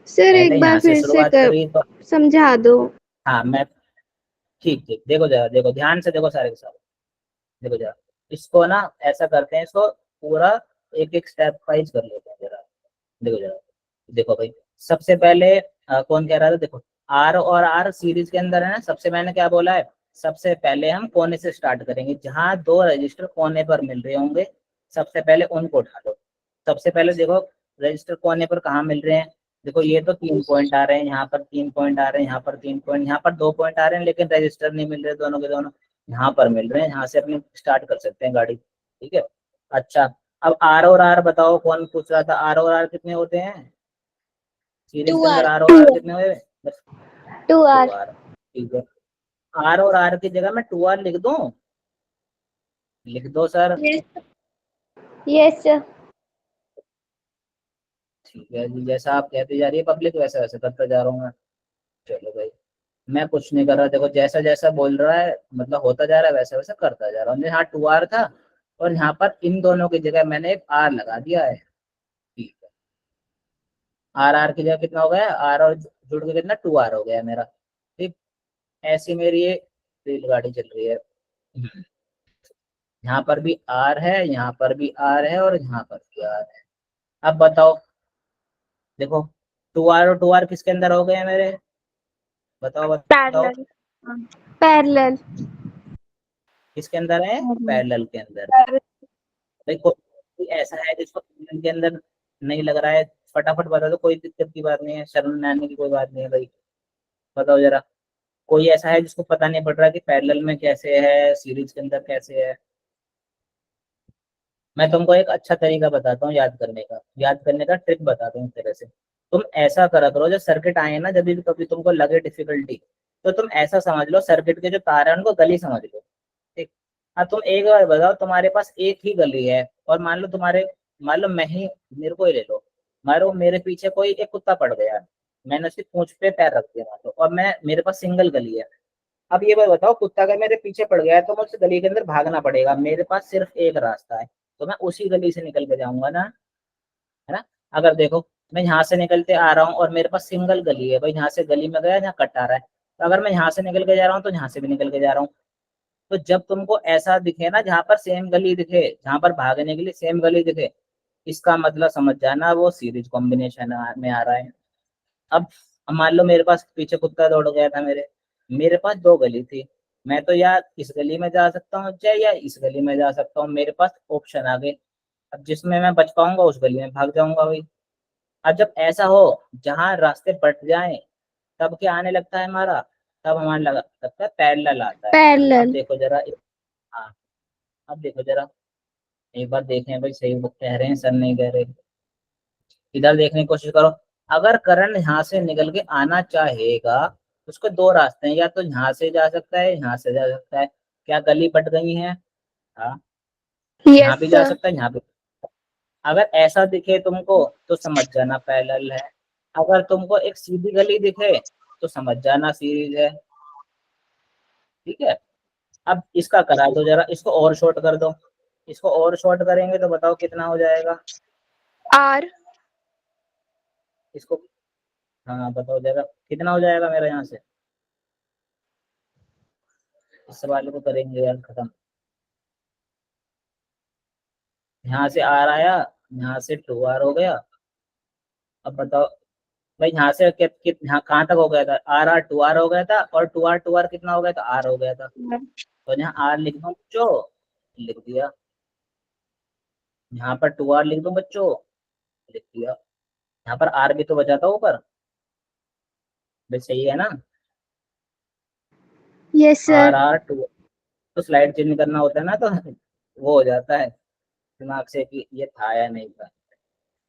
[SPEAKER 4] सर
[SPEAKER 1] पहले
[SPEAKER 4] एक
[SPEAKER 1] यहाँ
[SPEAKER 4] बार
[SPEAKER 1] से
[SPEAKER 4] फिर से
[SPEAKER 1] शुरुआत करी तो,
[SPEAKER 4] समझा दो।
[SPEAKER 1] हाँ मैं, ठीक ठीक देखो जरा, देखो ध्यान से देखो सारे के सारे, देखो जरा इसको ना ऐसा करते हैं, इसको पूरा एक एक स्टेप वाइज कर लेते हैं जरा। देखो जरा, देखो भाई सबसे पहले कौन कह रहा था, देखो आर और आर सीरीज के अंदर है ना, सबसे मैंने क्या बोला है, सबसे पहले हम कोने से स्टार्ट करेंगे, जहां 2 रजिस्टर कोने पर मिल रहे होंगे सबसे पहले उनको उठा लो। सबसे पहले देखो रजिस्टर कोने पर कहाँ मिल रहे हैं, देखो ये तो 3 पॉइंट आ रहे हैं, यहाँ पर 3 पॉइंट आ रहे हैं, यहाँ पर 3 पॉइंट, यहाँ पर 2 पॉइंट आ रहे हैं, लेकिन रजिस्टर नहीं मिल रहे दोनों के दोनों, यहाँ पर मिल रहे हैं, यहाँ से अपनी स्टार्ट कर सकते हैं गाड़ी। ठीक है, अच्छा अब आर और आर बताओ, कौन पूछ रहा था, आर और आर कितने होते हैं सीरीज के अंदर, आर और आर कितने हुए,
[SPEAKER 4] 2
[SPEAKER 1] 2
[SPEAKER 4] आर।
[SPEAKER 1] आर। ठीक है, आर और आर की जगह मैं 2 आर लिख दूं, लिख दो सर।
[SPEAKER 4] Yes sir.
[SPEAKER 1] ठीक है जी, जैसा आप कहते जा रही है पब्लिक वैसा वैसा करता जा रहा हूँ मैं। चलो भाई मैं कुछ नहीं कर रहा, देखो जैसा जैसा बोल रहा है मतलब होता जा रहा है, वैसा वैसा करता जा रहा हूँ। यहाँ 2 आर था और यहाँ पर इन दोनों की जगह मैंने एक आर लगा दिया है। ठीक है, आर आर की जगह कितना हो गया, आर और जुड़ के कितना 2 आर हो गया मेरा। ठीक, ऐसी मेरी ये रेलगाड़ी चल रही है। यहाँ पर भी आर है, यहाँ पर भी आर है और यहाँ पर भी आर है। अब बताओ, देखो 2 आर और 2 आर किसके अंदर हो गए हैं मेरे, बताओ बताओ
[SPEAKER 4] पैरेलल।
[SPEAKER 1] किसके अंदर है, पैरेलल के अंदर। देखो कोई ऐसा है जिसको पैरेलल के अंदर नहीं लग रहा है, फटाफट बता दो, कोई दिक्कत की बात नहीं है, शर्म में आने की कोई बात नहीं है भाई, बताओ जरा। कोई ऐसा है जिसको पता नहीं पड़ रहा कि पैरेलल में कैसे है, सीरीज के अंदर कैसे है। मैं तुमको एक अच्छा तरीका बताता हूँ याद करने का ट्रिक बताता हूँ। इस तरह से तुम ऐसा करा करो, जब सर्किट आए ना, जब भी कभी तुमको लगे डिफिकल्टी, तो तुम ऐसा समझ लो सर्किट के जो तार है उनको गली समझ लो। ठीक, अब तुम एक बार बताओ, तुम्हारे पास एक ही गली है और मान लो मैं ही, मेरे को ही ले लो, मारो मेरे पीछे कोई एक कुत्ता पड़ गया, मैंने उसकी पूंछ पे पैर रख दिया मान लो, और मैं मेरे पास सिंगल गली है। अब ये बात बताओ, कुत्ता अगर मेरे पीछे पड़ गया है तो मुझे गली के अंदर भागना पड़ेगा, मेरे पास सिर्फ एक रास्ता है, तो मैं उसी गली से निकल के जाऊंगा ना, है ना। अगर देखो मैं यहाँ से निकलते आ रहा हूँ और मेरे पास सिंगल गली है भाई, यहाँ से गली में गया, यहाँ कट आ रहा है, तो अगर मैं यहाँ से निकल के जा रहा हूँ तो यहाँ से भी निकल के जा रहा हूँ। तो जब तुमको ऐसा दिखे ना, जहाँ पर सेम गली दिखे, जहाँ पर भागने के लिए सेम गली दिखे, इसका मतलब समझ जाना वो सीरीज कॉम्बिनेशन में आ रहा है। अब मान लो मेरे पास पीछे कुत्ता दौड़ गया था, मेरे पास 2 गली थी, मैं तो या इस गली में जा सकता हूँ चाहे या इस गली में जा सकता हूँ, मेरे पास ऑप्शन आ गए। अब जिसमें मैं बच पाऊंगा उस गली में भाग जाऊंगा भाई। अब जब ऐसा हो जहाँ रास्ते बट जाएं तब क्या आने लगता है हमारा, तब हमारा लगता है पैरेलल आता है। अब
[SPEAKER 4] पैरेलल।
[SPEAKER 1] देखो जरा, हाँ अब देखो जरा, एक बार देखें भाई सही वो कह रहे हैं सर नहीं कह रहे। इधर देखने की कोशिश करो। अगर करंट यहाँ से निकल के आना चाहेगा तो उसको दो रास्ते हैं, या तो यहाँ से जा सकता है यहाँ से जा सकता है। क्या गली बट गई है? हाँ, यहाँ
[SPEAKER 4] यस
[SPEAKER 1] भी जा
[SPEAKER 4] सर।
[SPEAKER 1] सकता है यहाँ भी। अगर ऐसा दिखे तुमको तो समझ जाना पैरेलल है, अगर तुमको एक सीधी गली दिखे तो समझ जाना सीरीज है। ठीक है, अब इसका करा दो जरा, इसको और शॉर्ट कर दो। इसको और शॉर्ट करेंगे तो बताओ कितना हो जाएगा
[SPEAKER 4] आर।
[SPEAKER 1] इसको। हाँ बताओ जरा कितना हो जाएगा मेरा यहाँ से। इस सवाल को करेंगे यार खत्म। यहाँ से आर आया, यहाँ से टू आर हो गया। अब बताओ भाई यहाँ से यहाँ कहाँ तक हो गया था, आर आर टू आर हो गया था, और टू आर कितना हो गया था, आर हो गया था। तो यहाँ आर लिख दो बच्चों, लिख दिया। यहाँ पर टू आर लिख दो बच्चों, लिख दिया। यहाँ पर आर भी तो बचा था ऊपर, भाई सही है ना।
[SPEAKER 4] Yes
[SPEAKER 1] r
[SPEAKER 4] sir.
[SPEAKER 1] R two, तो स्लाइड चेंज करना होता है ना तो वो हो जाता है दिमाग से कि ये था या नहीं था।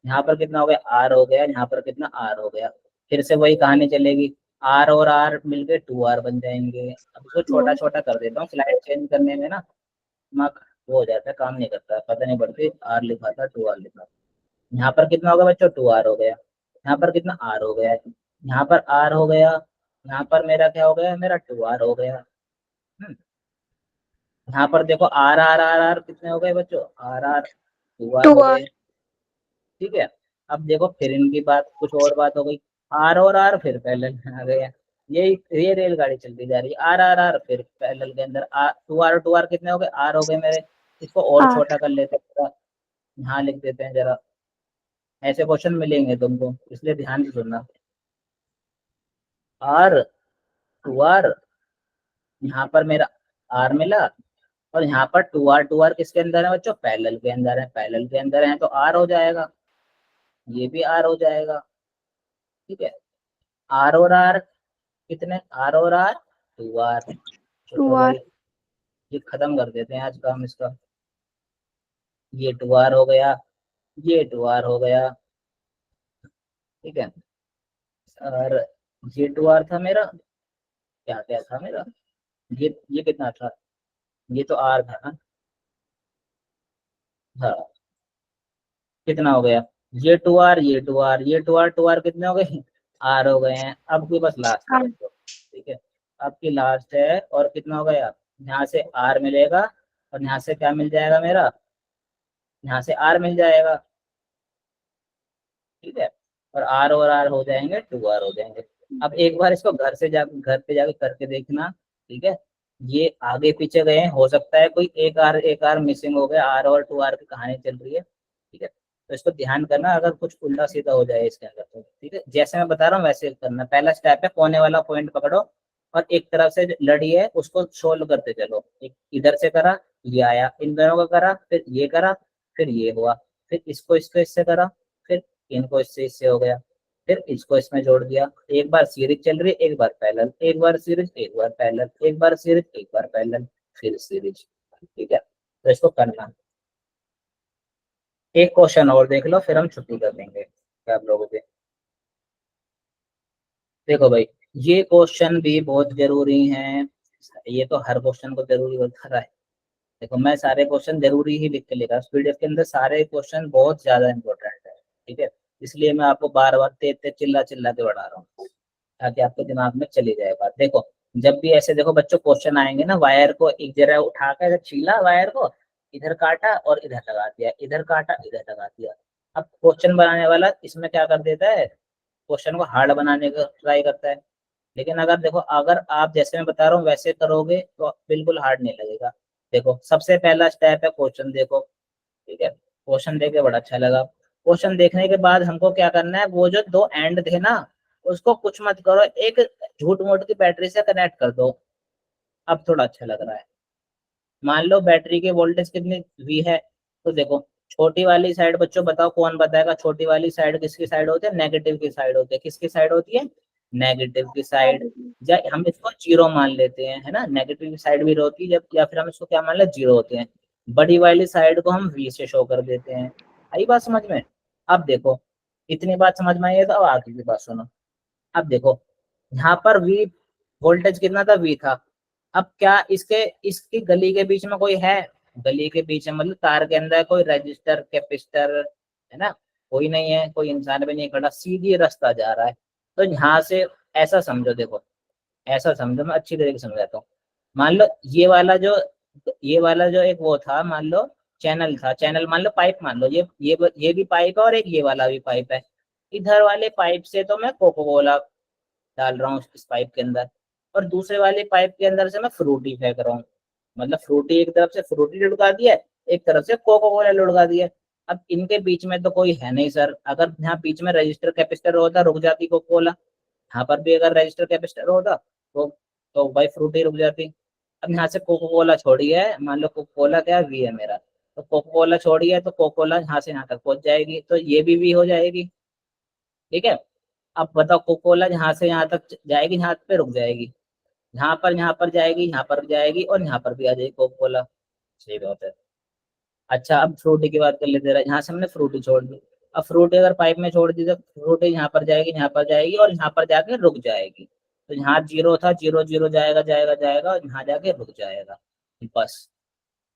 [SPEAKER 1] यहाँ पर कितना हो गया, आर हो गया, यहाँ पर कितना आर हो गया। फिर से वही कहानी चलेगी, आर और आर मिलके टू आर बन जाएंगे। अब इसको छोटा छोटा कर देता हूँ, स्लाइड चेंज करने में ना दिमाग वो हो जाता है, काम नहीं करता है, पता नहीं पड़ती आर लिखा था टू आर लिखा। यहाँ पर कितना हो गया बच्चों, टू आर हो गया। यहाँ पर कितना आर हो गया, यहाँ पर आर हो गया। यहाँ पर मेरा क्या हो गया, मेरा टू आर हो गया। यहाँ पर देखो आर आर आर आर कितने हो गए बच्चों, r r two r
[SPEAKER 4] two
[SPEAKER 1] हो
[SPEAKER 4] आर।
[SPEAKER 1] गए। ठीक है, अब देखो फिर इनकी बात कुछ और बात हो गई, आर और आर फिर पैरेलल में आ गया। ये रेलगाड़ी चलती जा रही है, आर आर आर फिर पैरेलल के अंदर टू आर कितने हो गए, आर हो गए मेरे। इसको और
[SPEAKER 3] आर।
[SPEAKER 1] छोटा कर लेते हैं जरा, यहाँ लिख देते हैं जरा। ऐसे क्वेश्चन मिलेंगे तुमको इसलिए ध्यान से सुनना। आर टू आर, यहाँ पर मेरा आर मिला, और यहाँ पर टू आर किसके अंदर है बच्चों, पैरेलल के अंदर है। पैरेलल के अंदर है तो आर हो जाएगा, ये भी आर हो जाएगा। ठीक है, आर और आर कितने, आर और आर टू आर।
[SPEAKER 4] टू
[SPEAKER 1] चलो
[SPEAKER 4] आर।
[SPEAKER 1] भाई ये खत्म कर देते हैं आज काम इसका। ये टू आर हो गया, ये टू आर हो गया। ठीक है, और ये टू आर था मेरा, क्या क्या था मेरा, ये कितना था, ये तो आर था ना। हाँ, कितना हो गया, ये टू आर ये टू आर ये टू आर कितने हो गए, आर हो गए हैं। अब की बस लास्ट है
[SPEAKER 3] आर।
[SPEAKER 1] बच्चों। ठीक है, अब की लास्ट है, और कितना हो गया, यहाँ से आर मिलेगा और यहाँ से क्या मिल जाएगा मेरा, यहाँ से आर मिल जाएगा। ठीक है, और आर हो जाएंगे टू आर हो जाएंगे। अब एक बार इसको घर पे जाके करके देखना। ठीक है, ये आगे पीछे गए हैं, हो सकता है कोई एक आर मिसिंग हो गया, आर और टू आर की कहानी चल रही है। ठीक है, तो इसको ध्यान करना अगर कुछ उल्टा सीधा हो जाए इसके अंदर तो। ठीक है, जैसे मैं बता रहा हूँ वैसे करना। पहला स्टेप है कोने वाला पॉइंट पकड़ो और एक तरफ से लड़ी है उसको सोल्व करते चलो। एक इधर से करा, ये आया, इन दोनों का करा, फिर ये करा, फिर ये हुआ, फिर इसको इसको इससे करा, फिर इनको इससे हो गया, फिर इसको इसमें जोड़ दिया। एक बार सीरीज चल रही है, एक बार पैरेलल, एक बार सीरीज, एक बार पैरेलल, एक बार सीरीज, एक बार पैरेलल, फिर सीरीज। ठीक है, तो इसको करना। एक क्वेश्चन और देख लो फिर हम छुट्टी कर देंगे क्या आप लोगों के। देखो भाई ये क्वेश्चन भी बहुत जरूरी है, ये तो हर क्वेश्चन को जरूरी होता रहा है। देखो मैं सारे क्वेश्चन जरूरी ही लिख के लेगा पीडीएफ के अंदर, सारे क्वेश्चन बहुत ज्यादा इंपॉर्टेंट है। ठीक है, इसलिए मैं आपको बार बार तेज तेज चिल्ला चिल्ला के बढ़ा रहा हूँ ताकि आपके दिमाग में चली जाए बात। देखो जब भी ऐसे देखो बच्चों क्वेश्चन आएंगे ना, वायर को एक जगह उठा कर ऐसे छीला, वायर को इधर काटा और इधर लगा दिया, इधर काटा इधर लगा दिया। अब क्वेश्चन बनाने वाला इसमें क्या कर देता है, क्वेश्चन को हार्ड बनाने का ट्राई करता है। लेकिन अगर देखो अगर आप जैसे मैं बता रहा हूँ वैसे करोगे तो बिल्कुल हार्ड नहीं लगेगा। देखो सबसे पहला स्टेप है क्वेश्चन देखो। ठीक है, क्वेश्चन देख के बड़ा अच्छा लगा। क्वेश्चन देखने के बाद हमको क्या करना है, वो जो दो एंड थे ना उसको कुछ मत करो, एक झूठ मूठ की बैटरी से कनेक्ट कर दो। अब थोड़ा अच्छा लग रहा है। मान लो बैटरी के वोल्टेज कितनी वी है, तो देखो छोटी वाली साइड, बच्चों बताओ कौन बताएगा, छोटी वाली साइड किसकी साइड होती है? नेगेटिव की साइड होती है। किसकी साइड होती है? नेगेटिव की साइड। या हम इसको जीरो मान लेते हैं, है ना, नेगेटिव की साइड भी होती है जब, या फिर हम इसको क्या मान ले, जीरो होते हैं। बड़ी वाली साइड को हम वी से शो कर देते हैं। आई बात समझ में? अब देखो इतनी बात समझ में आई है, तो अब आगे की बात सुनो। अब देखो यहाँ पर वी वोल्टेज कितना था? वी था। अब क्या इसके इसकी गली के बीच में कोई है? गली के बीच में मतलब तार के अंदर कोई रजिस्टर कैपेसिटर है ना? कोई नहीं है, कोई इंसान भी नहीं खड़ा, सीधी रास्ता जा रहा है। तो यहाँ से ऐसा समझो, देखो ऐसा समझो, मैं अच्छी तरीके से समझाता हूँ। मान लो ये वाला जो एक वो था, मान लो चैनल था, चैनल मान लो पाइप, मान लो ये भी पाइप है और एक ये वाला भी पाइप है। इधर वाले पाइप से तो मैं कोको कोला डाल रहा हूँ इस पाइप के अंदर, और दूसरे वाले पाइप के अंदर से मैं फ्रूटी फेंक रहा हूँ। मतलब फ्रूटी, एक तरफ से फ्रूटी लुढ़का दिया, एक तरफ से कोको कोला लुढ़का दिया। अब इनके बीच में तो कोई है नहीं सर। अगर यहाँ बीच में रजिस्टर कैपेसिटर होता, रुक जाती कोको कोला। यहाँ पर भी अगर रजिस्टर कैपेसिटर होता तो भाई फ्रूटी रुक जाती। अब यहाँ से कोको कोला छोड़ी है, मान लो कोको कोला क्या वी है मेरा, तो कोको कोला छोड़ी है तो कोको कोला यहाँ से यहाँ तक पहुंच जाएगी, तो ये भी वी हो जाएगी। ठीक है। अब बताओ कोको कोला यहाँ से यहाँ तक जाएगी, यहाँ पे रुक जाएगी, यहाँ पर जाएगी, यहाँ पर जाएगी, और यहाँ पर भी आ जाएगी कोको कोला। सही बात है। अच्छा अब फ्रूटी की बात कर लेते हैं। यहाँ से हमने फ्रूटी छोड़ दी। अब फ्रूटी अगर पाइप में छोड़ दी तो फ्रूटी यहाँ पर जाएगी, यहाँ पर जाएगी, और यहाँ पर जाके रुक जाएगी। तो यहाँ जीरो था, जीरो जीरो जाएगा जाएगा जाएगा, और यहाँ जाके रुक जाएगा। बस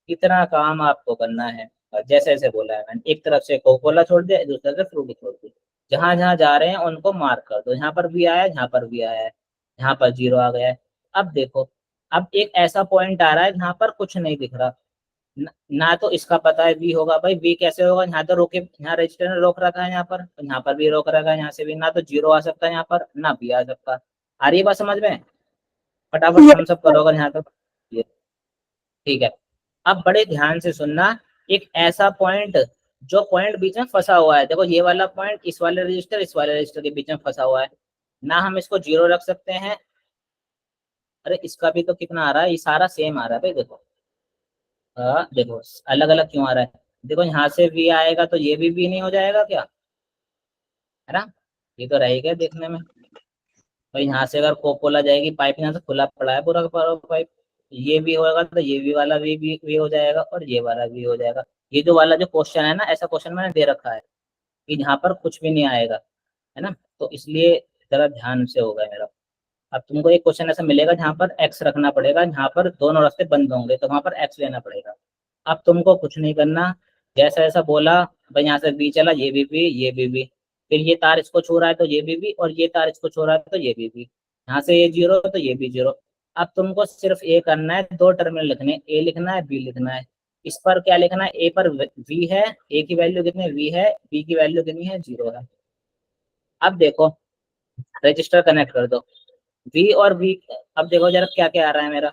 [SPEAKER 1] इतना काम आपको करना है। और जैसे जैसे बोला है मैंने, एक तरफ से कोको कोला छोड़ दिया, दूसरी तरफ फ्रूटी छोड़ दी। जहां जहां जा रहे हैं उनको मार्क कर दो, यहाँ पर भी आया है, यहाँ पर भी आया है, यहाँ पर जीरो आ गया है। अब देखो, अब एक ऐसा पॉइंट आ रहा है जहाँ पर कुछ नहीं दिख रहा। ना तो इसका पता है वी होगा, भाई वी कैसे होगा? यहाँ तो रोके, यहाँ रजिस्टर ने रोक रखा है, यहाँ पर तो यहाँ पर भी रोक रखा है, यहाँ से भी ना तो जीरो आ सकता है यहाँ पर, ना भी आ सकता। आ रही है बात समझ में? फटाफट हम सब करोगे यहाँ तक। ये ठीक है। अब बड़े ध्यान से सुनना, एक ऐसा पॉइंट जो पॉइंट बीच में फंसा हुआ है, देखो ये वाला पॉइंट इस वाले रजिस्टर के बीच में फंसा हुआ है। ना हम इसको जीरो रख सकते हैं, अरे इसका भी तो कितना आ रहा है, ये सारा सेम आ रहा है भाई, देखो देखो अलग अलग क्यों आ रहा है? देखो यहाँ से वी आएगा तो ये भी वी नहीं हो जाएगा क्या? है ना? ये तो रहेगा देखने में। भाई यहाँ से अगर कोकोला जाएगी, पाइप यहाँ से खुला पड़ा है पूरा का पूरा पाइप, ये भी होगा तो ये भी वाला भी हो जाएगा, और ये वाला भी हो जाएगा। ये जो वाला जो क्वेश्चन है ना, ऐसा क्वेश्चन मैंने दे रखा है कि यहाँ पर कुछ भी नहीं आएगा, है ना? तो इसलिए जरा ध्यान से होगा मेरा। अब तुमको एक क्वेश्चन ऐसा मिलेगा जहाँ पर एक्स रखना पड़ेगा, जहाँ पर दोनों रास्ते बंद होंगे तो वहां पर एक्स लेना पड़ेगा। अब तुमको कुछ नहीं करना, जैसा जैसा बोला, भाई यहाँ से बी चला, ये भी ये भी फिर ये तार इसको छू रहा है तो ये भी, और ये तार इसको छू रहा है तो ये भी। यहाँ से ये जीरो तो ये भी जीरो। अब तुमको सिर्फ ए करना है, दो टर्मिनल लिखने, ए लिखना है, बी लिखना है। इस पर क्या लिखना है? ए पर वी है, ए की वैल्यू कितनी वी है, बी की वैल्यू कितनी है, जीरो है। अब देखो रजिस्टर कनेक्ट कर दो, वी और वी। अब देखो जरा क्या क्या आ रहा है मेरा,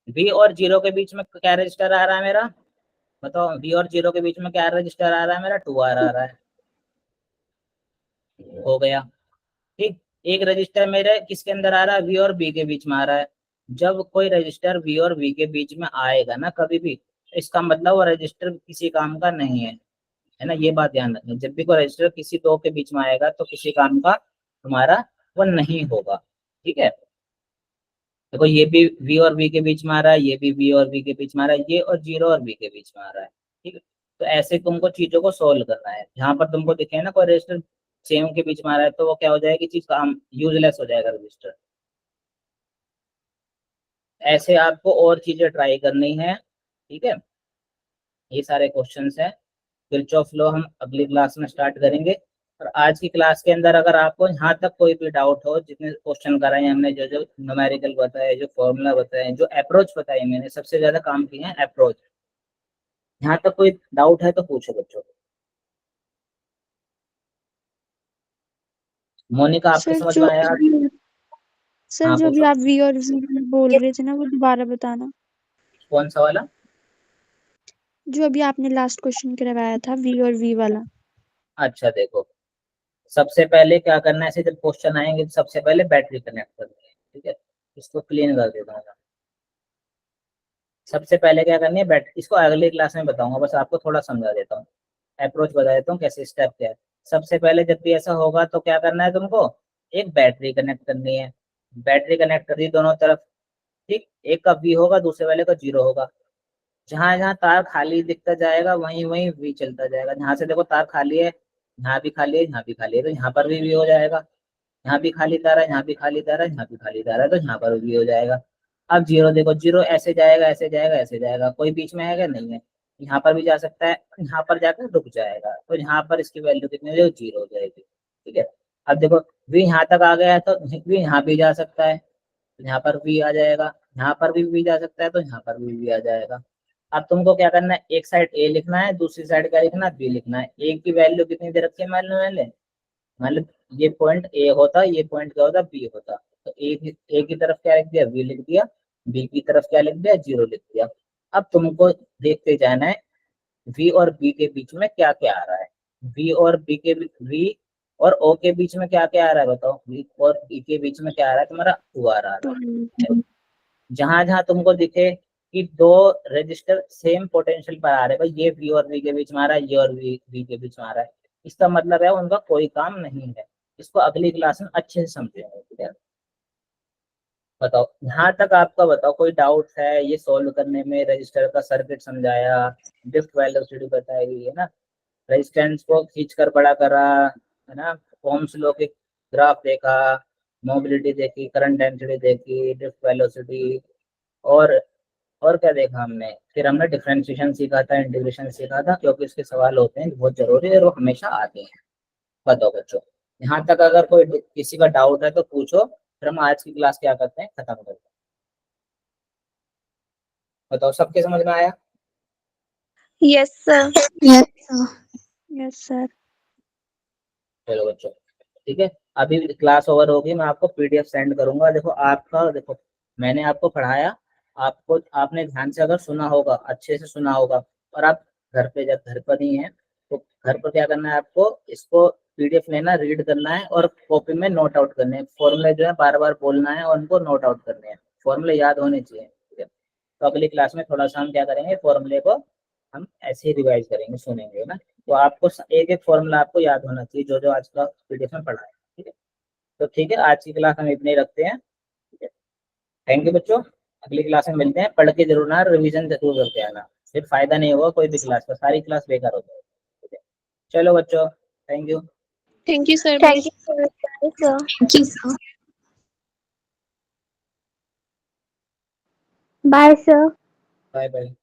[SPEAKER 1] वी और जीरो के बीच में क्या रजिस्टर आ रहा है मेरा? बताओ, वी और जीरो के बीच में क्या रजिस्टर आ रहा है मेरा? 2R आ रहा है। हो गया। ठीक। एक रजिस्टर मेरे किसके अंदर आ रहा है? वी और बी के बीच में आ रहा है। जब कोई रजिस्टर वी और वी के बीच में आएगा ना कभी भी, तो इसका मतलब वो रजिस्टर किसी काम का नहीं है ना? ये बात ध्यान रखना, जब भी कोई रजिस्टर किसी दो के बीच में आएगा तो किसी काम का तुम्हारा वो नहीं होगा। ठीक है। देखो ये भी वी और वी के बीच में आ रहा है, ये भी वी और वी के बीच में आ रहा है, ये और जीरो और वी के बीच में आ रहा है। ठीक है। तो ऐसे तुमको चीजों को सोल्व करना है। जहां पर तुमको दिखे ना कोई रजिस्टर सेम के बीच में आ रहा है, तो वो क्या हो जाएगी चीज, काम यूजलेस हो जाएगा रजिस्टर। ऐसे आपको और चीजें ट्राई करनी है। ठीक है। ये सारे क्वेश्चंस हैं। किरचॉफ लॉ हम अगली क्लास में स्टार्ट करेंगे। और आज की क्लास के अंदर अगर आपको यहाँ तक कोई भी डाउट हो, जितने क्वेश्चन कराए हमने, जो जो न्यूमेरिकल बताए, जो फॉर्मूला बताए, जो अप्रोच बताई, मैंने सबसे ज्यादा काम किए हैं अप्रोच। यहाँ तक कोई डाउट है तो पूछो बच्चों। मोनिका आपके
[SPEAKER 5] सर
[SPEAKER 1] समझ
[SPEAKER 5] जो
[SPEAKER 1] में आया?
[SPEAKER 5] सर
[SPEAKER 1] हाँ
[SPEAKER 5] जो भी
[SPEAKER 1] पूछो।
[SPEAKER 5] आप वी और वी बोल रहे थे ना, वो दोबारा बताना।
[SPEAKER 1] कौन सा वाला?
[SPEAKER 5] जो अभी आपने लास्ट क्वेश्चन करवाया था, वी और वी वाला।
[SPEAKER 1] अच्छा देखो, सबसे पहले क्या करना है, ऐसे जब क्वेश्चन आएंगे तो सबसे पहले बैटरी कनेक्ट करनी है। ठीक है। इसको क्लीन कर देता हूँ। सबसे पहले क्या करनी है, इसको अगली क्लास में बताऊंगा, बस आपको थोड़ा समझा देता हूँ, अप्रोच बता देता हूँ कैसे, स्टेप क्या है। सबसे पहले जब भी ऐसा होगा तो क्या करना है तुमको, एक बैटरी कनेक्ट करनी है। बैटरी कनेक्ट कर दी दोनों तरफ, ठीक। एक का वी होगा, दूसरे वाले का 0 होगा। जहां जहां तार खाली दिखता जाएगा वहीं वहीं वी चलता जाएगा। जहां से देखो तार खाली है, यहाँ भी खाली है, यहाँ भी खाली है, तो यहाँ पर भी वी हो जाएगा। यहाँ भी खाली तार है, यहाँ भी खाली तार है, यहाँ भी खाली तार है, तो यहाँ पर भी हो जाएगा। अब 0 देखो, 0 ऐसे जाएगा, ऐसे जाएगा, ऐसे जाएगा, कोई बीच में है क्या, नहीं है। यहाँ पर भी जा सकता है, यहाँ पर जाकर रुक जाएगा, तो यहाँ पर इसकी वैल्यू कितनी हो जाएगी, 0 हो जाएगी, ठीक है। अब देखो वी यहाँ तक आ गया है, तो वी यहाँ भी जा सकता है, यहाँ पर वी आ जाएगा, यहाँ पर भी वी जा सकता है, तो यहाँ पर भी वी आ जाएगा। अब तुमको क्या करना है, एक साइड ए लिखना है, दूसरी साइड क्या लिखना है, बी लिखना है। ए की वैल्यू कितनी दे रखी है, मान लो ये पॉइंट ए होता, ये पॉइंट क्या होता, बी होता, तो ए की तरफ क्या लिख दिया, वी लिख दिया, बी की तरफ क्या लिख दिया, 0 लिख दिया। अब तुमको देखते जाना है वी और बी के बीच में क्या क्या आ रहा है, वी और ओ के बीच में क्या क्या आ रहा है, बताओ। वी और ई के बीच में क्या आ रहा है तुम्हारा, 2 आ रहा है। जहां जहां तुमको दिखे कि 2 रजिस्टर सेम पोटेंशियल पर आ रहे हैं, भाई ये वी और वी के बीच में आ रहा है, ये और वी के बीच में आ रहा है, इसका मतलब है उनका कोई काम नहीं है। इसको अगली क्लास में अच्छे से समझेंगे, ठीक है। बताओ यहाँ तक आपका, बताओ कोई डाउट है ये सॉल्व करने में। रजिस्टर का सर्किट समझाया, ड्रिफ्ट वेलोसिटी बताई गई है ना, रेजिस्टेंस को खींचकर बड़ा करा है ना, ओम्स लॉ के ग्राफ देखा, मोबिलिटी देखी, करंट डेंसिटी देखी, ड्रिफ्ट वेलोसिटी, और और क्या देखा हमने, फिर हमने डिफरेंशिएशन सीखा था, इंटीग्रेशन सीखा था, क्योंकि इसके सवाल होते हैं बहुत जरूरी है और वो हमेशा आते हैं। बताओ बच्चों, यहाँ तक अगर कोई किसी का डाउट है तो पूछो, फिर हम आज की क्लास क्या करते हैं, खत्म करते हैं। बताओ सबके समझ में आया?
[SPEAKER 4] Yes, sir.
[SPEAKER 5] Yes sir.
[SPEAKER 1] चलो बच्चों, ठीक है। अभी क्लास ओवर होगी, मैं आपको पीडीएफ सेंड करूंगा। देखो आपका, देखो मैंने आपको पढ़ाया, आपको आपने ध्यान से अगर सुना होगा, अच्छे से सुना होगा, और आप घर पे जब घर पर ही हैं तो घर पर क्या करना है आपको, इसको पीडीएफ लेना, रीड करना है और कॉपी में नोट आउट करने हैं। फॉर्मूले जो है बार बार बोलना है और उनको नोट आउट करने हैं, फॉर्मूले याद होने चाहिए, ठीक है। तो अगली क्लास में थोड़ा सा हम क्या करेंगे, फॉर्मूले को हम ऐसे ही रिवाइज करेंगे, सुनेंगे ना, तो आपको एक एक फॉर्मूला आपको याद होना चाहिए, जो जो आज का पीडीएफ में पढ़ा है, ठीक है। तो ठीक है, आज की क्लास हम इतने ही रखते हैं, ठीक है। थैंक यू बच्चों, अगली क्लास में मिलते हैं। पढ़ के जरूर ना, रिवीजन जरूर करके आना, फिर फायदा नहीं होगा कोई भी क्लास का, सारी क्लास बेकार हो जाएगी, ठीक है। चलो बच्चों, thank you.
[SPEAKER 5] Thank you sir.
[SPEAKER 4] Thank you, sir. Bye, sir.
[SPEAKER 2] Thank you, sir.
[SPEAKER 4] Bye, sir.
[SPEAKER 1] Bye bye.